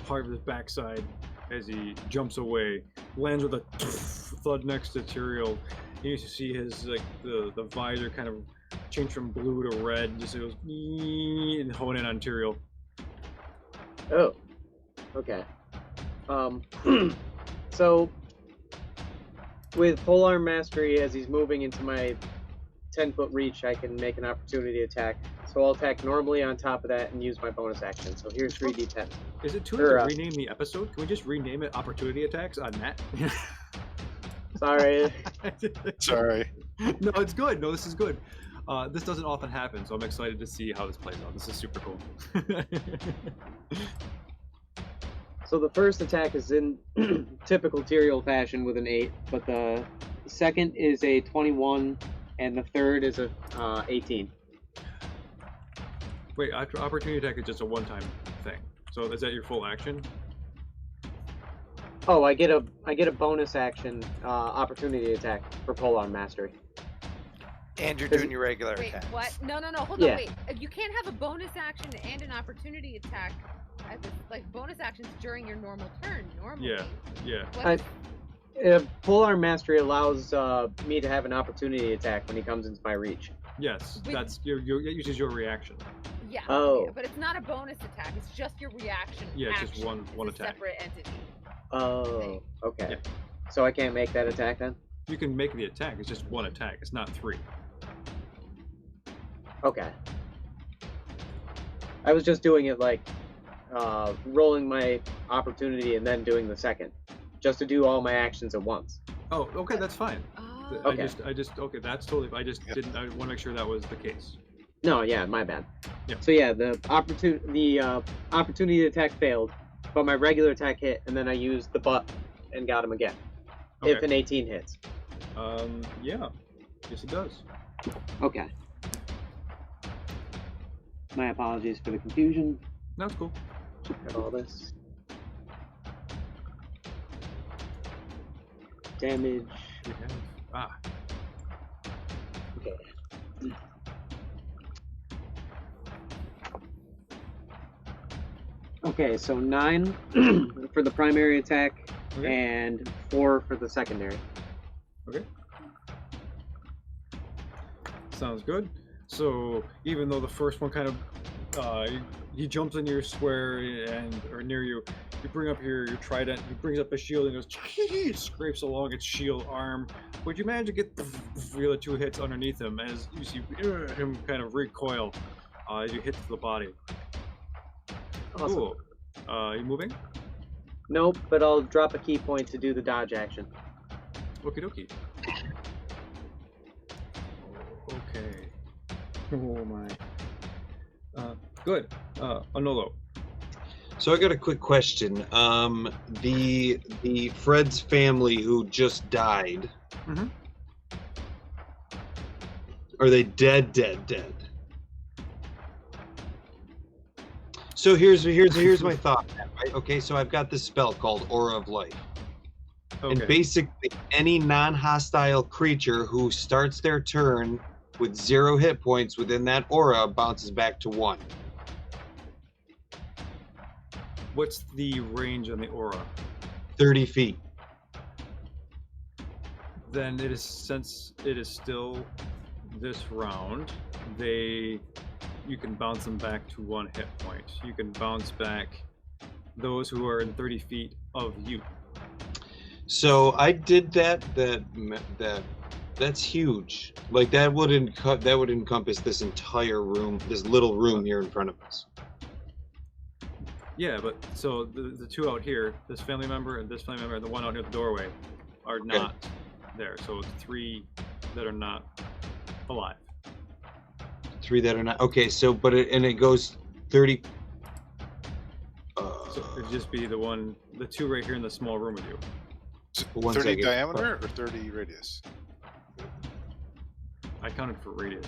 part of his backside as he jumps away, lands with a thud next to Tyrael. You see his the visor kind of change from blue to red, just goes and hone in on Tyrael. Oh, okay. So with polearm mastery, as he's moving into my 10-foot reach, I can make an opportunity attack. So I'll attack normally on top of that and use my bonus action. So here's 3d10. Is it too late to rename the episode? Can we just rename it Opportunity Attacks on that? Sorry. Sorry. No, it's good. No, this is good. This doesn't often happen, so I'm excited to see how this plays out. This is super cool. So the first attack is in typical Tyrael fashion with an 8, but the second is a 21, and the third is a 18. Wait, opportunity attack is just a one-time thing. So is that your full action? Oh, I get a bonus action opportunity attack for polearm mastery. And you're doing your regular Wait, attack. what? No, hold Yeah. on, wait. You can't have a bonus action and an opportunity attack as bonus actions during your normal turn, normally. Yeah. What? Polearm mastery allows me to have an opportunity attack when he comes into my reach. Yes, With- that's it uses your reaction. Yeah. Oh. Yeah, but it's not a bonus attack. It's just your reaction. Yeah, it's just action. one It's a attack. separate entity. Oh, okay. Yeah. So I can't make that attack then? You can make the attack. It's just one attack. It's not 3. Okay. I was just doing it rolling my opportunity and then doing the second, just to do all my actions at once. Oh, okay, that's fine. Oh. Okay. I just okay, that's totally. I just Yep. didn't. I want to make sure that was the case. No, yeah, my bad. Yep. So yeah, the opportunity to attack failed, but my regular attack hit, and then I used the butt and got him again. Okay. If an 18 hits. Yeah. Yes, it does. Okay. My apologies for the confusion. That's cool. Got all this. Damage. We have... Okay. Okay, so 9 for the primary attack Okay. and 4 for the secondary. Okay. Sounds good. So even though the first one kind of he jumps in your square or near you, you bring up your trident. He brings up a shield and goes scrapes along its shield arm. But you manage to get the other 2 hits underneath him as you see him kind of recoil as you hit the body. Awesome. Cool. You moving? Nope, but I'll drop a key point to do the dodge action. Okie dokie. Okay. Oh my. Good. Anolo. So I got a quick question. The Fred's family who just died. Mhm. Are they dead? So here's my thought. Right? Okay, so I've got this spell called Aura of Life. Okay. And basically, any non-hostile creature who starts their turn with 0 hit points within that aura bounces back to 1. What's the range on the aura? 30 feet. Then it is, since it is still this round, you can bounce them back to 1 hit point. You can bounce back those who are in 30 feet of you. So I did that. That's huge. Like that would encompass this entire room, this little room here in front of us. Yeah, but so the 2 out here, this family member and this family member, and the one out near the doorway, are not there. So it's 3 that are not alive. 3 that are not. Okay, so it goes 30. So it'd just be the 2 right here in the small room with you. 30 second. diameter or 30 radius? I counted for radius.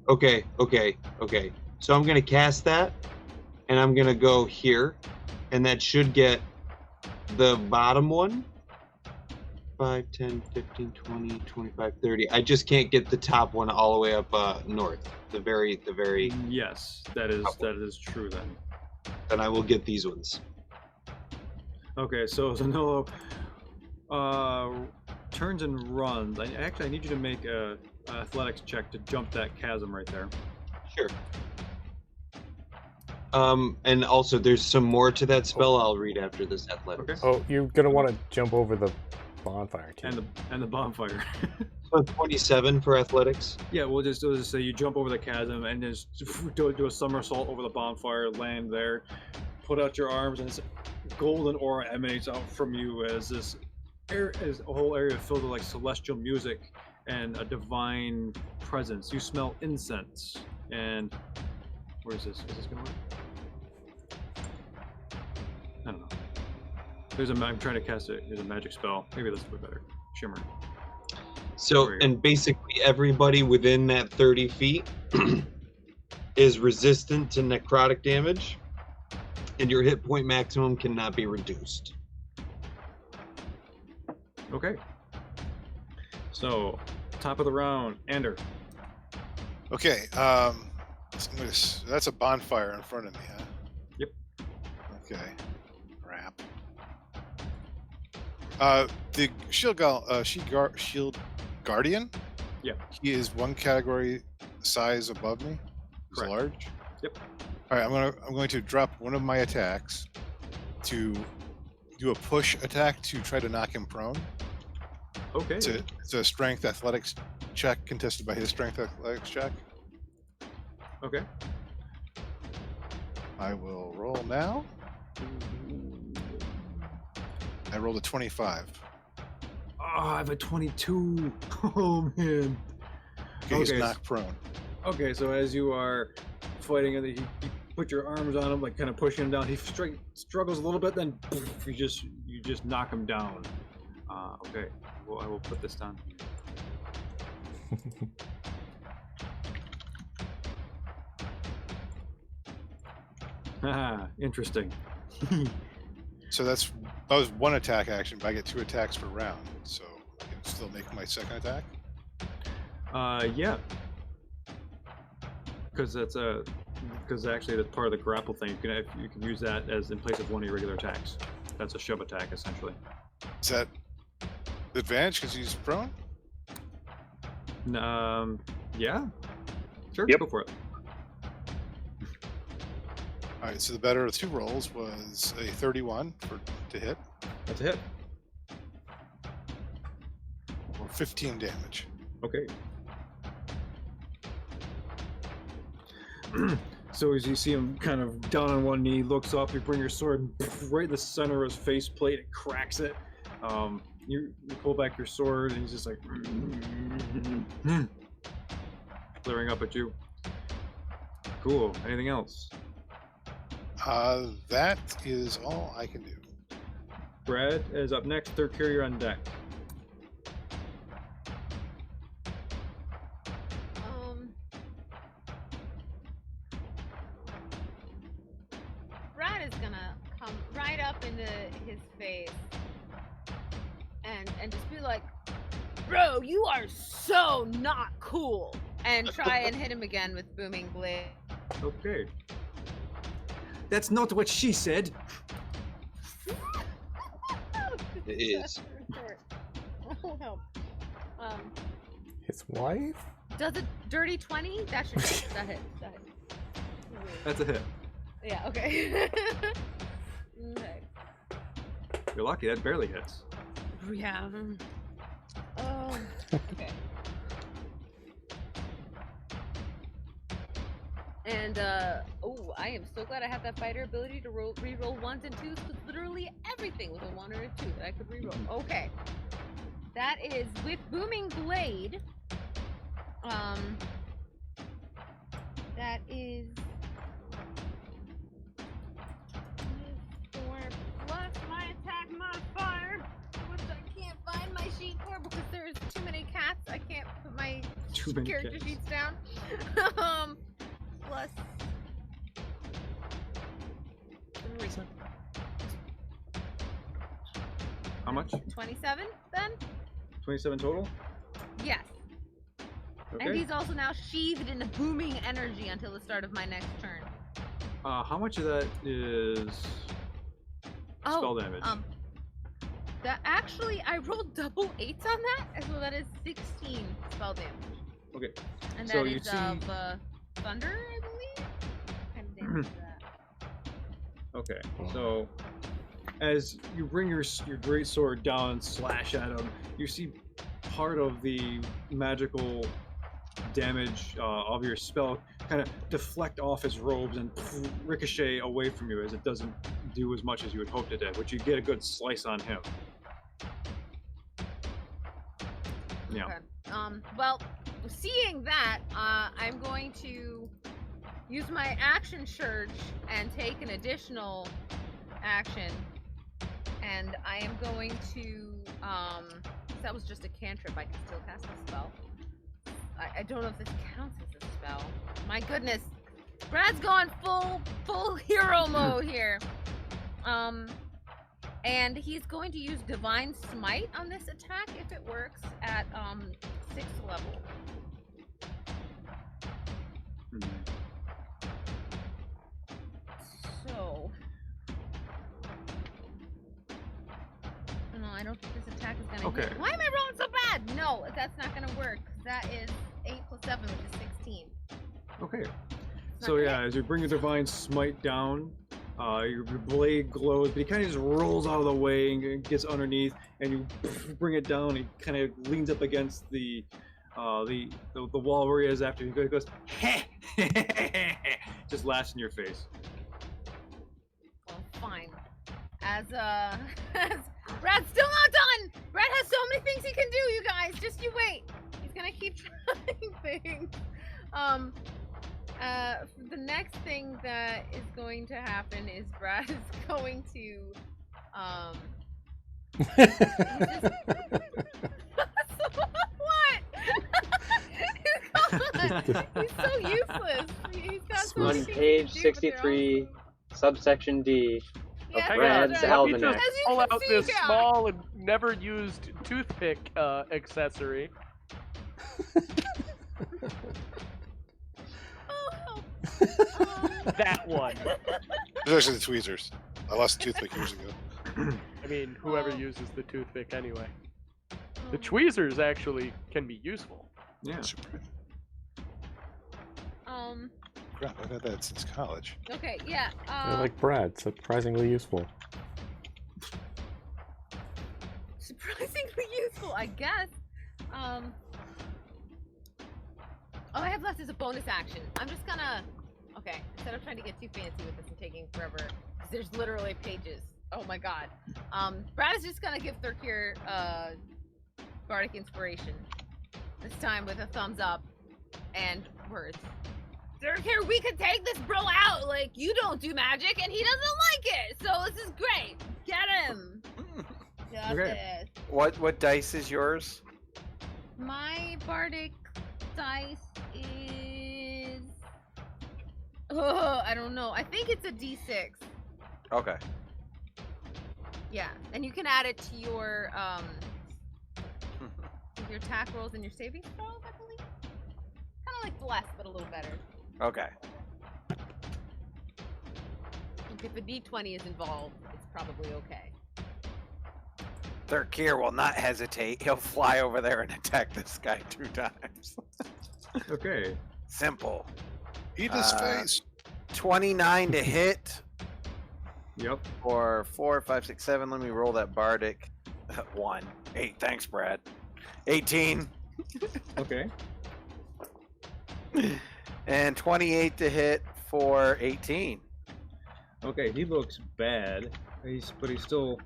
Okay. So I'm gonna cast that, and I'm gonna go here, and that should get the bottom one. 5, 10, 15, 20, 25, 30. I just can't get the top one all the way up north. The very. Yes, that is true then. Then I will get these ones. Okay, so Zanolo turns and runs. I need you to make a athletics check to jump that chasm right there. Sure. And also there's some more to that spell I'll read after this athletics. Okay. Oh, you're gonna want to jump over the bonfire too. And the bonfire. So 27 for athletics. Yeah, we'll just say you jump over the chasm and just do a somersault over the bonfire, land there, put out your arms, and this golden aura emanates out from you as this as a whole area filled with like celestial music and a divine presence. You smell incense, and where is this? Is this gonna work? I don't know. I'm trying to cast it. There's a magic spell. Maybe this will be better. Shimmer. So, and basically everybody within that 30 feet is resistant to necrotic damage, and your hit point maximum cannot be reduced. Okay. So, top of the round, Ander. Okay, that's a bonfire in front of me, huh? Yep. Okay. Crap. The shield guardian. Yeah. He is 1 category size above me. He's Correct. large. Yep. All right, I'm going to drop one of my attacks to do a push attack to try to knock him prone. Okay. It's a strength athletics check contested by his strength athletics check. Okay. I will roll now. I rolled a 25. Oh, I have a 22. Oh man. Okay, he's Okay. knocked prone. Okay, so as you are fighting, you put your arms on him, like kind of pushing him down. He struggles a little bit, then you just knock him down. Okay, well, I will put this down here. Haha, interesting. So that was one attack action, but I get 2 attacks per round, so I can still make my second attack. Yeah. Because actually that's part of the grapple thing. You can use that as in place of one of your regular attacks. That's a shove attack essentially. Is that the advantage because he's prone? Yeah. Sure. Yep. Go for it. All right, so the better of 2 rolls was a 31 to hit, That's a hit. or 15 damage. Okay. So as you see him kind of down on one knee, looks up, you bring your sword right in the center of his faceplate, it cracks it. You pull back your sword, and he's just like glaring up at you. Cool. Anything else? That is all I can do. Brad is up next. Third carrier on deck. Brad is gonna come right up into his face and just be like, "Bro, you are so not cool," and try and hit him again with booming blade. Okay. That's not what she said. It is. Oh, help. His wife? Does a dirty 20? That should that hit. That's a hit. Yeah, okay. Okay. You're lucky. That barely hits. Yeah. Oh, okay. And I am so glad I have that fighter ability to re-roll 1s and 2s, because literally everything was a 1 or a 2 that I could re-roll. Okay. That is with booming blade. That is 4 plus my attack modifier, which I can't find my sheet for because there's too many cats. I can't put my Too many character cats. sheets down. Plus 3. How much? 27 then? 27 total? Yes. Okay. And he's also now sheathed in booming energy until the start of my next turn. How much of that is spell damage? That actually I rolled double 8s on that, so that is 16 spell damage. Okay. And So that you is thunder, I believe. What kind of damage is that? Okay. So as you bring your great sword down and slash at him, you see part of the magical damage of your spell kind of deflect off his robes and ricochet away from you, as it doesn't do as much as you had hoped it did, but you get a good slice on him. Yeah. Okay. Well, seeing that, I'm going to use my action surge and take an additional action, and I am going to that was just a cantrip. I can still cast a spell. I don't know if this counts as a spell. My goodness, Brad's going full hero mode here. And he's going to use Divine Smite on this attack if it works at 6th level. So, no, I don't think this attack is gonna hit. Why am I rolling so bad? No, that's not gonna work. That is 8 plus 7, which is 16. Okay. So yeah, as you bring your Divine Smite down, your blade glows, but he kind of just rolls out of the way and gets underneath, and you bring it down. He kind of leans up against the wall where he is after he goes, just laughs in your face. Well, fine. As Brad's still not done. Brad has so many things he can do, you guys. Just you wait. He's gonna keep trying things. The next thing that is going to happen is Brad is going to, what? He's so useless. He's got so many On things to page do, but they're 63, subsection D of Yeah, Brad's that's right. Let me almanac. just As you pull can out see, this yeah. small and never used toothpick accessory. Oh, That one. There's actually the tweezers. I lost the toothpick years ago. I mean, whoever Oh. uses the toothpick anyway. The tweezers actually can be useful. Yeah. Super. Crap, I've had that since college. Okay, yeah. They're like Brad, surprisingly useful. Surprisingly useful, I guess. All I have left is a bonus action. I'm just gonna. Okay, instead of trying to get too fancy with this and taking forever, because there's literally pages. Oh my god. Brad is just gonna give Thurkir bardic inspiration. This time with a thumbs up and words. Thurkir, we could take this bro out. Like, you don't do magic and he doesn't like it. So this is great. Get him. Got Okay. this. What dice is yours? My bardic dice is. Oh, I don't know. I think it's a D6. Okay. Yeah, and you can add it to your attack rolls and your saving throws, I believe. Kind of like bless, but a little better. Okay. Like if a D20 is involved, it's probably okay. Thurkir will not hesitate. He'll fly over there and attack this guy 2 times. Okay. Simple. Eat his face. 29 to hit. Yep. Or 4, 5, 6, 7. Let me roll that bardic. 1. 8. Thanks, Brad. 18. Okay. And 28 to hit for 18. Okay, he looks bad. But he's still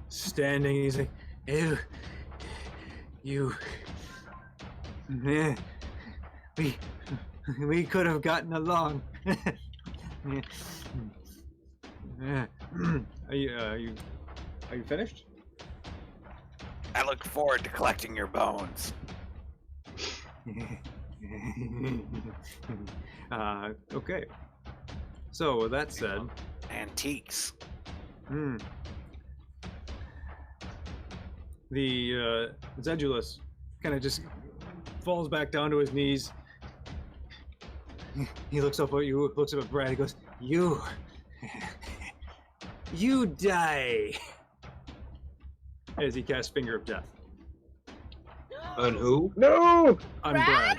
standing. He's like, ew, you, we could have gotten along. Are you finished? I look forward to collecting your bones. Okay. So with that said, Antiques. The Zedulus kind of just falls back down to his knees. He looks up at you, looks up at Brad. He goes, "You die." As he casts Finger of Death On who? No! on Brad? Brad,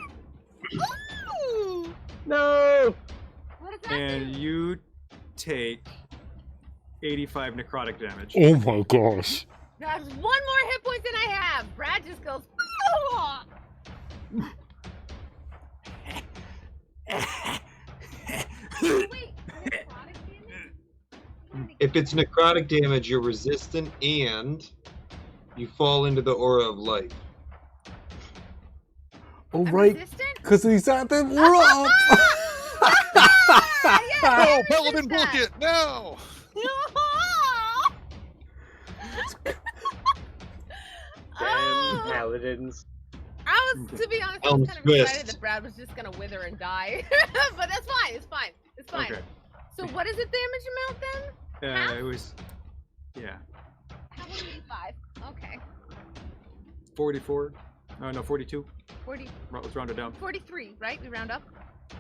Ooh! No! What does that and do? you take 85 necrotic damage. Oh my gosh. That's one more hit point than I have. Brad just goes. "Ah!" Wait, necrotic damage? If it's necrotic damage, you're resistant and you fall into the aura of life. Oh, I'm right. resistant? Because he's at the rope. Oh, Paladin bullshit! No! Damn paladins. I was, to be honest, I Elm was kind of excited twist. that Brad was just gonna wither and die. But that's fine. It's fine. It's fine. Okay. So what is the damage amount then? Half? It was, yeah, How about 85? Okay. 44. No, 42. 40, Let's round it down. 43, right? We round up.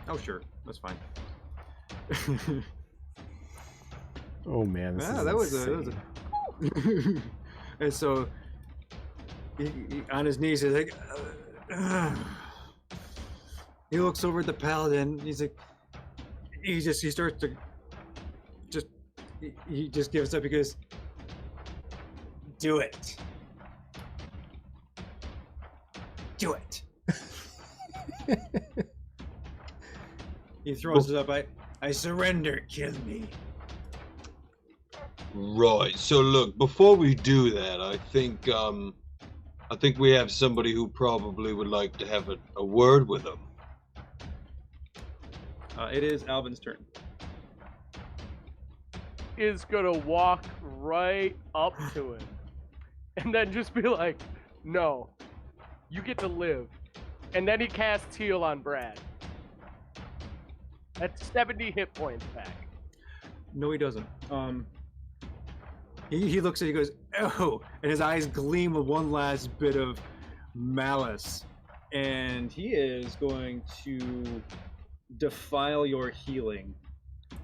Oh, sure, that's fine. Oh man, this Yeah, is that was insane. a. And so, he, on his knees, he's like, he looks over at the paladin. He's like, he starts to, he just gives up because, do it, do it. He throws it up. I surrender. Kill me. Right. So look, before we do that, I think we have somebody who probably would like to have a word with him. It is Alvin's turn. Is gonna walk right up to him and then just be like, no, you get to live. And then he casts heal on Brad. That's 70 hit points back. No, he doesn't. He looks at you, he goes, oh, and his eyes gleam with one last bit of malice. And he is going to defile your healing.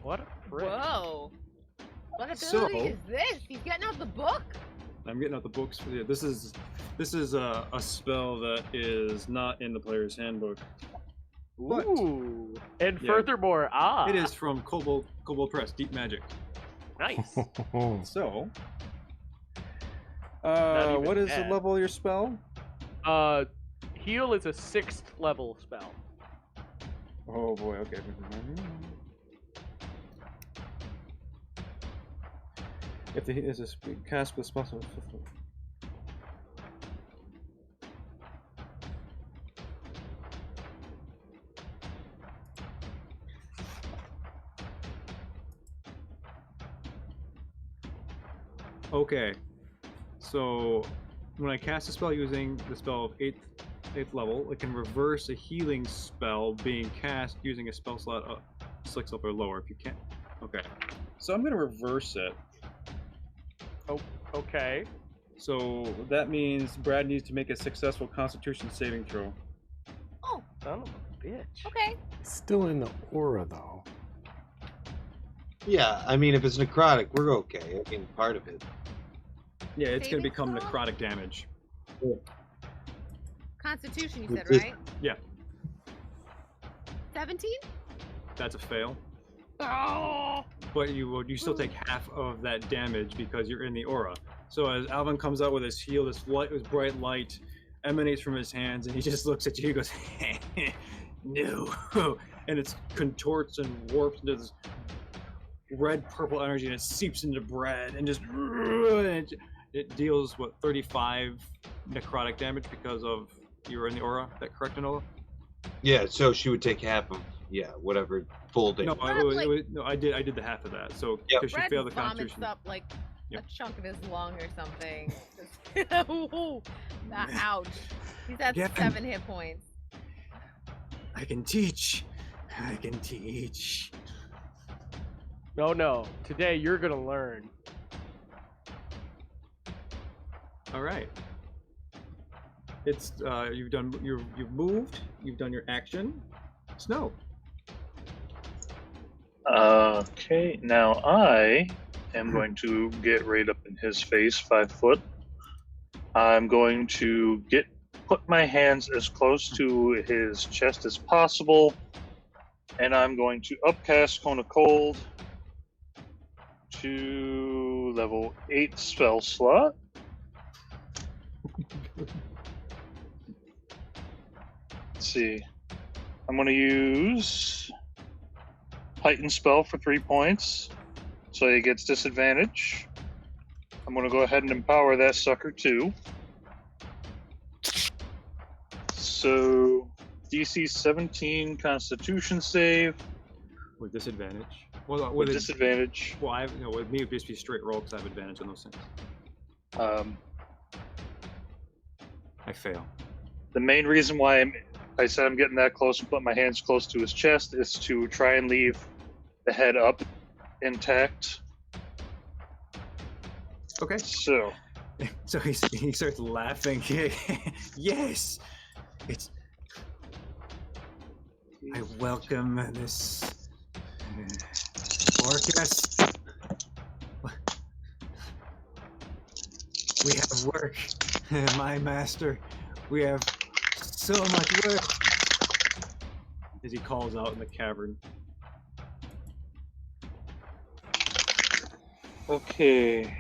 What a prick. Whoa. What ability So- is this? He's getting out the book? I'm getting out the books for you. This is a spell that is not in the player's handbook. But Ooh. And Yeah. furthermore, it is from Kobold Press, Deep Magic. nice. So, even what is bad. the level of your spell? Heal is a 6th level spell. Oh boy, okay. If the heat is a cast with spell. Okay, so when I cast a spell using the spell of 8th level, it can reverse a healing spell being cast using a spell slot up 6th level or lower. If you can't, okay. So I'm gonna reverse it. Okay. So that means Brad needs to make a successful Constitution saving throw. Oh, Son of a bitch. okay. Still in the aura though. Yeah, I mean, if it's necrotic, we're okay. I mean, part of it. Yeah, it's gonna Saving become throw? necrotic damage. Constitution, you said, It's just- right? Yeah. 17? That's a fail. Oh! But you still take half of that damage because you're in the aura. So as Alvin comes out with his heal, this bright light emanates from his hands, and he just looks at you. He goes, "No," and it contorts and warps into this red purple energy, and it seeps into Brad, and just it deals 35 necrotic damage because of you were in the aura. Is that correct, Enola? Yeah, so she would take half of whatever full No, damage. I did the half of that. So Yep. because she Brad failed the vomits Constitution. up like Yep. a chunk of his lung or something. Ooh, ouch. He's at Yeah. 7 hit points. I can teach. I can teach. No. Today you're gonna learn. All right. It's you've moved. You've done your action. Snow. Okay, now I am going to get right up in his face, 5 foot. I'm going to put my hands as close to his chest as possible, and I'm going to upcast Cone of Cold to level 8 spell slot. Let's see. I'm going to use Heightened Spell for 3 points, so he gets disadvantage. I'm going to go ahead and empower that sucker too. So, DC 17 Constitution save With disadvantage. Well, with with disadvantage. well, with me it'd just be straight roll because I have advantage on those things. I fail. The main reason why I said I'm getting that close and put my hands close to his chest is to try and leave the head up intact. Okay. So, So he starts laughing. Yes, it's. I welcome this Orcus. We have work, my master. We have so much work. As he calls out in the cavern. okay.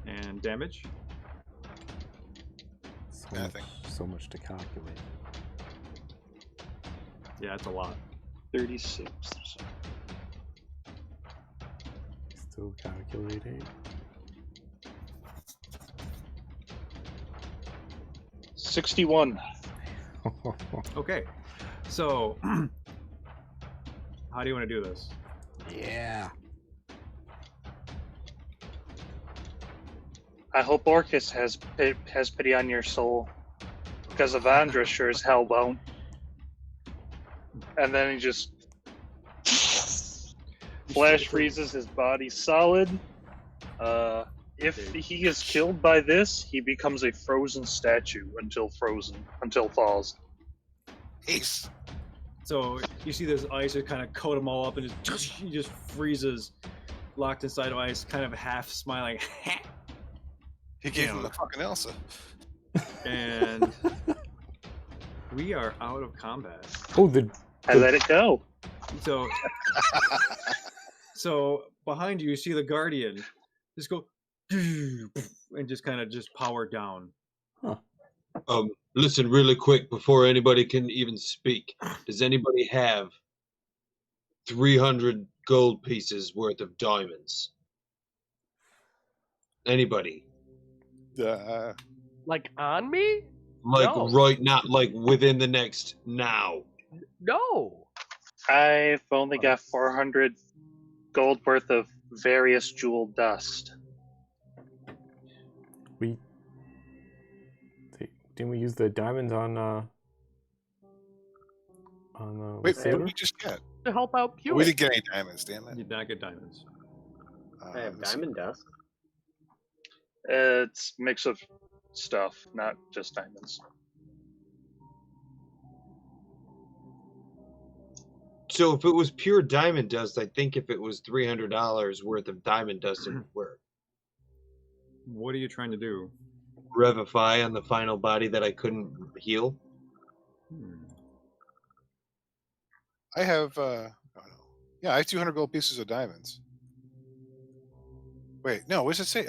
And damage. Nothing. So much to calculate. Yeah, it's a lot. 36. Still calculating. 61. Okay. So, how do you want to do this? Yeah. I hope Orcus has pity on your soul, because Avandra sure as hell won't. And then he just flash freezes his body solid. If he is killed by this, he becomes a frozen statue until falls. Ace. So you see this ice just kind of coat them all up, and he just freezes, locked inside of ice, kind of half smiling. He gave him the fucking Elsa. And we are out of combat. Oh, I let it go. So behind you, you see the Guardian just go and just kind of just power down. Listen really quick before anybody can even speak. Does anybody have 300 gold pieces worth of diamonds? Anybody? Like on me? Like No. right now, like within the next now. No. I've only got 400 gold worth of various jewel dust. Didn't we use the diamonds on Wait, what did Theodore? we just get? To help out Pew. We didn't get any diamonds, damn You it. did not get diamonds. I have diamond dust. It's a mix of stuff, not just diamonds. So if it was pure diamond dust, I think if it was $300 worth of diamond dust, it would work. What are you trying to do? Revivify on the final body that I couldn't heal. I have, yeah, I have 200 gold pieces of diamonds. Wait, no, what does it say?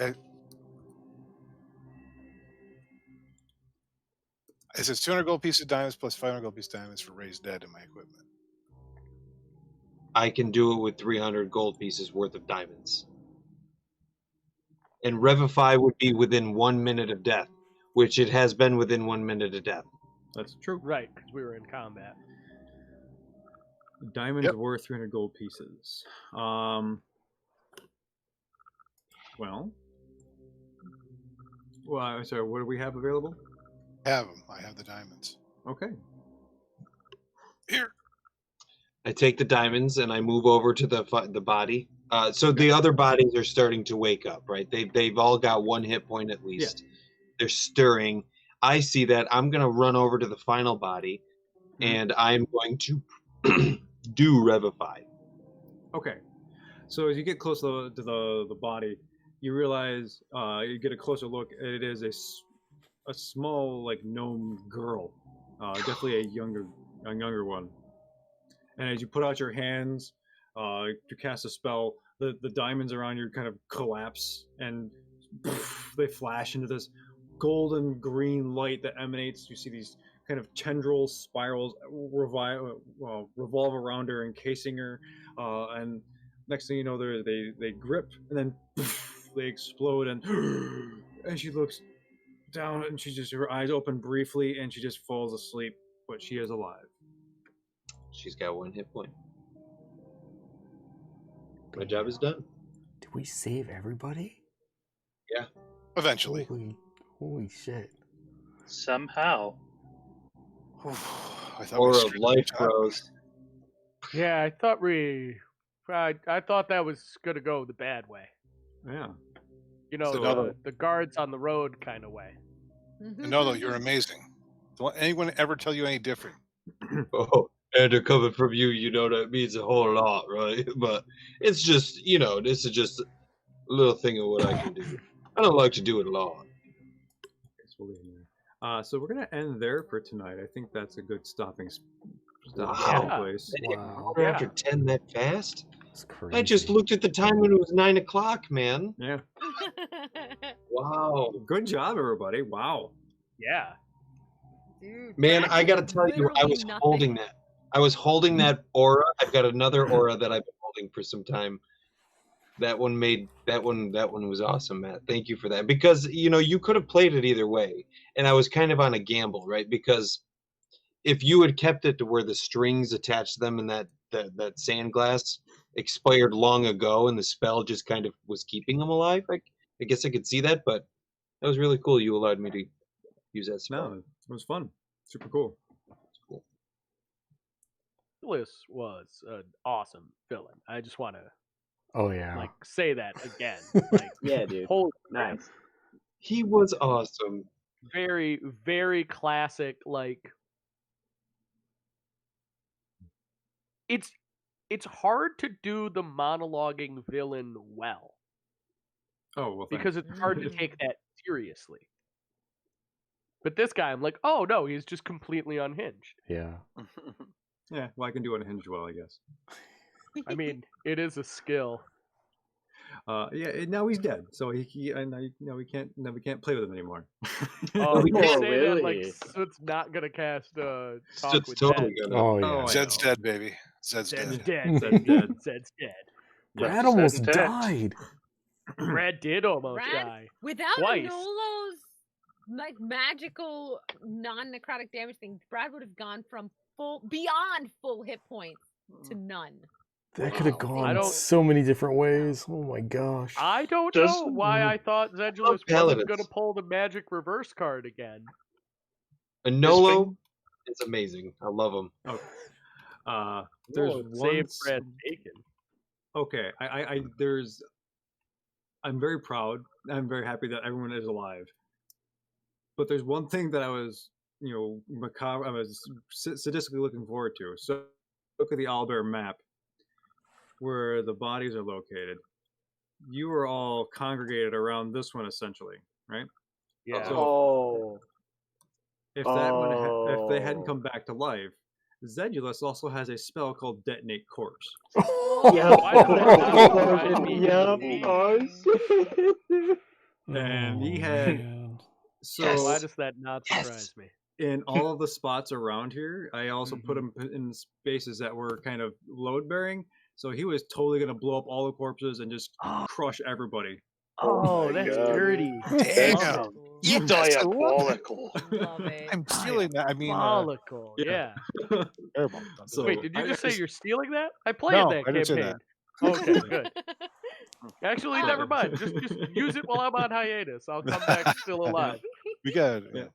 It says 200 gold pieces of diamonds plus 500 gold pieces of diamonds for raised dead in my equipment. I can do it with 300 gold pieces worth of diamonds. And Revivify would be within 1 minute of death, which it has been within 1 minute of death. That's true. Right, because we were in combat. Diamonds worth 300 gold pieces. Well, sorry, what do we have available? Have them. I have the diamonds. Okay. Here. I take the diamonds and I move over to the body. So the other bodies are starting to wake up, right? They've all got 1 hit point at least. Yeah. They're stirring. I see that. I'm going to run over to the final body, and I'm going to do Revivify. Okay. So as you get close to the body, you realize you get a closer look. It is a small like gnome girl, definitely a younger one. And as you put out your hands to cast a spell, the diamonds around you kind of collapse and they flash into this golden green light that emanates. You see these kind of tendrils, spirals revolve around her, encasing her, and next thing you know, they grip and then they explode, and she looks down and her eyes open briefly and she just falls asleep, but she is alive. She's got 1 hit point. My job is done. Did we save everybody? Yeah. Eventually. Holy shit. Somehow. I thought Or we of screwed life up. grows. Yeah, I thought I thought that was gonna go the bad way. Yeah. You know, So- the guards on the road kind of way. No, though, you're amazing. Don't let anyone ever tell you any different. Oh, and to coming from you, you know that means a whole lot, right? But it's just, this is just a little thing of what I can do. I don't like to do it a lot. So we're gonna end there for tonight. I think that's a good stopping Wow. place. Wow. We're after 10 that fast? That's crazy. I just looked at the time when it was 9 o'clock, man. Yeah. Wow. Good job, everybody. Wow. Yeah. Dude, Man, that I is gotta tell you, I literally was nothing. holding that. I was holding that aura. I've got another aura that I've been holding for some time. That one was awesome, Matt. Thank you for that. Because you could have played it either way, and I was kind of on a gamble, right? Because if you had kept it to where the strings attached to them and that sand glass expired long ago, and the spell just kind of was keeping them alive, I guess I could see that. But that was really cool. You allowed me to use that spell. No, it was fun. Super cool. Phyllis was an awesome villain. I just want to Oh yeah. say that again. Like, Yeah, dude. holy crap. Nice. He was awesome. Very, very classic. Like, it's hard to do the monologuing villain well Oh well. because it's hard to take that seriously. But this guy, I'm like, oh no, he's just completely unhinged. Yeah. Yeah, well, I can do unhinged well, I guess. I mean, it is a skill. Yeah, and now he's dead, so we can't play with him anymore. Oh, we can't say really? that like Soot's not gonna cast talk It's with totally Zed. gonna. Oh yeah. Oh, I Zed's know. dead, baby. Zed's Zed's dead. dead. Zed's dead. Zed's dead. Brad almost Dead. died. Brad did almost Brad? die. Without Twice. Nolo's like magical non-necrotic damage thing, Brad would have gone from beyond full hit points to none. That could have I gone don't- so many different ways. Oh my gosh. I don't Does- know why I thought Zedulus wasn't Paladins. gonna pull the magic reverse card again. A Nolo is amazing. I love him. There's Oh, one. save Brad Bacon. Okay, I'm very proud. I'm very happy that everyone is alive. But there's one thing that I was, macabre. I was sadistically looking forward to. So look at the Owlbear map, where the bodies are located. You are all congregated around this one, essentially, right? Yeah. So Oh. if that one, if they hadn't come back to life, Zedulus also has a spell called Detonate Corpse. Yep. Why does that not Yep. surprise me? And he Oh, had man. so Why does that not surprise me? in all of the spots around here, I also put him in spaces that were kind of load bearing. So he was totally gonna blow up all the corpses and just crush everybody. Oh, my that's God. dirty. Damn. You diabolical. Love it. I'm feeling that. I mean, Diabolical. yeah. Yeah. terrible. So Wait, did you I- just say you're stealing that? I played No, that I didn't say campaign. Okay, good. Actually, never mind. Just use it while I'm on hiatus. I'll come back still alive. We got Yeah.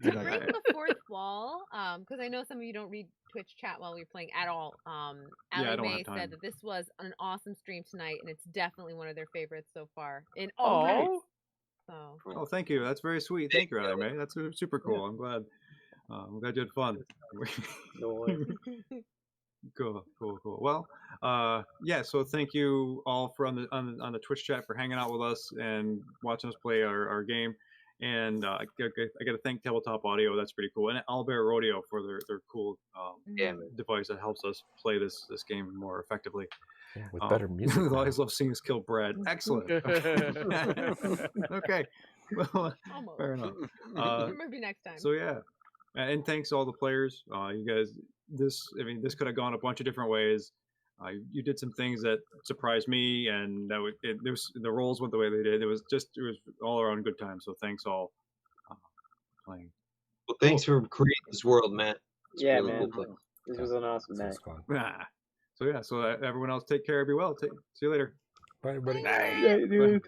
To break the fourth wall, because I know some of you don't read Twitch chat while we're playing at all. I Allie don't Mae have time. said that this was an awesome stream tonight, and it's definitely one of their favorites so far. In all Oh, nights. So Oh, thank you. That's very sweet. Thank you, Allie Mae. That's super cool. I'm glad. I'm glad you had fun. Cool. Well, yeah. So thank you all for on the Twitch chat for hanging out with us and watching us play our game. And I got to thank Tabletop Audio. That's pretty cool. And Owlbear Rodeo for their cool device that helps us play this game more effectively. Yeah, with better music. I always love seeing us kill Brad. Excellent. Okay. Well, almost. fair enough. Maybe next time. So yeah, and thanks to all the players. You guys, this could have gone a bunch of different ways. You did some things that surprised me, and the roles went the way they did. It was all around good time. So thanks all playing. Well, thanks for creating this world, Matt. It's Yeah, really man. cool. This was an awesome night. So yeah, so everyone else take care. Be well. See you later. Bye, everybody. Yeah, dude.